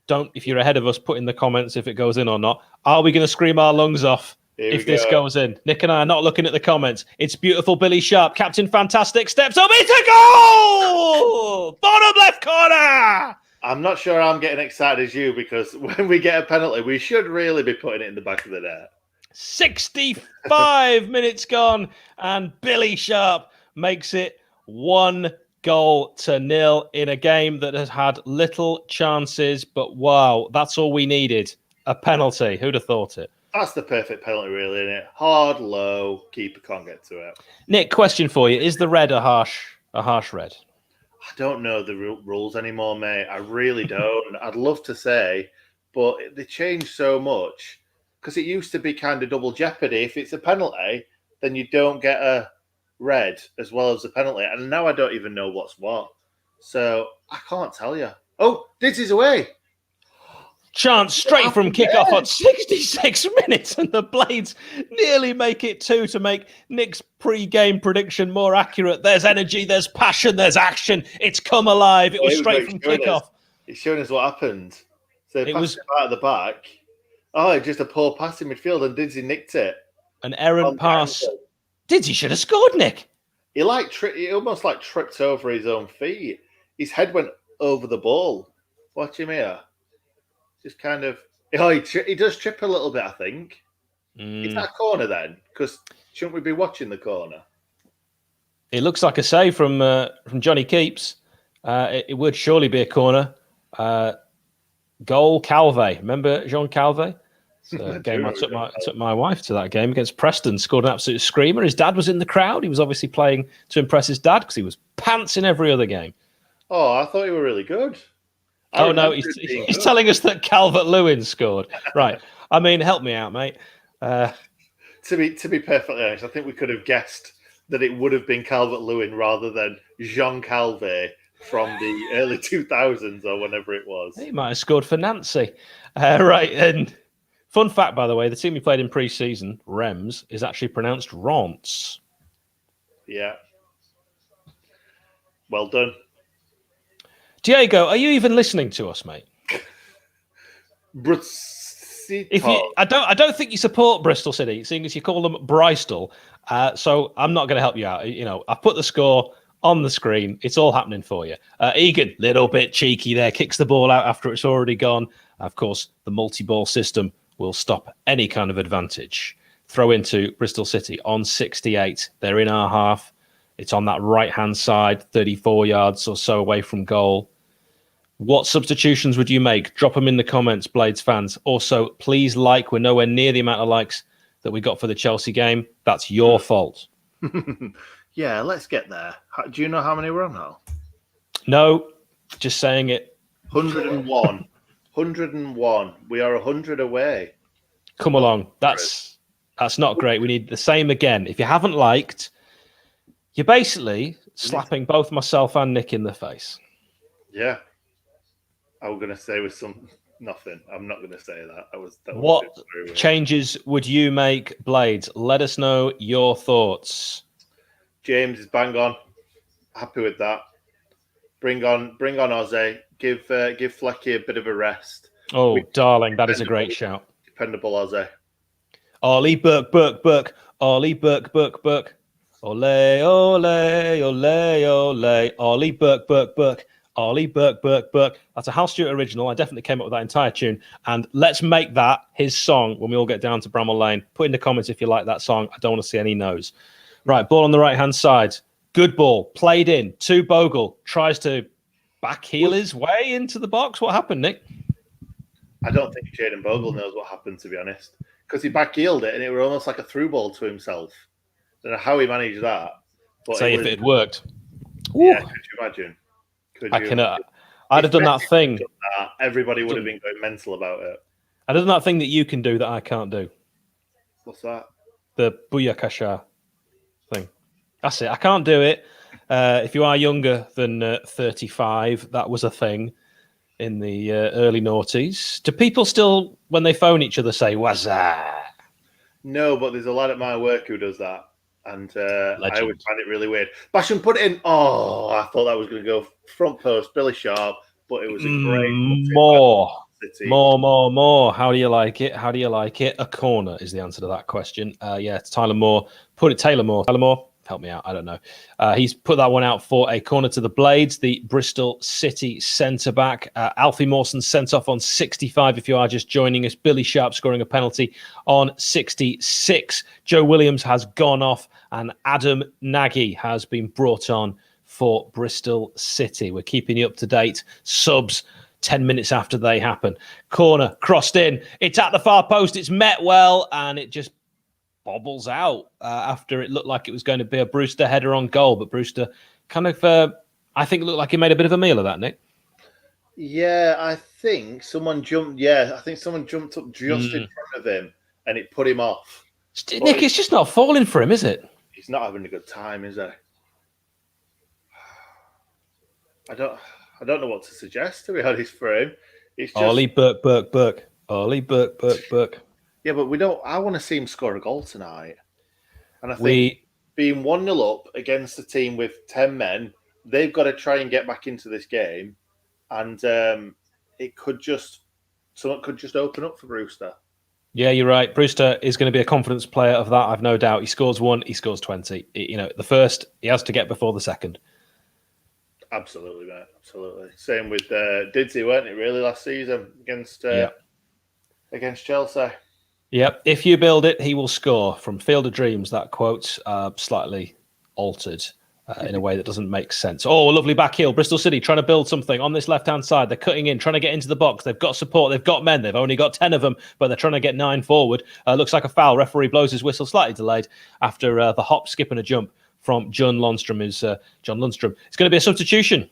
Don't, if you're ahead of us, put in the comments if it goes in or not. Are we going to scream our lungs off if this goes in? Nick and I are not looking at the comments. It's beautiful. Billy Sharp, Captain Fantastic, steps up. It's a goal! Bottom left corner! I'm not sure I'm getting excited as you because when we get a penalty, we should really be putting it in the back of the net. 65 minutes gone, and Billy Sharp makes it 1-0 in a game that has had little chances. But wow, that's all we needed. A penalty. Who'd have thought it? That's the perfect penalty, really, isn't it? Hard, low, keeper can't get to it. Nick, question for you. Is the red a harsh red? I don't know the rules anymore, mate. I really don't. I'd love to say, but they changed so much because it used to be kind of double jeopardy. If it's a penalty, then you don't get a red as well as a penalty. And now I don't even know what's what. So I can't tell you. Oh, this is away. Chance straight from kickoff at 66 minutes, and the Blades nearly make it 2 to make Nick's pre-game prediction more accurate. There's energy, there's passion, there's action. It's come alive. It was straight from kickoff. It's showing us what happened. So it was out of the back. Oh, just a poor pass in midfield, and Didsey nicked it. An errant pass. Didsey should have scored, Nick. He almost tripped over his own feet. His head went over the ball. Watch him here. Just kind of, he does trip a little bit, I think. Is that a corner then? Because shouldn't we be watching the corner? It looks like a save from Johnny Keeps. It would surely be a corner. Goal, Calvé. Remember Jean Calvé? It's a game I took my wife to that game against Preston. Scored an absolute screamer. His dad was in the crowd. He was obviously playing to impress his dad because he was pants in every other game. Oh, I thought you were really good. Oh, no, he's telling us that Calvert-Lewin scored. Right. I mean, help me out, mate. To be perfectly honest, I think we could have guessed that it would have been Calvert-Lewin rather than Jean Calvé from the early 2000s or whenever it was. He might have scored for Nancy. Right, and fun fact, by the way, the team he played in pre-season, Rems, is actually pronounced Rance. Yeah. Well done. Diego, are you even listening to us, mate? I don't think you support Bristol City, seeing as you call them Bristol. So I'm not going to help you out. I put the score on the screen. It's all happening for you. Egan, little bit cheeky there, kicks the ball out after it's already gone. Of course, the multi-ball system will stop any kind of advantage. Throw into Bristol City on 68. They're in our half. It's on that right-hand side, 34 yards or so away from goal. What substitutions would you make? Drop them in the comments, Blades fans. Also, please like. We're nowhere near the amount of likes that we got for the Chelsea game. That's your fault. Yeah, let's get there. Do you know how many we're on now? No, just saying it. 101. 101. We are 100 away. Come along. That's not great. We need the same again. If you haven't liked, you're basically slapping both myself and Nick in the face. Yeah. I was going to say nothing. I'm not going to say that. What changes would you make, Blades? Let us know your thoughts. James is bang on. Happy with that. Bring on Ozzy. Give Flecky a bit of a rest. Oh, darling, that is a great shout. Dependable Ozzy. Ollie Burke. Ollie Burke. Ole, ole, ole, ole. Ollie Burke. Ollie Burke. That's a Hal Stewart original. I definitely came up with that entire tune. And let's make that his song when we all get down to Bramall Lane. Put in the comments if you like that song. I don't want to see any no's. Right, ball on the right-hand side. Good ball. Played in to Bogle. Tries to backheel his way into the box. What happened, Nick? I don't think Jayden Bogle knows what happened, to be honest. Because he backheeled it and it was almost like a through ball to himself. I don't know how he managed that. But say if it had worked. Yeah, could you imagine? I'd have done that thing. Everybody would have been going mental about it. I'd have done that thing that you can do that I can't do. What's that? The Booyakasha thing. That's it. I can't do it. If you are younger than 35, that was a thing in the early noughties. Do people still, when they phone each other, say, "Wazza"? No, but there's a lad at my work who does that. And I always find it really weird. Basham put it in. Oh, I thought that was going to go front post, Billy Sharp, but it was a great more. How do you like it? A corner is the answer to that question. It's Tyler Moore. Taylor Moore. Help me out. I don't know. He's put that one out for a corner to the Blades, the Bristol City centre-back. Alfie Mawson sent off on 65 if you are just joining us. Billy Sharp scoring a penalty on 66. Joe Williams has gone off and Adam Nagy has been brought on for Bristol City. We're keeping you up to date. Subs 10 minutes after they happen. Corner, crossed in. It's at the far post. It's met well and it just bobbles out after it looked like it was going to be a Brewster header on goal, but Brewster kind of, I think, looked like he made a bit of a meal of that, Nick. Yeah, I think someone jumped. Yeah, I think someone jumped up just in front of him, and it put him off. Nick, it's just not falling for him, is it? He's not having a good time, is he? I don't know what to suggest, to be honest, for him. It's just Ollie Burke. Ollie Burke. Yeah, but we don't. I want to see him score a goal tonight. And I think being 1-0 up against a team with 10 men, they've got to try and get back into this game. And something could just open up for Brewster. Yeah, you're right. Brewster is going to be a confidence player of that, I've no doubt. He scores 1, he scores 20. The first, he has to get before the second. Absolutely, mate. Absolutely. Same with Didsey, weren't it, really, last season against Chelsea. Yep. If you build it, he will score. From Field of Dreams, that quote, slightly altered in a way that doesn't make sense. Oh, lovely back heel. Bristol City trying to build something on this left-hand side. They're cutting in, trying to get into the box. They've got support. They've got men. They've only got 10 of them, but they're trying to get 9 forward. Looks like a foul. Referee blows his whistle, slightly delayed after the hop, skip and a jump from John Lundstrom. It's going to be a substitution.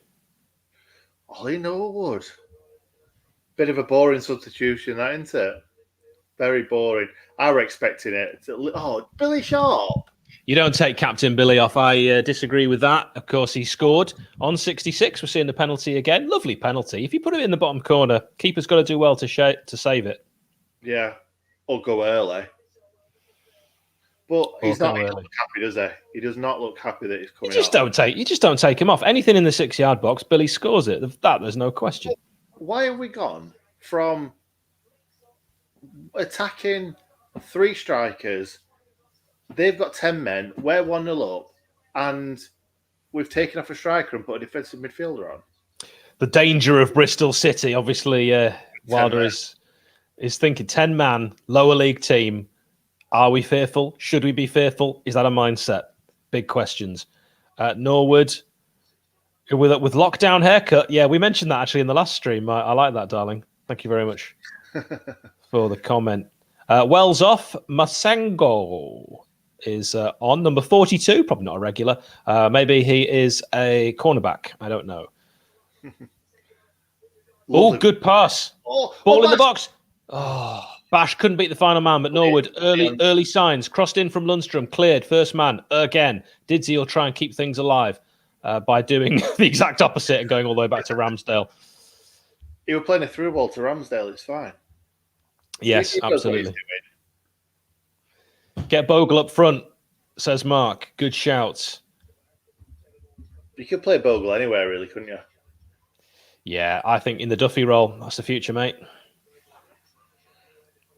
Ollie Norwood. Bit of a boring substitution, that, isn't it? Very boring. I were expecting it. Billy Sharp. You don't take Captain Billy off. I disagree with that. Of course, he scored on 66. We're seeing the penalty again. Lovely penalty. If you put it in the bottom corner, keeper's got to do well to save it. Yeah, or go early. But he's not happy, does he? He does not look happy that he's coming. You just don't take him off. Anything in the 6-yard box, Billy scores it. That there's no question. Why have we gone from attacking 3 strikers? They've got 10 men. We're 1-0 up, and we've taken off a striker and put a defensive midfielder on. The danger of Bristol City, obviously, Wilder is thinking 10-man lower league team. Are we fearful? Should we be fearful? Is that a mindset? Big questions. Norwood with lockdown haircut. Yeah, we mentioned that actually in the last stream. I like that, darling. Thank you very much for the comment. Wells off. Masengo is on number 42. Probably not a regular. Maybe he is a cornerback. I don't know. Oh, good pass. Ball in the box. Oh, Bash couldn't beat the final man, but Norwood, early signs. Crossed in from Lundstrom, cleared, first man, again. Didsey will try and keep things alive by doing the exact opposite and going all the way back to Ramsdale. He was playing a through ball to Ramsdale, it's fine. Yes, absolutely. Get Bogle up front, says Mark. Good shouts. You could play Bogle anywhere, really, couldn't you? Yeah, I think in the Duffy role, that's the future, mate.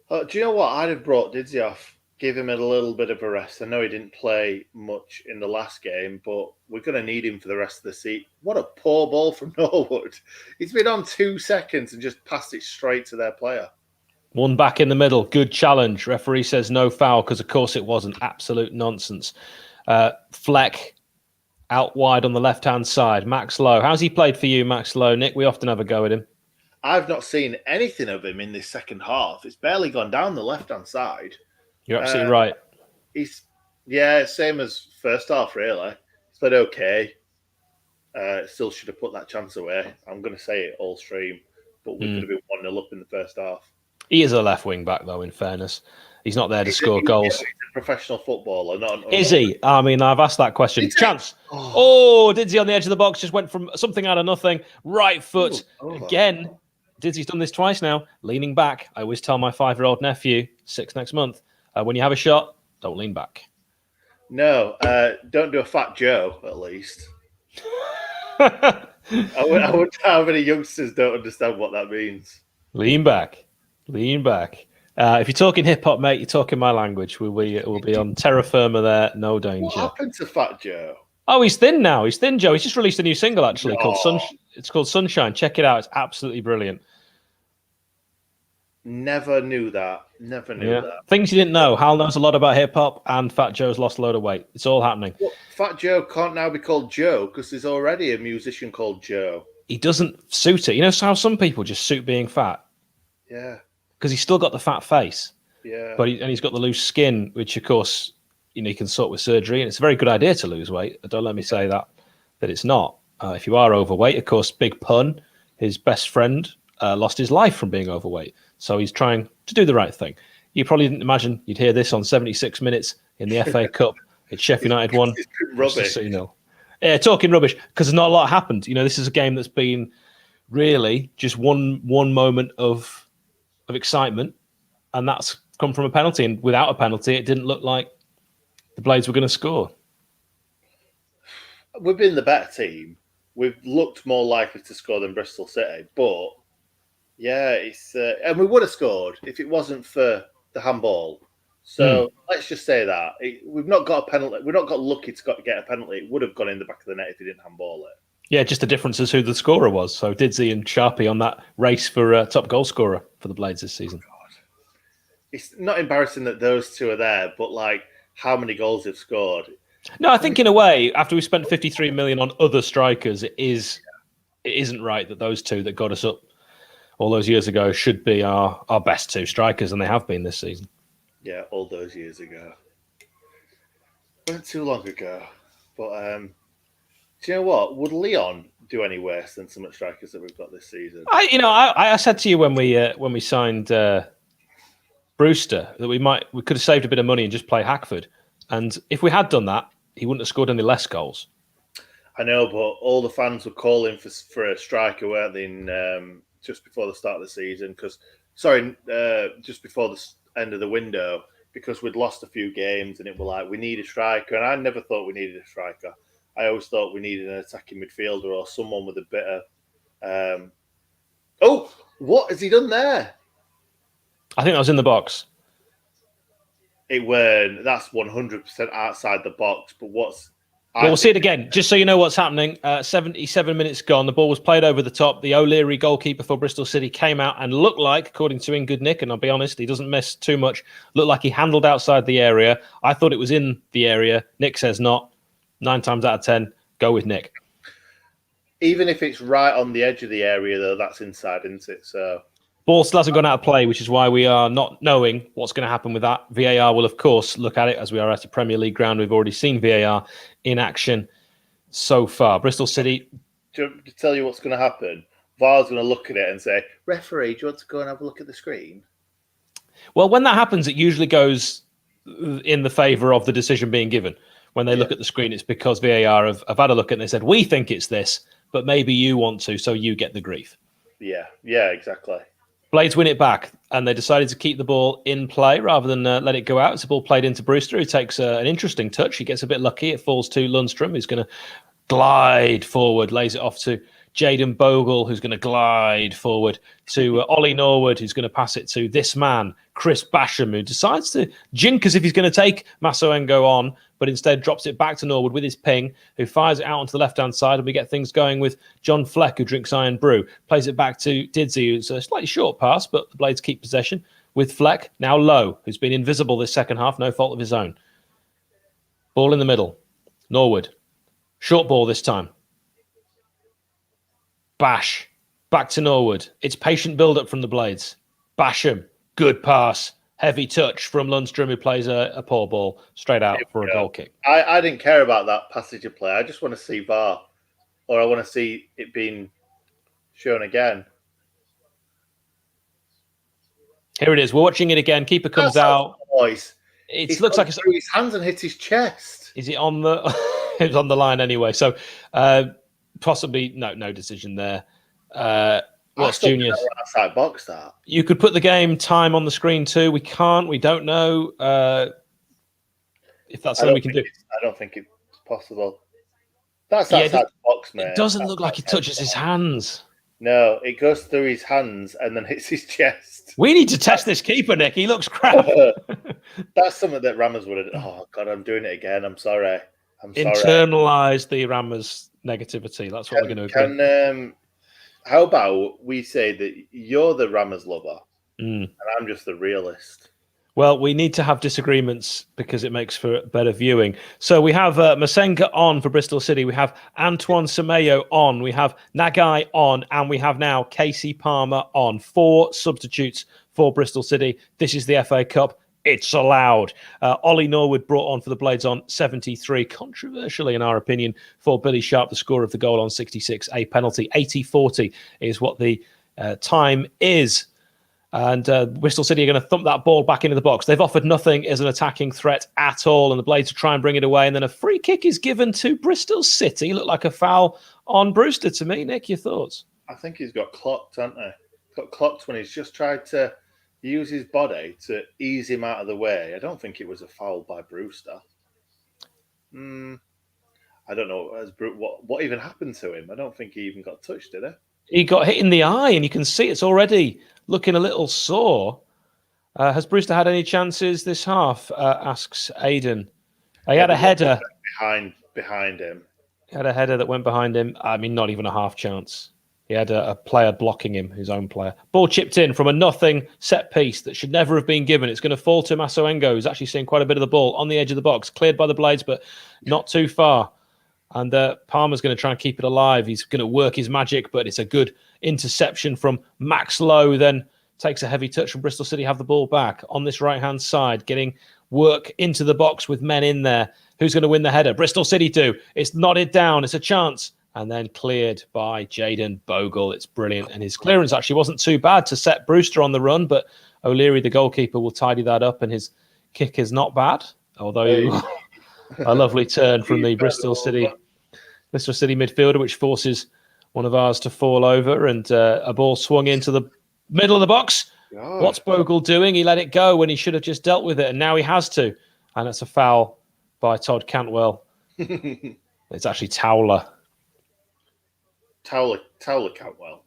Do you know what? I'd have brought Didsey off, give him a little bit of a rest. I know he didn't play much in the last game, but we're going to need him for the rest of the season. What a poor ball from Norwood. He's been on 2 seconds and just passed it straight to their player. One back in the middle. Good challenge. Referee says no foul because, of course, it wasn't. Absolute nonsense. Fleck out wide on the left-hand side. Max Lowe. How's he played for you, Max Lowe? Nick, we often have a go at him. I've not seen anything of him in this second half. It's barely gone down the left-hand side. You're absolutely right. Same as first half, really. He's played okay. Still should have put that chance away. I'm going to say it all stream, but we could have been 1-0 up in the first half. He is a left wing back, though, in fairness. He's not there to score goals. He's a professional footballer. Is he? I mean, I've asked that question. Chance. Oh, Didsey on the edge of the box just went from something out of nothing. Right foot. Again. Didsey's done this twice now, leaning back. I always tell my 5-year-old nephew, 6 next month, when you have a shot, don't lean back. No, don't do a Fat Joe, at least. I wonder how many youngsters don't understand what that means. Lean back. Lean back. If you're talking hip-hop, mate, you're talking my language. We'll be on terra firma there, no danger. What happened to Fat Joe? Oh, he's thin now. He's thin, Joe. He's just released a new single, actually, it's called Sunshine. Check it out. It's absolutely brilliant. Never knew that. Never knew that. Things you didn't know. Hal knows a lot about hip-hop, and Fat Joe's lost a load of weight. It's all happening. Well, Fat Joe can't now be called Joe because there's already a musician called Joe. He doesn't suit it. You know how some people just suit being fat? Yeah. Because he's still got the fat face. Yeah. But he's got the loose skin, which, of course, you can sort with surgery. And it's a very good idea to lose weight. Don't let me say that it's not. If you are overweight, of course, big pun, his best friend lost his life from being overweight. So he's trying to do the right thing. You probably didn't imagine you'd hear this on 76 minutes in the FA Cup. It's Sheffield United 1. Rubbish. Yeah, talking rubbish because not a lot happened. This is a game that's been really just one moment of excitement, and that's come from a penalty. And without a penalty, it didn't look like the Blades were going to score. We've been the better team. We've looked more likely to score than Bristol City, but yeah, it's and we would have scored if it wasn't for the handball. So let's just say that we've not got a penalty. We're not got lucky to get a penalty. It would have gone in the back of the net if he didn't handball it. Yeah, just the difference is who the scorer was. So Didsey and Sharpie on that race for top goal scorer for the Blades this season. God. It's not embarrassing that those two are there, but like how many goals they've scored. No, I think in a way, after we spent 53 million on other strikers, it isn't right that those two that got us up all those years ago should be our best 2 strikers, and they have been this season. Yeah, all those years ago. Wasn't too long ago. But do you know what? Would Leon do any worse than some of the strikers that we've got this season? I said to you when we signed Brewster that we could have saved a bit of money and just play Hackford. And if we had done that, he wouldn't have scored any less goals. I know, but all the fans were calling for a striker, weren't they, just before the start of the season? Just before the end of the window, because we'd lost a few games, and it were like, we need a striker. And I never thought we needed a striker. I always thought we needed an attacking midfielder or someone with a bit of... Oh, what has he done there? I think that was in the box. That's 100% outside the box, but we'll see it again. Just so you know what's happening, 77 minutes gone. The ball was played over the top. The O'Leary goalkeeper for Bristol City came out and looked like, according to In Good Nick, and I'll be honest, he doesn't miss too much, looked like he handled outside the area. I thought it was in the area. Nick says not. 9 times out of 10, go with Nick. Even if it's right on the edge of the area, though, that's inside, isn't it? So ball still hasn't gone out of play, which is why we are not knowing what's going to happen with that. VAR will, of course, look at it as we are at a Premier League ground. We've already seen VAR in action so far. Bristol City. To tell you what's going to happen, VAR's going to look at it and say, referee, do you want to go and have a look at the screen? Well, when that happens, it usually goes in the favour of the decision being given. When they look at the screen, it's because VAR have had a look at it and they said, we think it's this, but maybe you want to, so you get the grief. Yeah, exactly. Blades win it back, and they decided to keep the ball in play rather than let it go out. It's a ball played into Brewster, who takes an interesting touch. He gets a bit lucky. It falls to Lundstrom, who's going to glide forward, lays it off to Jaden Bogle, who's going to glide forward to Ollie Norwood, who's going to pass it to this man, Chris Basham, who decides to jink as if he's going to take Masoengo on, but instead drops it back to Norwood with his ping, who fires it out onto the left-hand side, and we get things going with John Fleck, who drinks Iron Brew. Plays it back to Didsey, who's a slightly short pass, but the Blades keep possession with Fleck, now Lowe, who's been invisible this second half, no fault of his own. Ball in the middle. Norwood. Short ball this time. Bash. Back to Norwood. It's patient build-up from the Blades. Basham. Good pass. Heavy touch from Lundstrom, who plays a poor ball straight out for a goal kick. I didn't care about that passage of play. I just want to see VAR, or I want to see it being shown again. Here it is. We're watching it again. Keeper comes out. Voice. It looks like it's through his hands and hit his chest. Is it on the? It was on the line anyway. So possibly no decision there. What's Junior's? Outside box that. You could put the game time on the screen too. We can't. We don't know if that's something we can do. I don't think it's possible. That's outside the box, mate. It doesn't look like he touches his hands. No, it goes through his hands and then hits his chest. We need to test this keeper, Nick. He looks crap. That's something that Rammers would have. Oh God, I'm doing it again. I'm sorry. Internalize the Rammers negativity. That's what we're going to do. How about we say that you're the Rammers lover and I'm just the realist? Well, we need to have disagreements because it makes for better viewing. So we have Masenga on for Bristol City. We have Antoine Semedo on. We have Nagai on. And we have now Casey Palmer on. 4 substitutes for Bristol City. This is the FA Cup. It's allowed. Ollie Norwood brought on for the Blades on 73. Controversially, in our opinion, for Billy Sharp, the score of the goal on 66. A penalty. 80-40 is what the time is. And Bristol City are going to thump that ball back into the box. They've offered nothing as an attacking threat at all, and the Blades will try and bring it away. And then a free kick is given to Bristol City. Looked like a foul on Brewster to me. Nick, your thoughts? I think he's got clocked, hasn't he? Got clocked when he's just tried to use his body to ease him out of the way. I don't think it was a foul by Brewster. I don't know what even happened to him. I don't think he even got touched, did he? He got hit in the eye, and you can see it's already looking a little sore. Has Brewster had any chances this half? Asks Aidan. He had a header behind him. He had a header that went behind him. I mean, not even a half chance. He had a player blocking him, his own player. Ball chipped in from a nothing set piece that should never have been given. It's going to fall to Masoengo, who's actually seeing quite a bit of the ball on the edge of the box, cleared by the Blades, but not too far. And Palmer's going to try and keep it alive. He's going to work his magic, but it's a good interception from Max Lowe. Then takes a heavy touch from Bristol City, have the ball back on this right-hand side, getting work into the box with men in there. Who's going to win the header? Bristol City do. It's nodded down. It's a chance. And then cleared by Jaden Bogle. It's brilliant. And his clearance actually wasn't too bad to set Brewster on the run, but O'Leary, the goalkeeper, will tidy that up, and his kick is not bad. Although A lovely turn from the Bristol City midfielder, which forces one of ours to fall over, and a ball swung into the middle of the box. God. What's Bogle doing? He let it go when he should have just dealt with it, and now he has to. And it's a foul by Todd Cantwell. It's actually Towler. Towler Cantwell.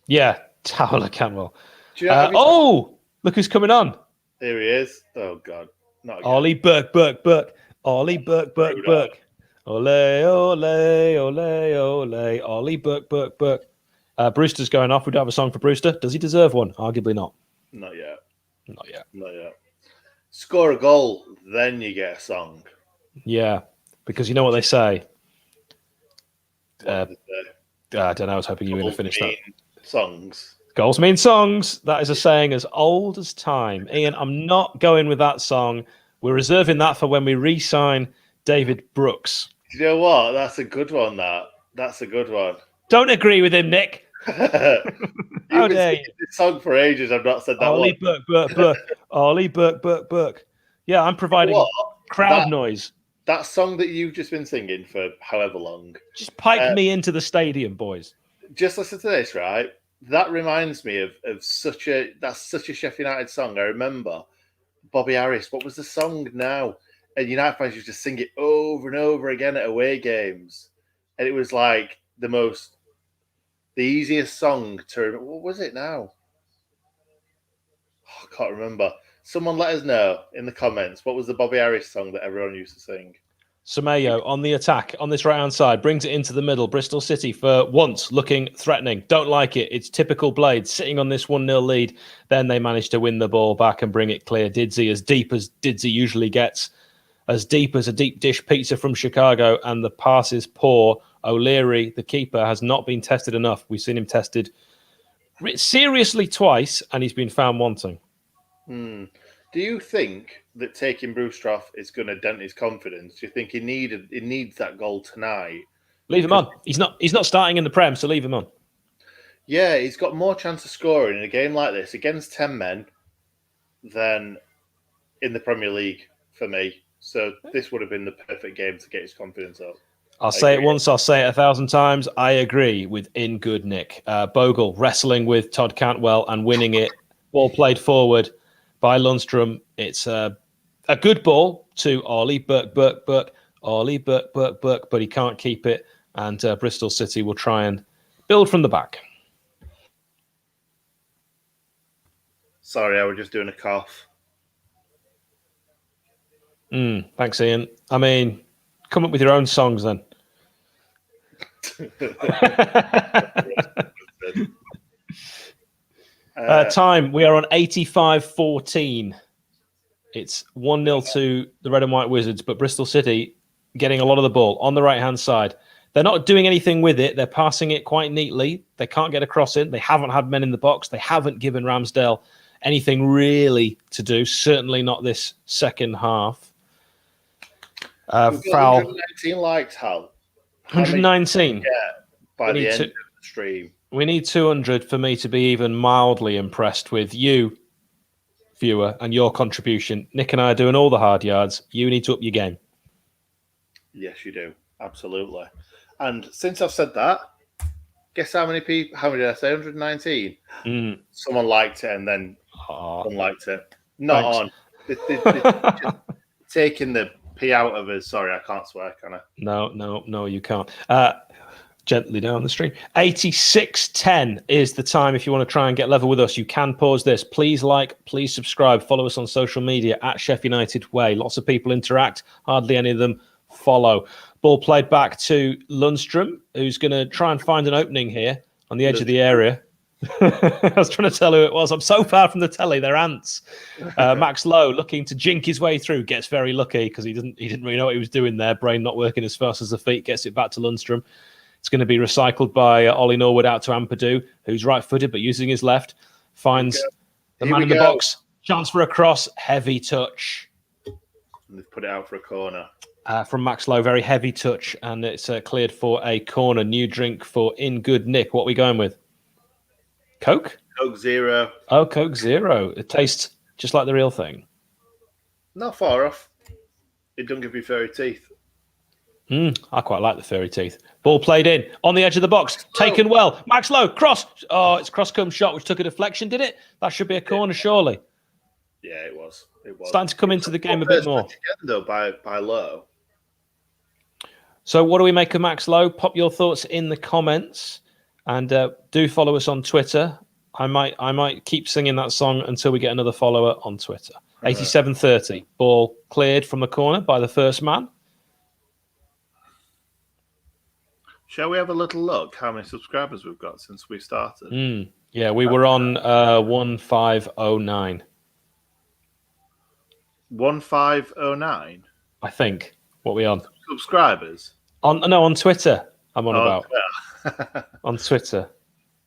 Yeah, Towler Cantwell. Do you know, Look who's coming on. Here he is. Oh, God. Not again. Ollie Burke. Ollie Burke. Ole, ole, ole, ole. Ollie Burke. Brewster's going off. We don't have a song for Brewster. Does he deserve one? Arguably not. Not yet. Not yet. Score a goal, then you get a song. Yeah, because you know what they say. What did they say? I don't know. I was hoping you were going to finish that. Songs. Goals mean songs. That is a saying as old as time. Ian, I'm not going with that song. We're reserving that for when we re-sign David Brooks. Do you know what? That's a good one, That's a good one. Don't agree with him, Nick. How dare you? This song for ages. I've not said that Ollie one. Burke. Ollie Burke. Yeah, I'm providing crowd noise. That song that you've just been singing for however long. Just pipe me into the stadium, boys. Just listen to this, right? That reminds me of such a Sheffield United song. I remember Bobby Harris. What was the song now? And United fans used to sing it over and over again at away games. And it was like the easiest song to remember. What was it now? Oh, I can't remember. Someone let us know in the comments. What was the Bobby Harris song that everyone used to sing? Semedo on the attack on this right-hand side, brings it into the middle. Bristol City for once looking threatening. Don't like it. It's typical Blades sitting on this 1-0 lead. Then they manage to win the ball back and bring it clear. Didsey, as deep as Didsey usually gets, as deep as a deep dish pizza from Chicago, and the pass is poor. O'Leary, the keeper, has not been tested enough. We've seen him tested seriously twice, and he's been found wanting. Do you think that taking Brewster off is going to dent his confidence? Do you think he needs that goal tonight? Leave him on. He's not starting in the Prem, so leave him on. Yeah, he's got more chance of scoring in a game like this against 10 men than in the Premier League for me. So this would have been the perfect game to get his confidence up. I'll say it once, I'll say it 1,000 times. I agree with In Good Nick. Bogle wrestling with Todd Cantwell and winning it. Ball played forward by Lundstrom. It's a good ball to Ollie Burke. Ollie Burke, but he can't keep it. And Bristol City will try and build from the back. Sorry, I was just doing a cough. Thanks, Ian. I mean, come up with your own songs then. Time, we are on 85-14. It's 1-0 to the Red and White Wizards, but Bristol City getting a lot of the ball on the right-hand side. They're not doing anything with it. They're passing it quite neatly. They can't get across it. They haven't had men in the box. They haven't given Ramsdale anything really to do, certainly not this second half. Foul. 119 likes, Hal. 119. Yeah, by the end of the stream. We need 200 for me to be even mildly impressed with you, viewer, and your contribution. Nick and I are doing all the hard yards. You need to up your game. Yes, you do. Absolutely. And since I've said that, guess how many people, how many did I say? 119? Someone liked it and then unliked it. Not on. They're just taking the P out of us. Sorry, I can't swear, can I? No, you can't. Gently down the stream. 86:10 is the time. If you want to try and get level with us, you can pause this. Please like, please subscribe, follow us on social media at Sheff United Way. Lots of people interact, hardly any of them follow. Ball played back to Lundstrom, who's going to try and find an opening here on the edge of the area. I was trying to tell who it was. I'm so far from the telly, they're ants. Max Lowe looking to jink his way through, gets very lucky because he didn't really know what he was doing there. Brain not working as fast as the feet, gets it back to Lundstrom. It's going to be recycled by Ollie Norwood out to Ampadu, who's right-footed but using his left. Finds the man in the box. Chance for a cross. Heavy touch. And they've put it out for a corner. From Max Lowe, very heavy touch. And it's cleared for a corner. New drink for In Good Nick. What are we going with? Coke? Coke Zero. Oh, Coke Zero. It tastes just like the real thing. Not far off. It don't give you fairy teeth. I quite like the fairy teeth. Ball played in on the edge of the box, taken well. Max Lowe, cross. Oh, it's cross-come shot, which took a deflection, did it? That should be a corner, surely. Yeah, it was. It was. Starting to come into the game a bit more. Again, though, by Lowe. So what do we make of Max Lowe? Pop your thoughts in the comments. And do follow us on Twitter. I might keep singing that song until we get another follower on Twitter. 87-30. Ball cleared from the corner by the first man. Shall we have a little look how many subscribers we've got since we started? Yeah, we were on 1509. 1509? I think. What are we on? Subscribers? On Twitter. I'm on about. Yeah. On Twitter.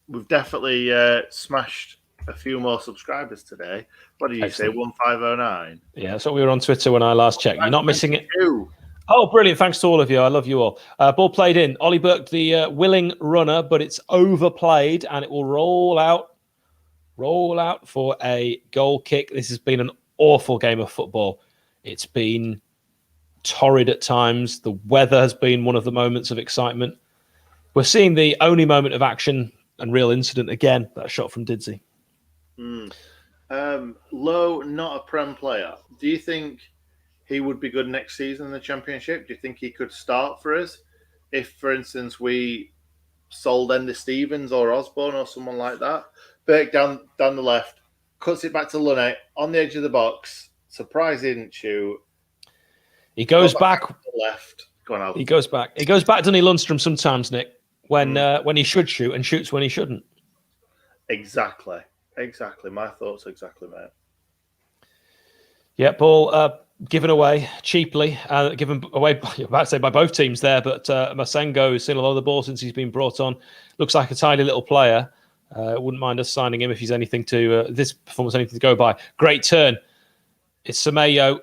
We've definitely smashed a few more subscribers today. What did you say? 1509? Yeah, that's what we were on Twitter when I last checked. You're not missing it. You. Oh, brilliant. Thanks to all of you. I love you all. Ball played in. Ollie Burke, the willing runner, but it's overplayed and it will roll out for a goal kick. This has been an awful game of football. It's been torrid at times. The weather has been one of the moments of excitement. We're seeing the only moment of action and real incident again, that shot from Didsey. Lowe, not a Prem player. Do you think he would be good next season in the Championship? Do you think he could start for us if, for instance, we sold Ender Stevens or Osborne or someone like that? Burke down the left, cuts it back to Lunay on the edge of the box. Surprised he didn't shoot. He goes back to the left. Go on, Al. He goes back, doesn't he, Lundstrom sometimes, Nick, when he should shoot and shoots when he shouldn't. Exactly. My thoughts exactly, mate. Yeah, ball given away cheaply, given away about to say by both teams there, but Masengo has seen a lot of the ball since he's been brought on. Looks like a tidy little player. Wouldn't mind us signing him if he's anything to this performance, anything to go by. Great turn. It's Semedo.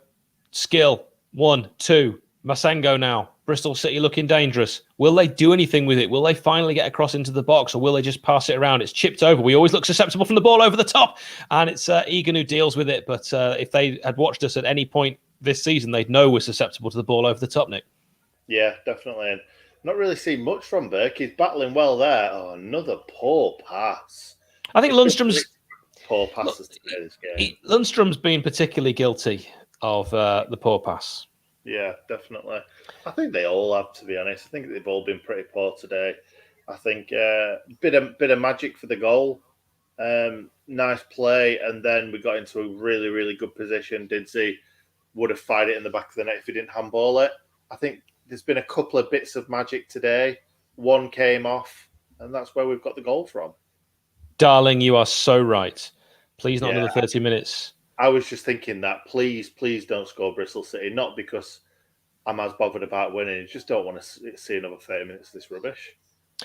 Skill. 1, 2. Masengo now. Bristol City looking dangerous. Will they do anything with it? Will they finally get across into the box, or will they just pass it around? It's chipped over. We always look susceptible from the ball over the top, and it's Egan who deals with it. But if they had watched us at any point this season, they'd know we're susceptible to the ball over the top, Nick. Yeah, definitely. And not really seen much from Burke. He's battling well there. Oh, another poor pass. I think Lundstrom's poor passes today this game. Lundstrom's been particularly guilty of the poor pass. Yeah, definitely. I think they all have, to be honest. I think they've all been pretty poor today. I think bit of magic for the goal. Nice play, and then we got into a really, really good position. Didsey would have fired it in the back of the net if he didn't handball it. I think there's been a couple of bits of magic today. One came off, and that's where we've got the goal from. Darling, you are so right. Please not another 30 minutes. I was just thinking that. Please don't score Bristol City. Not because I'm as bothered about winning. I just don't want to see another 30 minutes of this rubbish.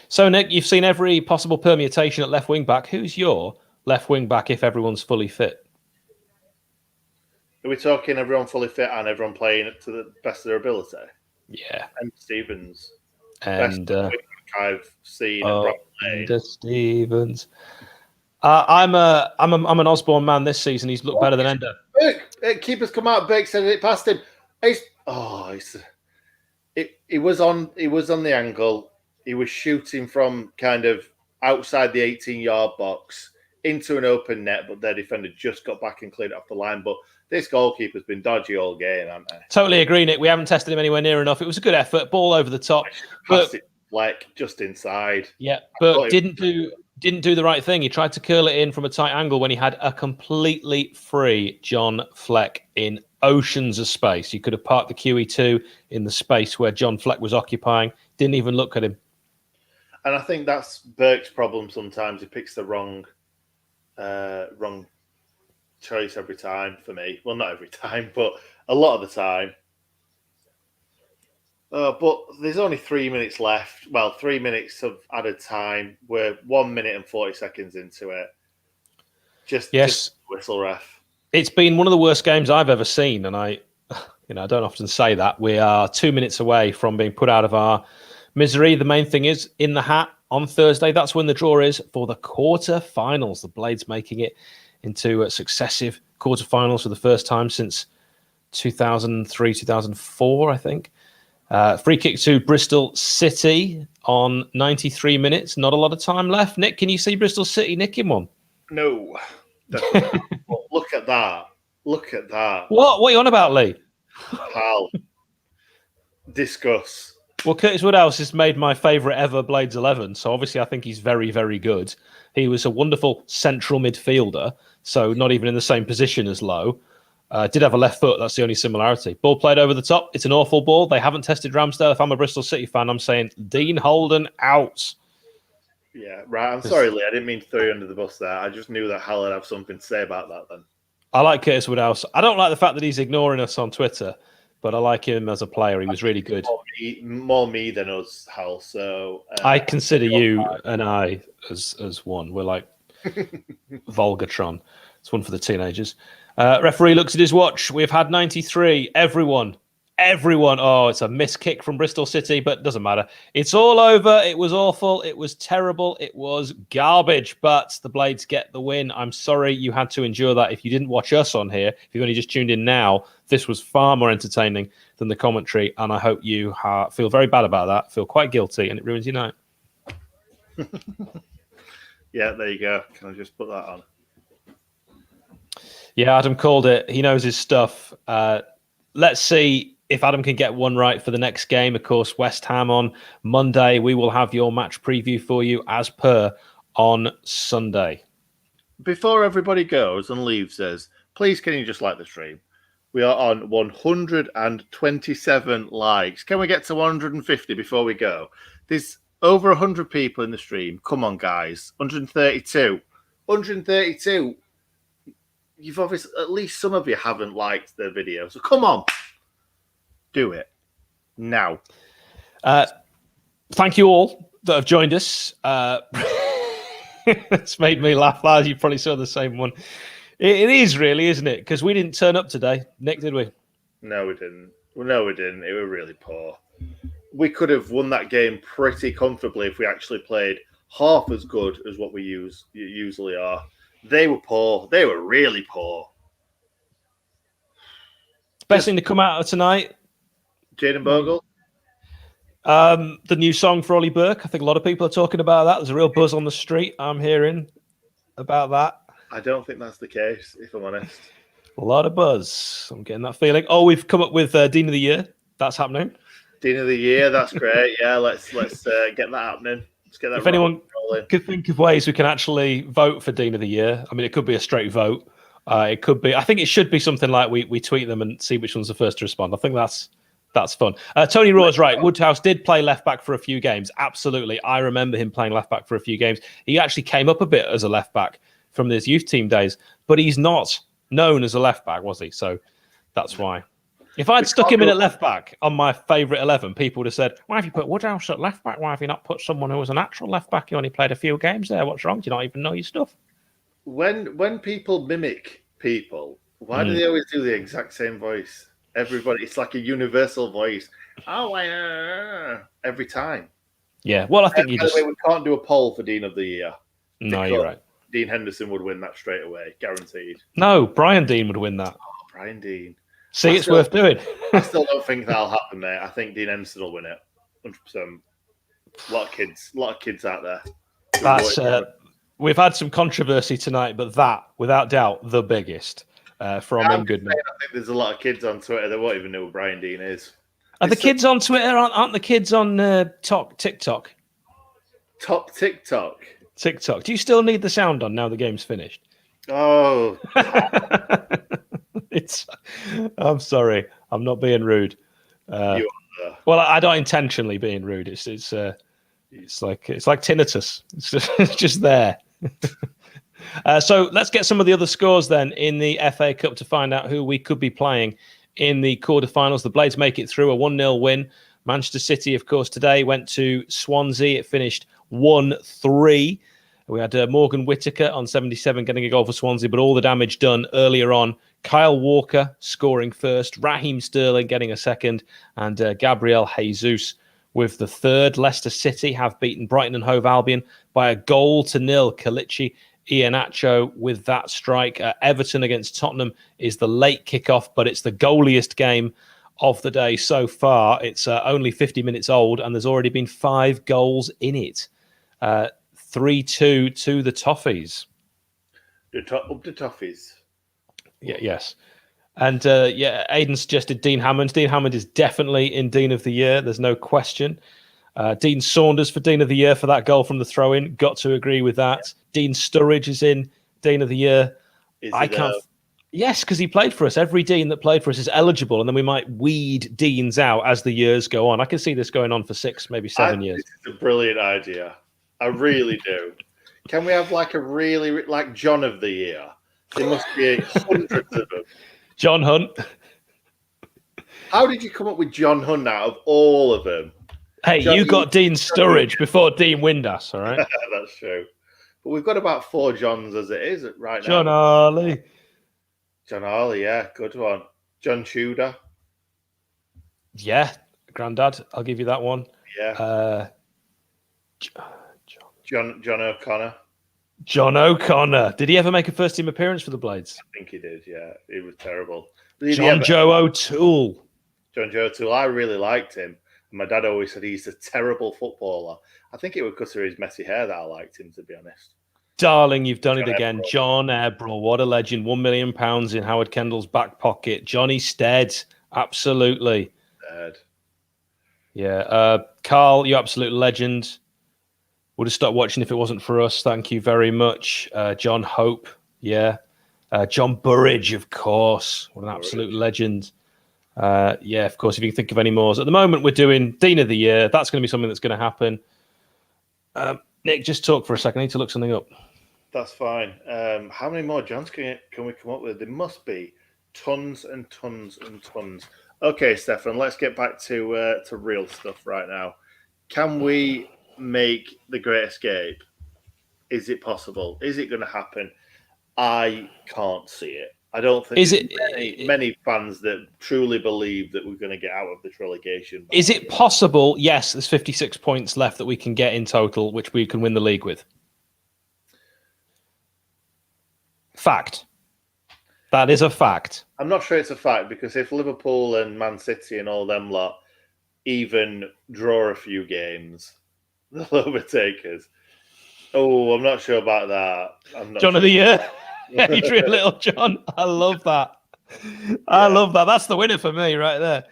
So, Nick, you've seen every possible permutation at left wing back. Who's your left wing back if everyone's fully fit? Are we talking everyone fully fit and everyone playing to the best of their ability? Yeah. And Stevens. And best I've seen. And Stevens. I'm an Osborne man this season. He's looked better than Ender. Keeper's come out. Burke said it past him. He was on the angle. He was shooting from kind of outside the 18-yard box into an open net, but their defender just got back and cleared it off the line. But this goalkeeper's been dodgy all game, hasn't he? Totally agree, Nick. We haven't tested him anywhere near enough. It was a good effort. Ball over the top. Passed it like just inside. Yeah, but didn't do the right thing. He tried to curl it in from a tight angle when he had a completely free John Fleck in oceans of space. You could have parked the QE2 in the space where John Fleck was occupying. Didn't even look at him. And I think that's Burke's problem sometimes. He picks the wrong choice every time for me. Well, not every time, but a lot of the time. But there's only 3 minutes left. Well, 3 minutes of added time. We're 1 minute and 40 seconds into it. Just whistle, ref. It's been one of the worst games I've ever seen, and I don't often say that. We are 2 minutes away from being put out of our misery. The main thing is in the hat on Thursday. That's when the draw is for the quarter-finals. The Blades making it into successive quarter-finals for the first time since 2003, 2004, I think. Free kick to Bristol City on 93 minutes. Not a lot of time left. Nick, can you see Bristol City nicking one? No. Look at that. Look at that. What are you on about, Lee? Hal. Discuss. Well, Curtis Woodhouse has made my favourite ever Blades 11, so obviously I think he's very, very good. He was a wonderful central midfielder, so not even in the same position as Lowe. Did have a left foot, that's the only similarity. Ball played over the top, it's an awful ball. They haven't tested Ramsdale. If I'm a Bristol City fan, I'm saying Dean Holden out. Yeah, right. I'm sorry, Lee. I didn't mean to throw you under the bus there. I just knew that Hal would have something to say about that then. I like Curtis Woodhouse. I don't like the fact that he's ignoring us on Twitter, but I like him as a player. He was really good. More me than us, Hal. So I consider you and I as one. We're like Volgatron. It's one for the teenagers. Referee looks at his watch. We've had 93. Everyone. Oh, it's a missed kick from Bristol City, but it doesn't matter. It's all over. It was awful. It was terrible. It was garbage, but the Blades get the win. I'm sorry you had to endure that. If you didn't watch us on here, if you've only just tuned in now, this was far more entertaining than the commentary, and I hope you feel very bad about that, feel quite guilty, and it ruins your night. Yeah, there you go. Can I just put that on? Yeah, Adam called it. He knows his stuff. Let's see if Adam can get one right for the next game. Of course, West Ham on Monday. We will have your match preview for you as per on Sunday. Before everybody goes and leaves us, please can you just like the stream? We are on 127 likes. Can we get to 150 before we go? There's over 100 people in the stream. Come on, guys. 132. 132. You've obviously, at least some of you haven't liked the video. So come on. Do it. Now. Thank you all that have joined us. It's made me laugh loud. You probably saw the same one. It is really, isn't it? Because we didn't turn up today. Nick, did we? No, we didn't. Well, no, we didn't. It was really poor. We could have won that game pretty comfortably if we actually played half as good as what we usually are. They were poor. They were really poor. Best thing to come out of tonight? Jaden Bogle? The new song for Ollie Burke. I think a lot of people are talking about that. There's a real buzz on the street, I'm hearing, about that. I don't think that's the case, if I'm honest. A lot of buzz. I'm getting that feeling. Oh, we've come up with Dean of the Year. That's happening. Dean of the Year, that's great. Yeah, let's get that happening. Let's get that. If anyone could think of ways we can actually vote for Dean of the Year, I mean, it could be a straight vote. It could be. I think it should be something like we tweet them and see which one's the first to respond. I think that's fun. Tony Raw is right. Woodhouse did play left back for a few games. Absolutely, I remember him playing left back for a few games. He actually came up a bit as a left back from his youth team days, but he's not known as a left back, was he? So that's why. If I'd stuck him in at left back on my favourite 11, people would have said, "Why have you put Woodhouse at left back? Why have you not put someone who was a natural left back? You only played a few games there. What's wrong? Do you not even know your stuff?" When people mimic people, why do they always do the exact same voice? Everybody, it's like a universal voice. Oh, every time. Yeah. Well, I think by the way, we can't do a poll for Dean of the Year. No, you're right. Dean Henderson would win that straight away, guaranteed. No, Brian Dean would win that. Oh, Brian Dean. See, it's worth doing. I still don't think that'll happen, mate. I think Dean Henderson will win it. 100%. A lot of kids out there. That's we've had some controversy tonight, but that, without doubt, the biggest from In Goodman. I think there's a lot of kids on Twitter that won't even know who Brian Dean is. Are the kids on Twitter? Aren't the kids on TikTok? Top TikTok. TikTok. Do you still need the sound on now the game's finished? Oh. I'm sorry. I'm not being rude. Well, I don't intentionally being rude. It's like tinnitus. It's just there. So let's get some of the other scores then in the FA Cup to find out who we could be playing in the quarterfinals. The Blades make it through a 1-0 win. Manchester City, of course, today went to Swansea. It finished 1-3. We had Morgan Whittaker on 77 getting a goal for Swansea, but all the damage done earlier on. Kyle Walker scoring first, Raheem Sterling getting a second, and Gabriel Jesus with the third. Leicester City have beaten Brighton and Hove Albion by 1-0. Kalichi Iheanacho with that strike. Everton against Tottenham is the late kickoff, but it's the goaliest game of the day so far. It's only 50 minutes old, and there's already been 5 goals in it. 3-2 to the Toffees. Up the Toffees. Yeah, yes. And Aidan suggested Dean Hammond. Dean Hammond is definitely in Dean of the Year. There's no question. Dean Saunders for Dean of the Year for that goal from the throw-in. Got to agree with that. Yeah. Dean Sturridge is in Dean of the Year. Yes, because he played for us. Every Dean that played for us is eligible, and then we might weed Deans out as the years go on. I can see this going on for 6, maybe 7 years. It's a brilliant idea. I really do. Can we have like a really, like John of the Year? There must be hundreds of them. John Hunt. How did you come up with John Hunt out of all of them? Hey, you got Dean Sturridge before Dean Windass, all right? That's true. But we've got about 4 Johns as it is right now. John Harley. John Harley, yeah, good one. John Tudor. Yeah, Grandad. I'll give you that one. Yeah. John O'Connor. John O'Connor. Did he ever make a first team appearance for the Blades? I think he did, yeah. He was terrible. John Joe O'Toole. John Joe O'Toole. I really liked him. My dad always said he's a terrible footballer. I think it was because of his messy hair that I liked him, to be honest. Darling, you've done it again. Ebrell. John Ebrell, what a legend. £1 million in Howard Kendall's back pocket. Johnny Stead, absolutely. Stead. Yeah. Carl, you absolute legend. Would have stopped watching if it wasn't for us. Thank you very much. John Hope, yeah. John Burridge, of course. What an absolute legend. Yeah, of course, if you can think of any more. So at the moment, we're doing Dean of the Year. That's going to be something that's going to happen. Nick, just talk for a second. I need to look something up. That's fine. How many more Johns can we come up with? There must be tons and tons and tons. Okay, Stefan, let's get back to real stuff right now. Can we make the Great Escape? Is it possible? Is it going to happen? I can't see it. I don't think many fans that truly believe that we're going to get out of this relegation. Is it possible? Yes, there's 56 points left that we can get in total, which we can win the league with. Fact. That is a fact. I'm not sure it's a fact, because if Liverpool and Man City and all them lot even draw a few games, they'll overtake us. Oh, I'm not sure about that. John of the Year. Adrian Little John. I love that. I love that. That's the winner for me right there.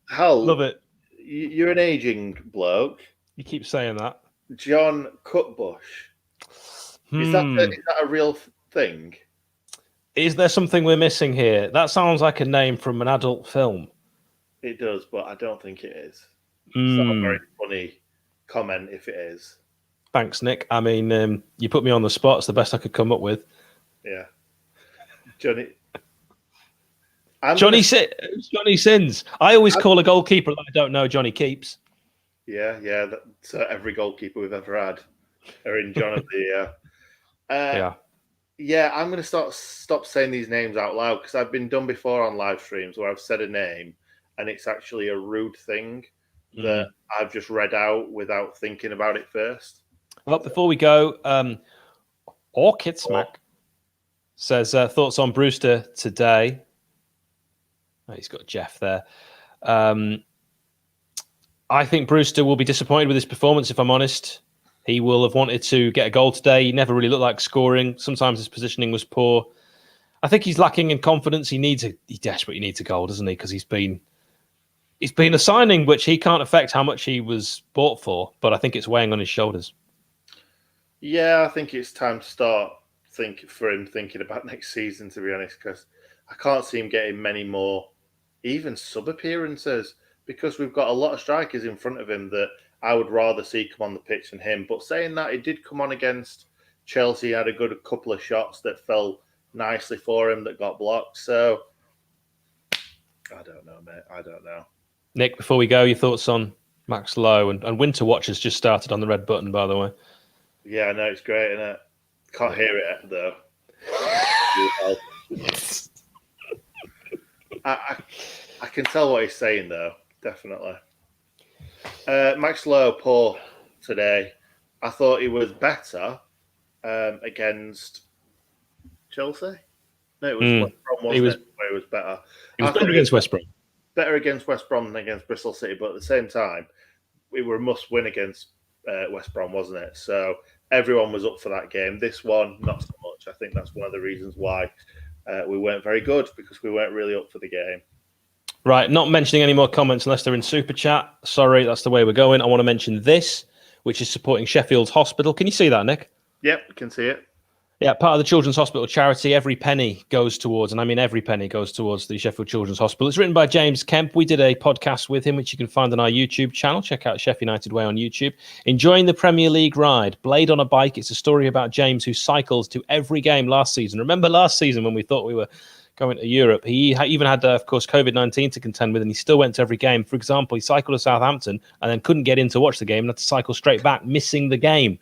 Hal, love it. You're an aging bloke. You keep saying that. John Cutbush. Is that a real thing? Is there something we're missing here? That sounds like a name from an adult film. It does, but I don't think it is. It's not a very funny comment if it is. Thanks, Nick. I mean, you put me on the spot. It's the best I could come up with. Yeah. Johnny Sins. I always call a goalkeeper that I don't know Johnny Keeps. Yeah. That's every goalkeeper we've ever had are in John of the Year. Yeah, I'm going to stop saying these names out loud, because I've been done before on live streams where I've said a name and it's actually a rude thing that I've just read out without thinking about it first. Well, before we go, Orchid Smack says thoughts on Brewster today. Oh, he's got Jeff there. I think Brewster will be disappointed with his performance, if I'm honest. He will have wanted to get a goal today. He never really looked like scoring. Sometimes his positioning was poor. I think he's lacking in confidence. He desperately needs a goal, doesn't he? Because he's been a signing which he can't affect how much he was bought for, but I think it's weighing on his shoulders. Yeah, I think it's time to start thinking about next season, to be honest, because I can't see him getting many more, even sub-appearances, because we've got a lot of strikers in front of him that I would rather see come on the pitch than him. But saying that, he did come on against Chelsea, he had a good couple of shots that fell nicely for him that got blocked. So, I don't know, mate. I don't know. Nick, before we go, your thoughts on Max Lowe and Winter Watch has just started on the red button, by the way. Yeah, I know, it's great, isn't it? Can't hear it though. I can tell what he's saying though, definitely. Max Lowe, poor today. I thought he was better against Chelsea. No, it was West Brom, wasn't it? Where it was better. It was better against West Brom. Better against West Brom than against Bristol City, but at the same time, we were a must-win against West Brom, wasn't it? So everyone was up for that game. This one, not so much. I think that's one of the reasons why we weren't very good, because we weren't really up for the game. Right, not mentioning any more comments unless they're in Super Chat. Sorry, that's the way we're going. I want to mention this, which is supporting Sheffield's Hospital. Can you see that, Nick? Yep, I can see it. Yeah, part of the Children's Hospital charity. Every penny goes towards, and I mean every penny goes towards the Sheffield Children's Hospital. It's written by James Kemp. We did a podcast with him, which you can find on our YouTube channel. Check out Sheffield United Way on YouTube. Enjoying the Premier League ride. Blade on a bike. It's a story about James, who cycles to every game last season. Remember last season when we thought we were going to Europe? He even had, of course, COVID-19 to contend with, and he still went to every game. For example, he cycled to Southampton and then couldn't get in to watch the game and had to cycle straight back, missing the game.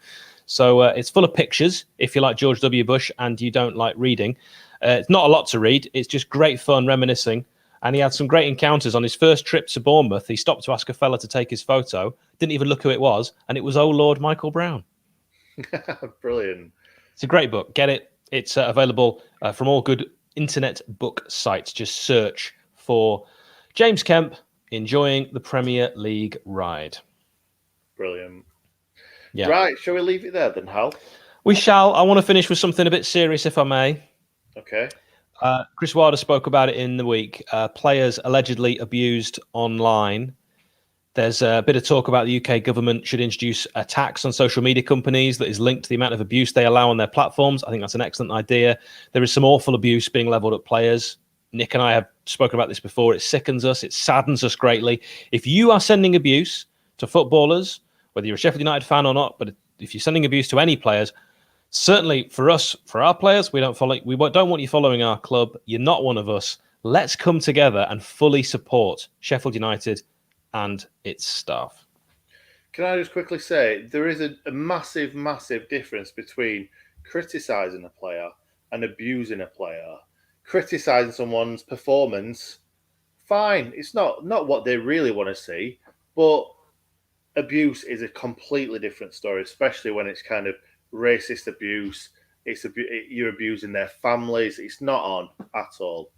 So it's full of pictures if you like George W. Bush and you don't like reading. It's not a lot to read. It's just great fun, reminiscing. And he had some great encounters. On his first trip to Bournemouth, he stopped to ask a fella to take his photo, didn't even look who it was, and it was Oh Lord Michael Brown. Brilliant. It's a great book. Get it. It's available from all good internet book sites. Just search for James Kemp enjoying the Premier League ride. Brilliant. Yeah. Right, shall we leave it there then, Hal? We shall. I want to finish with something a bit serious, if I may. Okay. Chris Wilder spoke about it in the week. Players allegedly abused online. There's a bit of talk about the UK government should introduce a tax on social media companies that is linked to the amount of abuse they allow on their platforms. I think that's an excellent idea. There is some awful abuse being leveled at players. Nick and I have spoken about this before. It sickens us. It saddens us greatly. If you are sending abuse to footballers, whether you're a Sheffield United fan or not, but if you're sending abuse to any players, certainly for us, for our players, we don't want you following our club. You're not one of us. Let's come together and fully support Sheffield United and its staff. Can I just quickly say, there is a massive, massive difference between criticising a player and abusing a player. Criticising someone's performance, fine. It's not what they really want to see, but abuse is a completely different story, especially when it's kind of racist abuse. You're abusing their families. It's not on at all.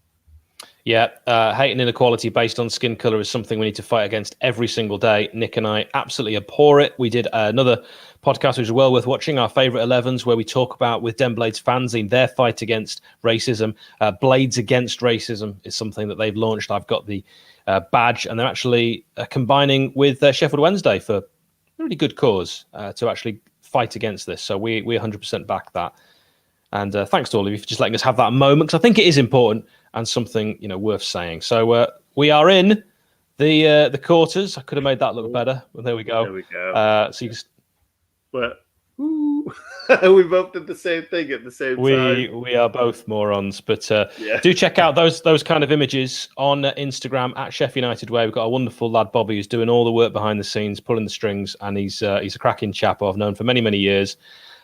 Yeah, hate and inequality based on skin colour is something we need to fight against every single day. Nick and I absolutely abhor it. We did another podcast, which is well worth watching, our favourite 11s, where we talk about, with Den Blades fanzine, their fight against racism. Blades Against Racism is something that they've launched. I've got the badge, and they're actually combining with Sheffield Wednesday for a really good cause to actually fight against this. So we 100% back that. And thanks to all of you for just letting us have that moment, because I think it is important and something worth saying. So we are in the quarters. I could have made that look better, but there we go. There we go. So you just... But we both did the same thing at the same time. We are both morons, but do check out those kind of images on Instagram at Sheffield United Way. We've got a wonderful lad, Bobby, who's doing all the work behind the scenes, pulling the strings, and he's a cracking chap I've known for many, many years.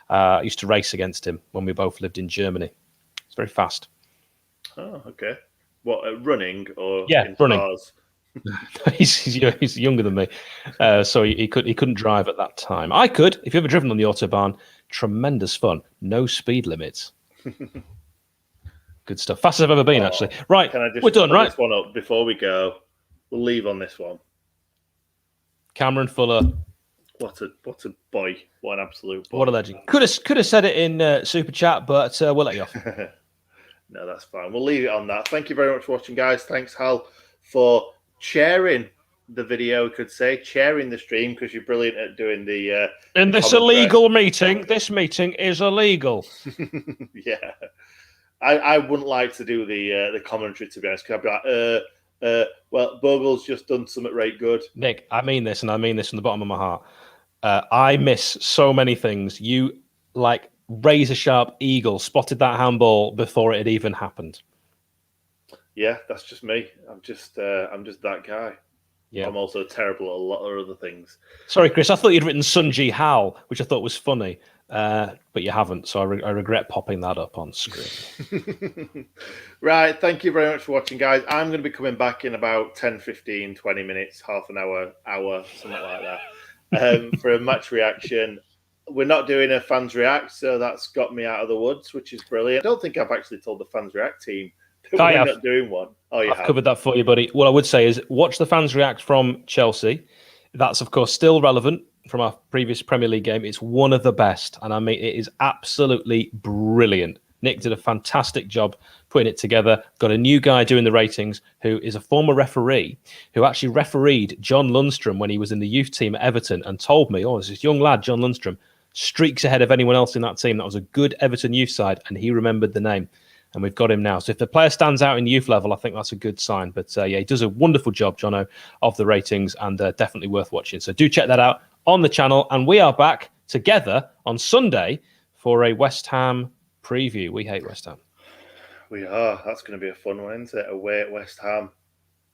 I used to race against him when we both lived in Germany. It's very fast. Oh, okay. What, running or in running? Cars? he's younger than me, so he couldn't drive at that time. I could. If you've ever driven on the autobahn, tremendous fun. No speed limits. Good stuff. Fastest I've ever been, actually. Right, can I just we're done, right? This one up before we go. We'll leave on this one. Cameron Fuller. What a boy. What an absolute boy. What a legend. Could have said it in Super Chat, but we'll let you off. No, that's fine. We'll leave it on that. Thank you very much for watching, guys. Thanks, Hal, for sharing the video, could say, sharing the stream, because you're brilliant at doing the... in this illegal meeting, this meeting is illegal. Yeah. I wouldn't like to do the commentary, to be honest, because I'd be like, well, Bogle's just done something right good. Nick, I mean this, and I mean this from the bottom of my heart. I miss so many things. You, like razor-sharp eagle, spotted that handball before it had even happened. Yeah, that's just me. I'm just that guy. Yeah. I'm also terrible at a lot of other things. Sorry, Chris. I thought you'd written Sunji Hal, which I thought was funny, but you haven't. So I regret popping that up on screen. Right. Thank you very much for watching, guys. I'm going to be coming back in about 10, 15, 20 minutes, half an hour, something like that, for a match reaction. we're not doing a fans react, so that's got me out of the woods, which is brilliant. I don't think I've actually told the fans react team that we're not doing one. Oh, you I've have. covered that for you, buddy. What I would say is watch the fans react from Chelsea. That's, of course, still relevant from our previous Premier League game. It's one of the best, and I mean, it is absolutely brilliant. Nick did a fantastic job putting it together. Got a new guy doing the ratings who is a former referee who actually refereed John Lundstrom when he was in the youth team at Everton and told me, oh, this young lad, John Lundstrom, streaks ahead of anyone else in that team. That was a good Everton youth side, and he remembered the name. And we've got him now. So if the player stands out in youth level, I think that's a good sign. But yeah, he does a wonderful job, Jono, of the ratings, and definitely worth watching. So do check that out on the channel. And we are back together on Sunday for a West Ham preview. We hate West Ham. We are. That's going to be a fun one, isn't it? Away at West Ham.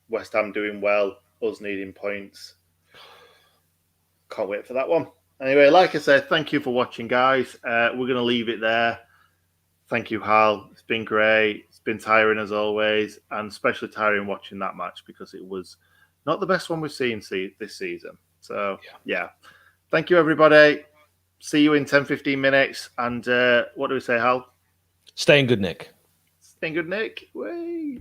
West Ham doing well, us needing points. Can't wait for that one. Anyway, like I said, thank you for watching, guys. We're going to leave it there. Thank you, Hal. It's been great. It's been tiring as always, and especially tiring watching that match because it was not the best one we've seen this season. So, yeah. Thank you, everybody. See you in 10, 15 minutes. And what do we say, Hal? Stay in good, Nick. Stay in good, Nick. Way.